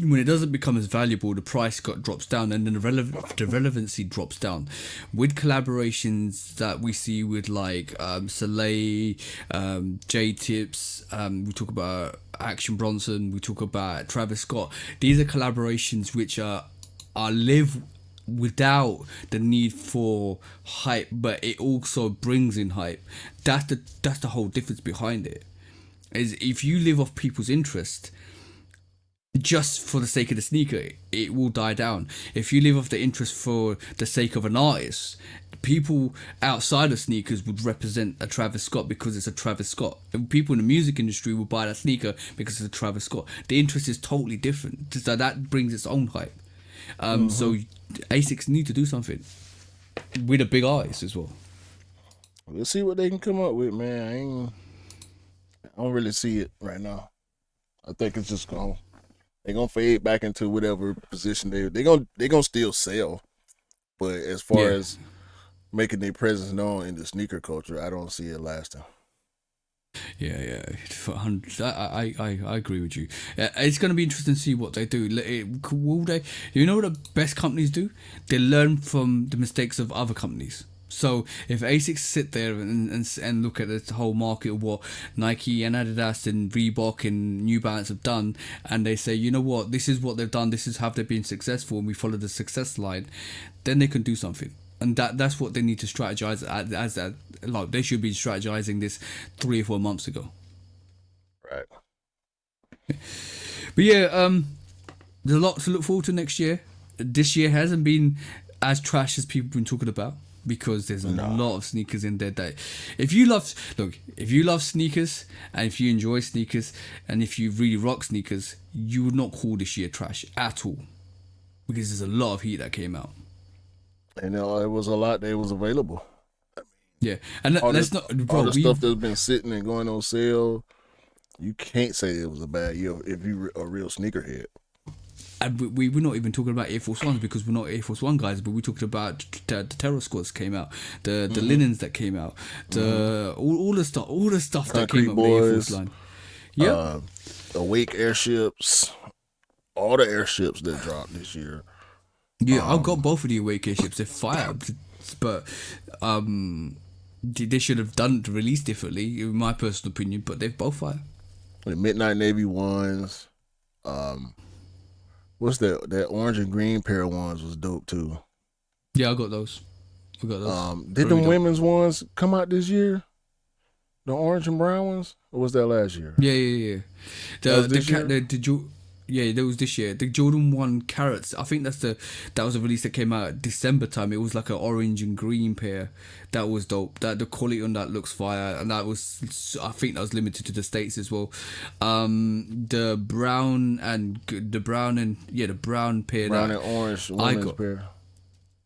When it doesn't become as valuable, the price drops down, and then the relevancy drops down. With collaborations that we see with like Soleil, J-Tips, we talk about Action Bronson, we talk about Travis Scott. These are collaborations which are live without the need for hype, but it also brings in hype. That's the whole difference behind it. Is if you live off people's interest just for the sake of the sneaker, it will die down. If you live off the interest for the sake of an artist, people outside of sneakers would represent a Travis Scott because it's a Travis Scott. And people in the music industry will buy that sneaker because it's a Travis Scott. The interest is totally different. So that brings its own hype. So ASICs need to do something with a big artist as well. We'll see what they can come up with, man. I don't really see it right now. I think it's just they're gonna fade back into whatever position they're gonna still sell, but as far as making their presence known in the sneaker culture, I don't see it lasting. Yeah. I agree with you. It's going to be interesting to see what they do. Will they? You know what the best companies do? They learn from the mistakes of other companies. So if ASICS sit there and look at the whole market of what Nike and Adidas and Reebok and New Balance have done, and they say, you know what, this is what they've done, this is how they've been successful, and we follow the success line, then they can do something. And that's what they need to strategize as that. Like they should be strategizing this 3 or 4 months ago. Right. But yeah, there's a lot to look forward to next year. This year hasn't been as trash as people have been talking about, because there's a lot of sneakers in there that if you love sneakers, and if you enjoy sneakers, and if you really rock sneakers, you would not call this year trash at all, because there's a lot of heat that came out. And it was a lot that was available. Yeah, and all the stuff that's been sitting and going on sale, you can't say it was a bad year if you're a real sneakerhead. And we're not even talking about Air Force Ones, because we're not Air Force One guys, but we talked about the Terror Squads came out, the linens that came out, all the stuff that came out with the Air Force line. Yeah, Awake airships, all the airships that dropped this year. Yeah, I've got both of the Awake airships. They're fire, but they should have done the release differently, in my personal opinion. But they're both fire. The Midnight Navy ones, what's that orange and green pair of ones was dope too. Yeah, I got those. Did the women's ones come out this year? The orange and brown ones, or was that last year? Yeah. That was this year. The Jordan 1 Carrots, I think that was a release that came out December time. It was like an orange and green pair. That was dope. That the quality on that looks fire, and I think that was limited to the States as well. The brown pair. Brown and orange women's pair.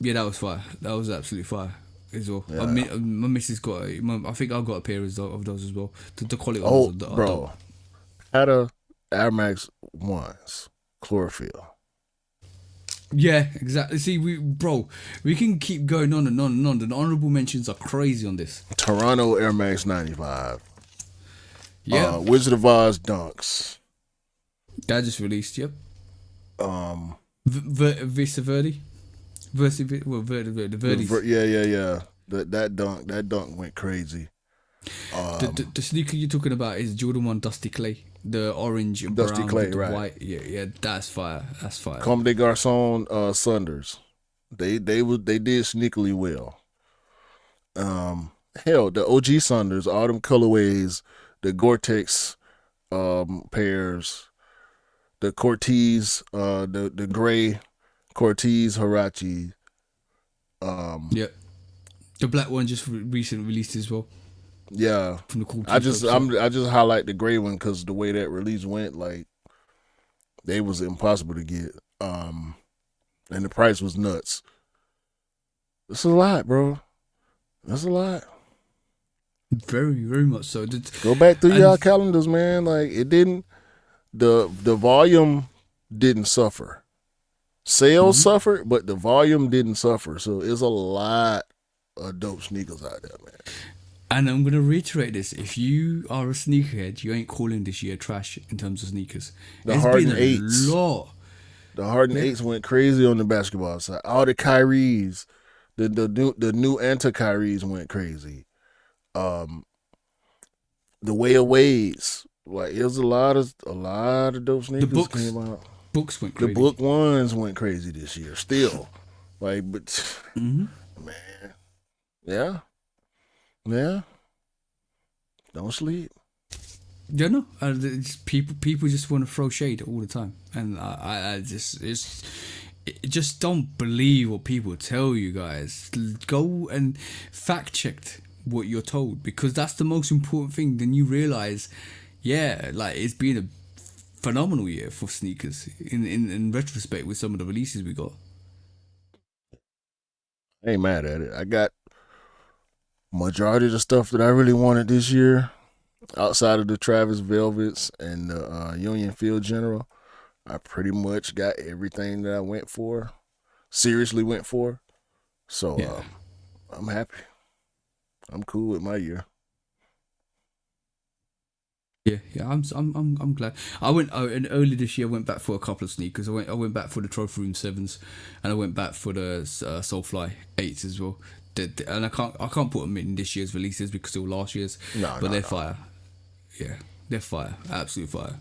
Yeah, that was fire. That was absolutely fire as well. Yeah. My missus got. I think I got a pair of those as well. The quality. Bro, had a Air Max 1s, chlorophyll. Yeah, exactly. See, we can keep going on and on and on. The honorable mentions are crazy on this. Toronto Air Max 95. Yeah. Wizard of Oz Dunks. That just released, yep. Vista Verde. The Verdi's. Yeah. That dunk went crazy. The sneaker you're talking about is Jordan 1 Dusty Clay. The orange and Dusty brown Clay, with the right. white. Yeah, that's fire. That's fire. Comme des Garçons Sunders. They did sneakily well. Hell, the OG Sunders, all them colorways, the Gore-Tex pairs, the Cortez, the gray Cortez Huarache. Yeah. The black one just recently released as well. Yeah, From the cool I just highlight the gray one because the way that release went, like they was impossible to get, and the price was nuts. It's a lot, bro. That's a lot. Very, very much so. Go back through y'all calendars, man. Like it didn't. The volume didn't suffer. Sales suffered, but the volume didn't suffer. So it's a lot of dope sneakers out there, man. And I'm going to reiterate this. If you are a sneakerhead, you ain't calling this year trash in terms of sneakers. The It's Harden been a 8s. lot. The Harden 8s went crazy on the basketball side. All the Kyries, the new anti-Kyries went crazy. The way of ways. Like it was a lot of dope sneakers came out. Books went crazy. The book ones went crazy this year. Still. Like but man. Yeah. Don't sleep. Yeah, no. People just want to throw shade all the time, and I just don't believe what people tell you guys. Go and fact check what you're told, because that's the most important thing. Then you realize, like it's been a phenomenal year for sneakers in retrospect with some of the releases we got. I ain't mad at it. I got majority of the stuff that I really wanted this year, outside of the Travis Velvets and the Union Field General. I pretty much got everything that I seriously went for. So I'm happy. I'm cool with my year. Yeah, I'm glad. I went and early this year. I went back for a couple of sneakers. I went back for the Trophy Room 7s, and I went back for the Soulfly 8s as well. And I can't put them in this year's releases because they were last year's. But they're fire. Yeah, they're fire. Absolute fire.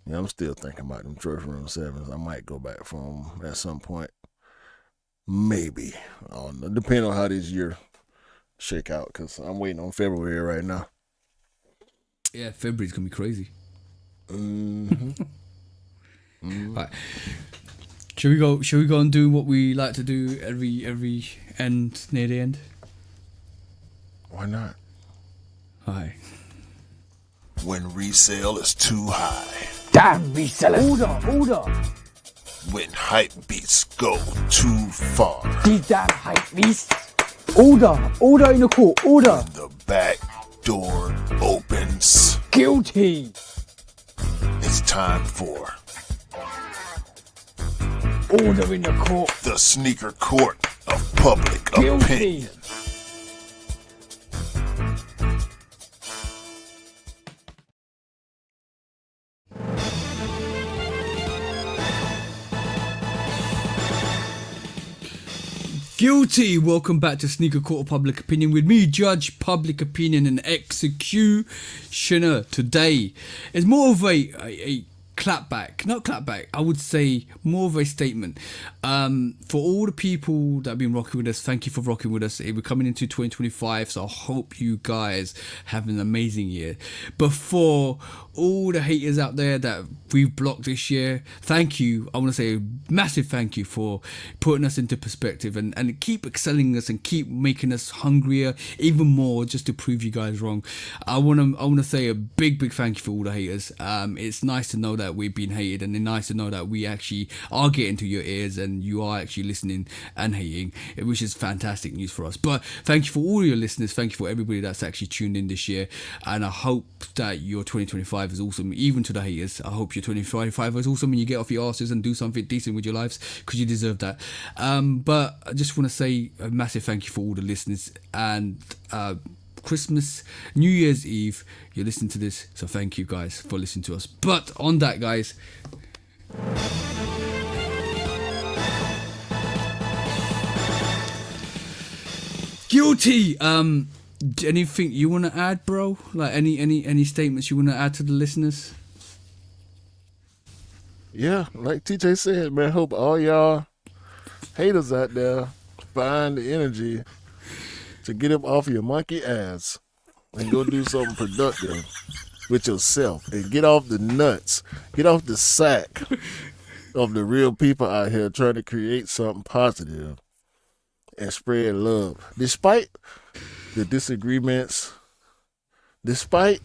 Yeah, I'm still thinking about them Trophy Room 7s. I might go back for them at some point. Maybe. I don't know. Depending on how this year shake out, because I'm waiting on February right now. Yeah, February's gonna be crazy. Right. Shall we go and do what we like to do every end near the end? Why not? Hi. When resale is too high. Damn resellers. Order. When hype beats go too far. These damn hype beasts. Order in the court. Order. The back door opens. Guilty. It's time for Order in the court. the sneaker court of public opinion. Guilty. Guilty. Welcome back to Sneaker Court of Public Opinion with me, Judge Public Opinion and Executioner. Today is more of a clapback, not clapback, I would say more of a statement. For all the people that have been rocking with us, thank you for rocking with us. We're coming into 2025, so I hope you guys have an amazing year. But for all the haters out there that we've blocked this year, thank you. I want to say a massive thank you for putting us into perspective and keep excelling us and keep making us hungrier even more just to prove you guys wrong. I want to say a big thank you for all the haters. It's nice to know that we've been hated, and it's nice to know that we actually are getting to your ears and you are actually listening and hating, which is fantastic news for us. But thank you for all your listeners. Thank you for everybody that's actually tuned in this year, and I hope that your 2025 is awesome. Even to the haters, I hope your 2025 is awesome and you get off your asses and do something decent with your lives, because you deserve that. But I just want to say a massive thank you for all the listeners, and Christmas, New Year's Eve, you're listening to this, so thank you guys for listening to us. But on that, guys, Guilty. Anything you want to add, bro? Like any statements you want to add to the listeners? Yeah, like TJ said, man, hope all y'all haters out there find the energy to get up off your monkey ass and go do something productive with yourself and get off the nuts, get off the sack of the real people out here trying to create something positive and spread love. Despite the disagreements, despite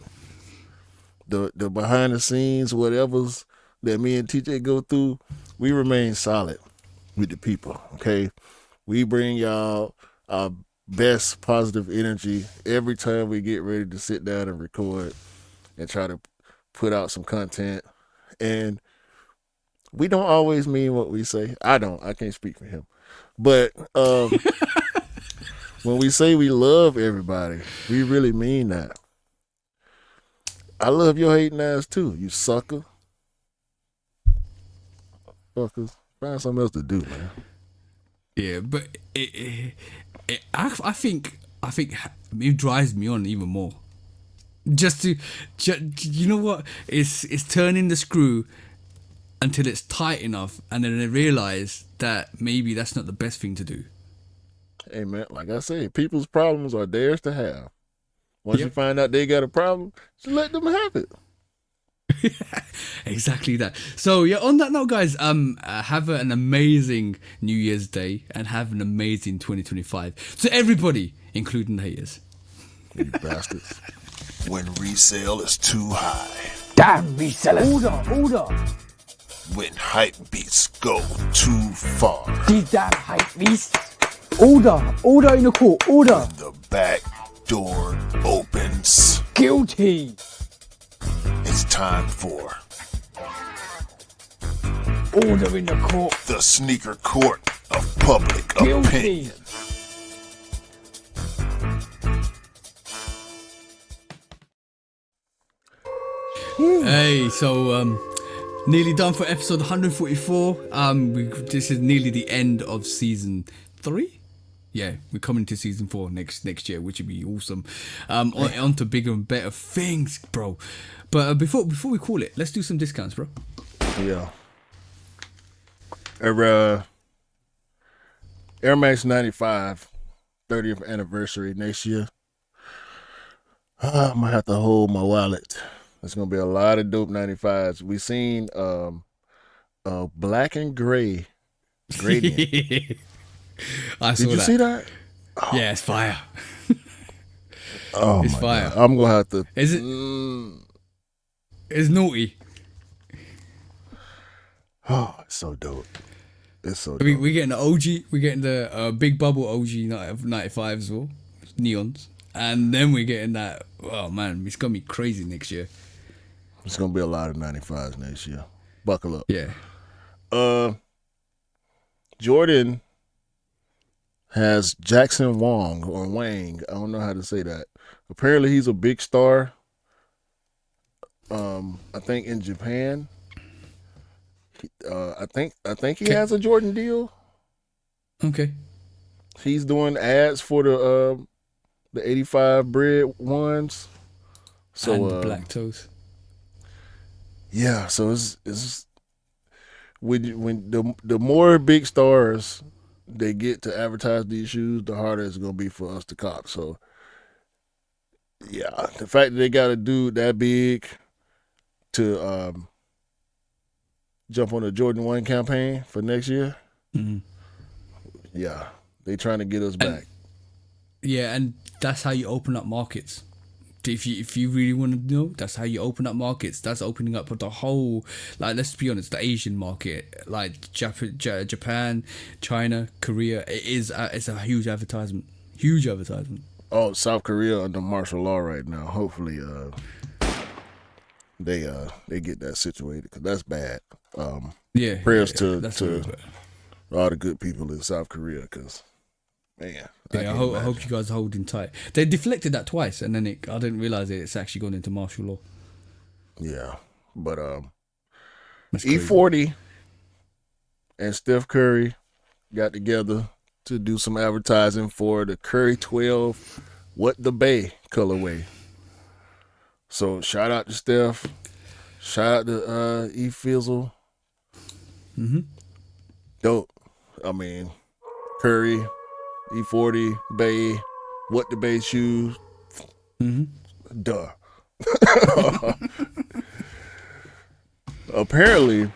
the behind the scenes, whatever's that me and TJ go through, we remain solid with the people, okay? We bring y'all our best positive energy every time we get ready to sit down and record and try to put out some content. And we don't always mean what we say. I can't speak for him. But when we say we love everybody, we really mean that. I love your hating ass too, you sucker. Fuckers. Find something else to do, man. Yeah, but I think it drives me on even more. Just you know what? It's turning the screw until it's tight enough, and then I realize that maybe that's not the best thing to do. Hey man, like I say, people's problems are theirs to have. Once you find out they got a problem, just let them have it. Exactly that. So yeah, on that note, guys, have an amazing New Year's Day and have an amazing 2025 to everybody, including the haters. You bastards. When resale is too high. Damn resellers. Order. When hype beats go too far. These damn hype beasts. Order in the court. Order. The back door opens. Guilty. It's time for Order in the court. the sneaker court of public Guilty. opinion. Hey, so nearly done for episode 144. This is nearly the end of season 3. Yeah, we're coming to season 4 next year, which would be awesome. On to bigger and better things, bro. But before we call it, let's do some discounts, bro. Yeah. Air Max 95 30th anniversary next year. I'm gonna have to hold my wallet. There's gonna be a lot of dope 95s. We seen black and gray gradient. I saw Did you see that? Yeah, it's fire. Oh, It's my fire. God. I'm gonna have to. Is it? It's naughty. Oh, it's so dope. It's so dope. We're getting the OG. We're getting the big bubble OG 95 as well, neons, and then we're getting that. Oh man, it's gonna be crazy next year. It's gonna be a lot of 95s next year. Buckle up. Yeah. Jordan has Jackson Wang or Wang. I don't know how to say that. Apparently, he's a big star. I think in Japan. I think he has a Jordan deal. Okay. He's doing ads for the 85 bread ones. So And the black toes. yeah, so it's when the more big stars they get to advertise these shoes, the harder it's gonna be for us to cop. So yeah, the fact that they got a dude that big to jump on the Jordan 1 campaign for next year, yeah, they trying to get us back. Yeah, and that's how you open up markets. If you really want to know, that's how you open up markets. That's opening up the whole, like, let's be honest, the Asian market, like Japan, China, Korea. It's a huge advertisement. Huge advertisement. Oh, South Korea under martial law right now. Hopefully, they get that situated because that's bad. Yeah. Prayers that's to really bad. all the good people in South Korea because, man, Yeah, I hope you guys are holding tight. They deflected that twice, and then I didn't realize it's actually gone into martial law. Yeah, but That's crazy. E40 and Steph Curry got together to do some advertising for the Curry 12 What the Bay colorway. So shout out to Steph. Shout out to E Fizzle. Dope. I mean, Curry, E40, Bay, What the Bay shoes. Duh. Apparently,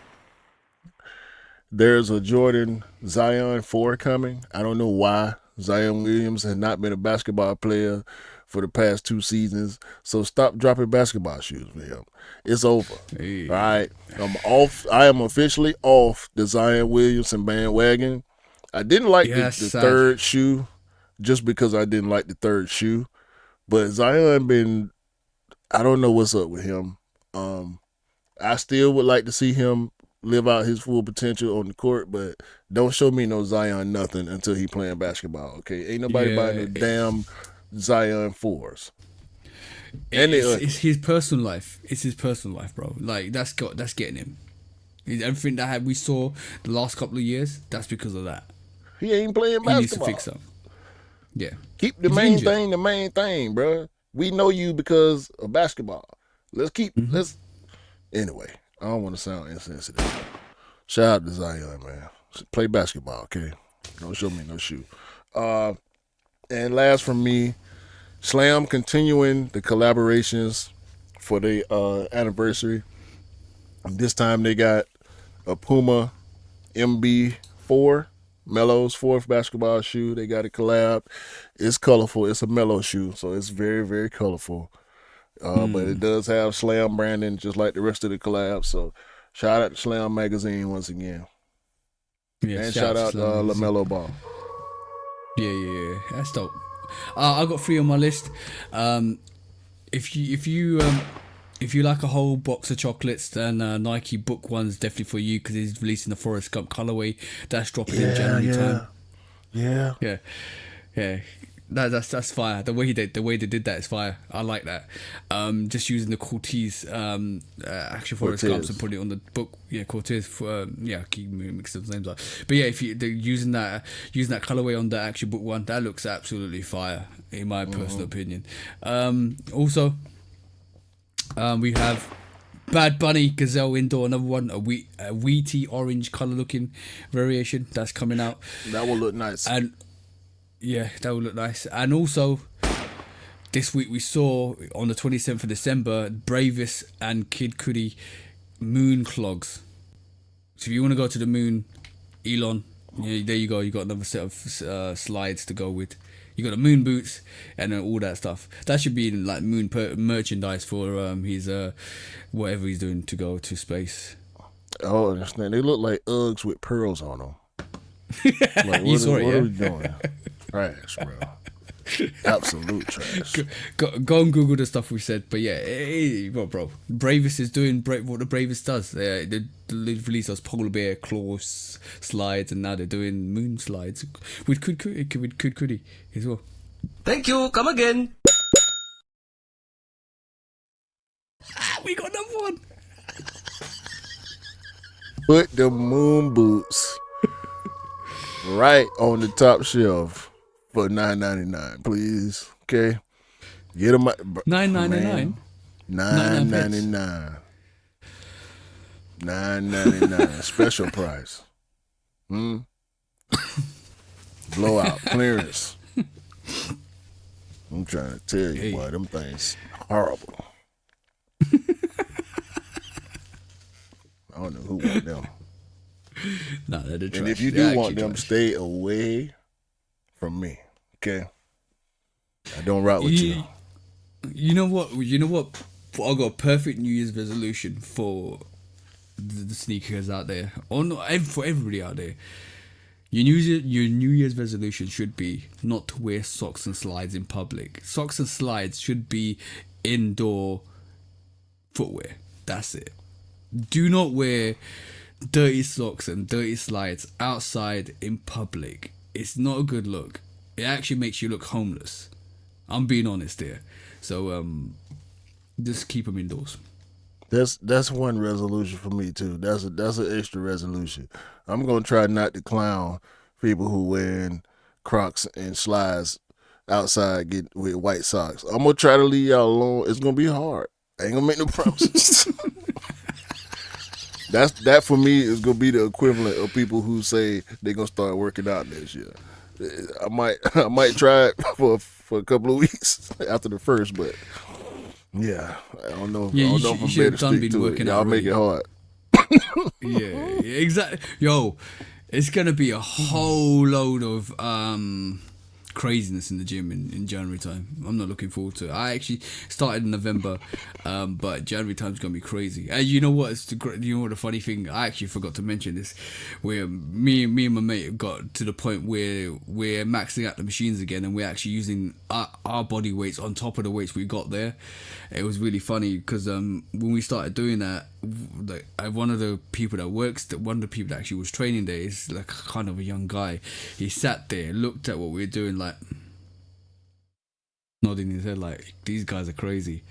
there's a Jordan Zion 4 coming. I don't know why. Zion Williams has not been a basketball player for the past 2 seasons, so stop dropping basketball shoes for him. It's over. Hey. All right? I'm off. I am officially off the Zion Williamson bandwagon. I didn't like the sad. third shoe just because I didn't like the third shoe, but Zion I don't know what's up with him. I still would like to see him live out his full potential on the court, but don't show me no Zion nothing until he playing basketball, okay? Ain't nobody buying no damn Zion 4s. And It's his personal life. It's his personal life, bro. Like that's getting him. Everything that we saw the last couple of years, that's because of that. he ain't playing He needs to basketball. fix that. Yeah. Keep the He's main injured. the main thing, bro. We know you because of basketball. Anyway, I don't want to sound insensitive. Shout out to Zion, man. Play basketball, okay? Don't show me no shoe. And last from me, Slam continuing the collaborations for the anniversary. This time they got a Puma MB4, Melo's 4th basketball shoe. They got a collab. It's colorful. It's a Melo shoe, so it's very, very colorful. But it does have Slam branding just like the rest of the collabs. So shout out to Slam Magazine once again. Yeah. And shout out to LaMelo Ball. Yeah. That's dope. I got 3 on my list. If you like a whole box of chocolates, then Nike Book One's definitely for you because he's releasing the Forrest Gump colorway. That's dropping in January time. Yeah. Yeah. That's fire. The way they did that is fire. I like that. Just using the Cortez actual Forrest Gumps and putting it on the book. Yeah, Cortez. I keep mixing those names up. But yeah, if they're using that colorway on the actual book one, that looks absolutely fire in my personal opinion. Also, we have Bad Bunny Gazelle Indoor, another one, a wheaty orange color looking variation that's coming out. That will look nice. And yeah, that would look nice. And also, this week we saw on the 27th of December, Bravis and Kid Cudi moon clogs. So if you want to go to the moon, Elon, yeah, there you go. You got another set of slides to go with. You got the moon boots and all that stuff. That should be like moon merchandise for his whatever he's doing to go to space. Oh, I understand. They look like Uggs with pearls on them. Like, what are we doing? Trash, bro. Absolute trash. Go and Google the stuff we said. But yeah, bro. Bravis is doing what the Bravis does. They released those polar bear claw slides, and now they're doing moon slides with Kid Cudi as well. Thank you. Come again. We got another one. Put the moon boots right on the top shelf for $9.99, please. Okay, get them. $9.99. $9.99. $9.99. Special price. Blowout clearance. I'm trying to tell you, boy, them things horrible. I don't know who want them. No, they're the trash. And if you do want them, stay away from me. Okay? I don't rock with you. You know what? I got a perfect New Year's resolution for the sneakers out there, or not for everybody out there. Your New Year's resolution should be not to wear socks and slides in public. Socks and slides should be indoor footwear. That's it. Do not wear dirty socks and dirty slides outside in public. It's not a good look. It actually makes you look homeless. I'm being honest here. So just keep them indoors. That's one resolution for me too. That's an extra resolution. I'm gonna try not to clown people who wearing Crocs and slides outside with white socks. I'm gonna try to leave y'all alone. It's gonna be hard. I ain't gonna make no promises. That for me is gonna be the equivalent of people who say they're gonna start working out next year. I might try it for a couple of weeks after the first, but yeah, I don't know. Yeah, I you don't know if I'm should better have to done stick been to it. working Y'all out make it hard. Yeah, exactly. Yo, it's gonna be a whole load of craziness in the gym in January time. I'm not looking forward to it. I actually started in November, but January time's gonna be crazy. And you know what? You know what the funny thing? I actually forgot to mention this. Where me and my mate got to the point where we're maxing out the machines again, and we're actually using our body weights on top of the weights we got there. It was really funny because when we started doing that, like one of the people that actually was training there is like kind of a young guy. He sat there, looked at what we were doing, like nodding his head, like these guys are crazy.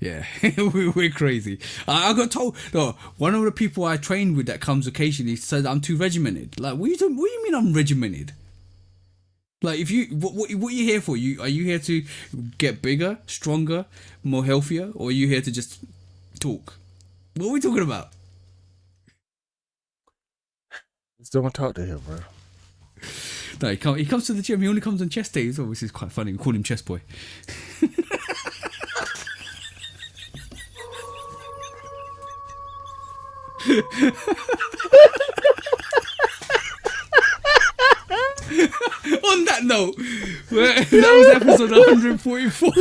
Yeah, we're crazy. I got told. No, one of the people I trained with that comes occasionally said I'm too regimented. Like, what do you mean I'm regimented? Like, if you what are you here for? Are you here to get bigger, stronger, more healthier, or are you here to just talk? What are we talking about? Just don't talk to him, bro. No, he comes to the gym. He only comes on chest days. Obviously, it's quite funny. We call him Chest Boy. On that note, that was episode 144.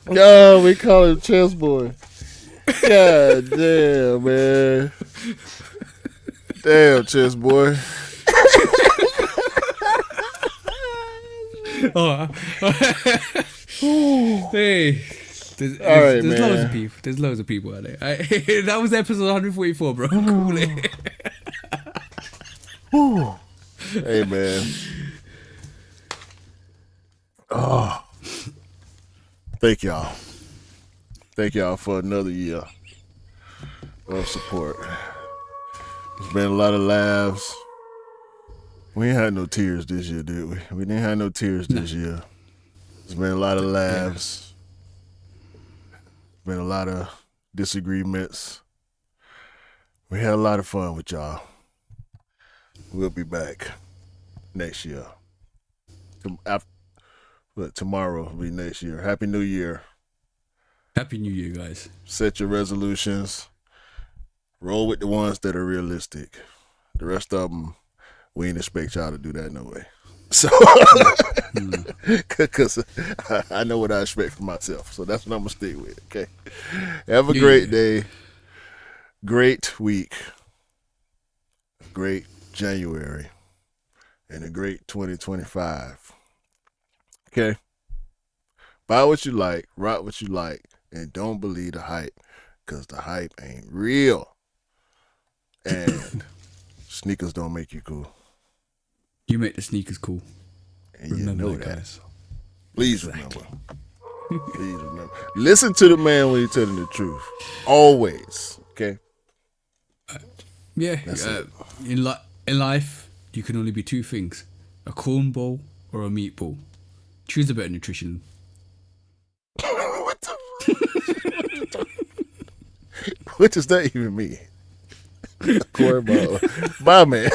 No, we call him Chess Boy. God damn, man. Damn, Chess Boy. Oh, hey, there's man. loads of people. There's loads of people out there. That was episode 144, bro. Cool it. Hey, man. Oh, thank y'all. Thank y'all for another year of support. It's been a lot of laughs. We ain't had no tears this year, did we? We didn't have no tears this year. It's been a lot of laughs. Been a lot of disagreements. We had a lot of fun with y'all. We'll be back next year. Tomorrow will be next year. Happy New Year. Happy New Year, guys. Set your resolutions. Roll with the ones that are realistic. The rest of them, we ain't expect y'all to do that no way. So, because I know what I expect from myself. So that's what I'm going to stick with, okay? Have a great day. Great week. Great January. And a great 2025. Okay? Buy what you like, rock what you like, and don't believe the hype, because the hype ain't real. And sneakers don't make you cool. You make the sneakers cool. And Remember you know that, that. guys. Please remember. Please remember. Listen to the man when he's telling the truth. Always. Okay? Yeah. In life, you can only be two things: a cornball or a meatball. Choose a better nutrition. What the? What does that even mean? Cornball. Bye, man.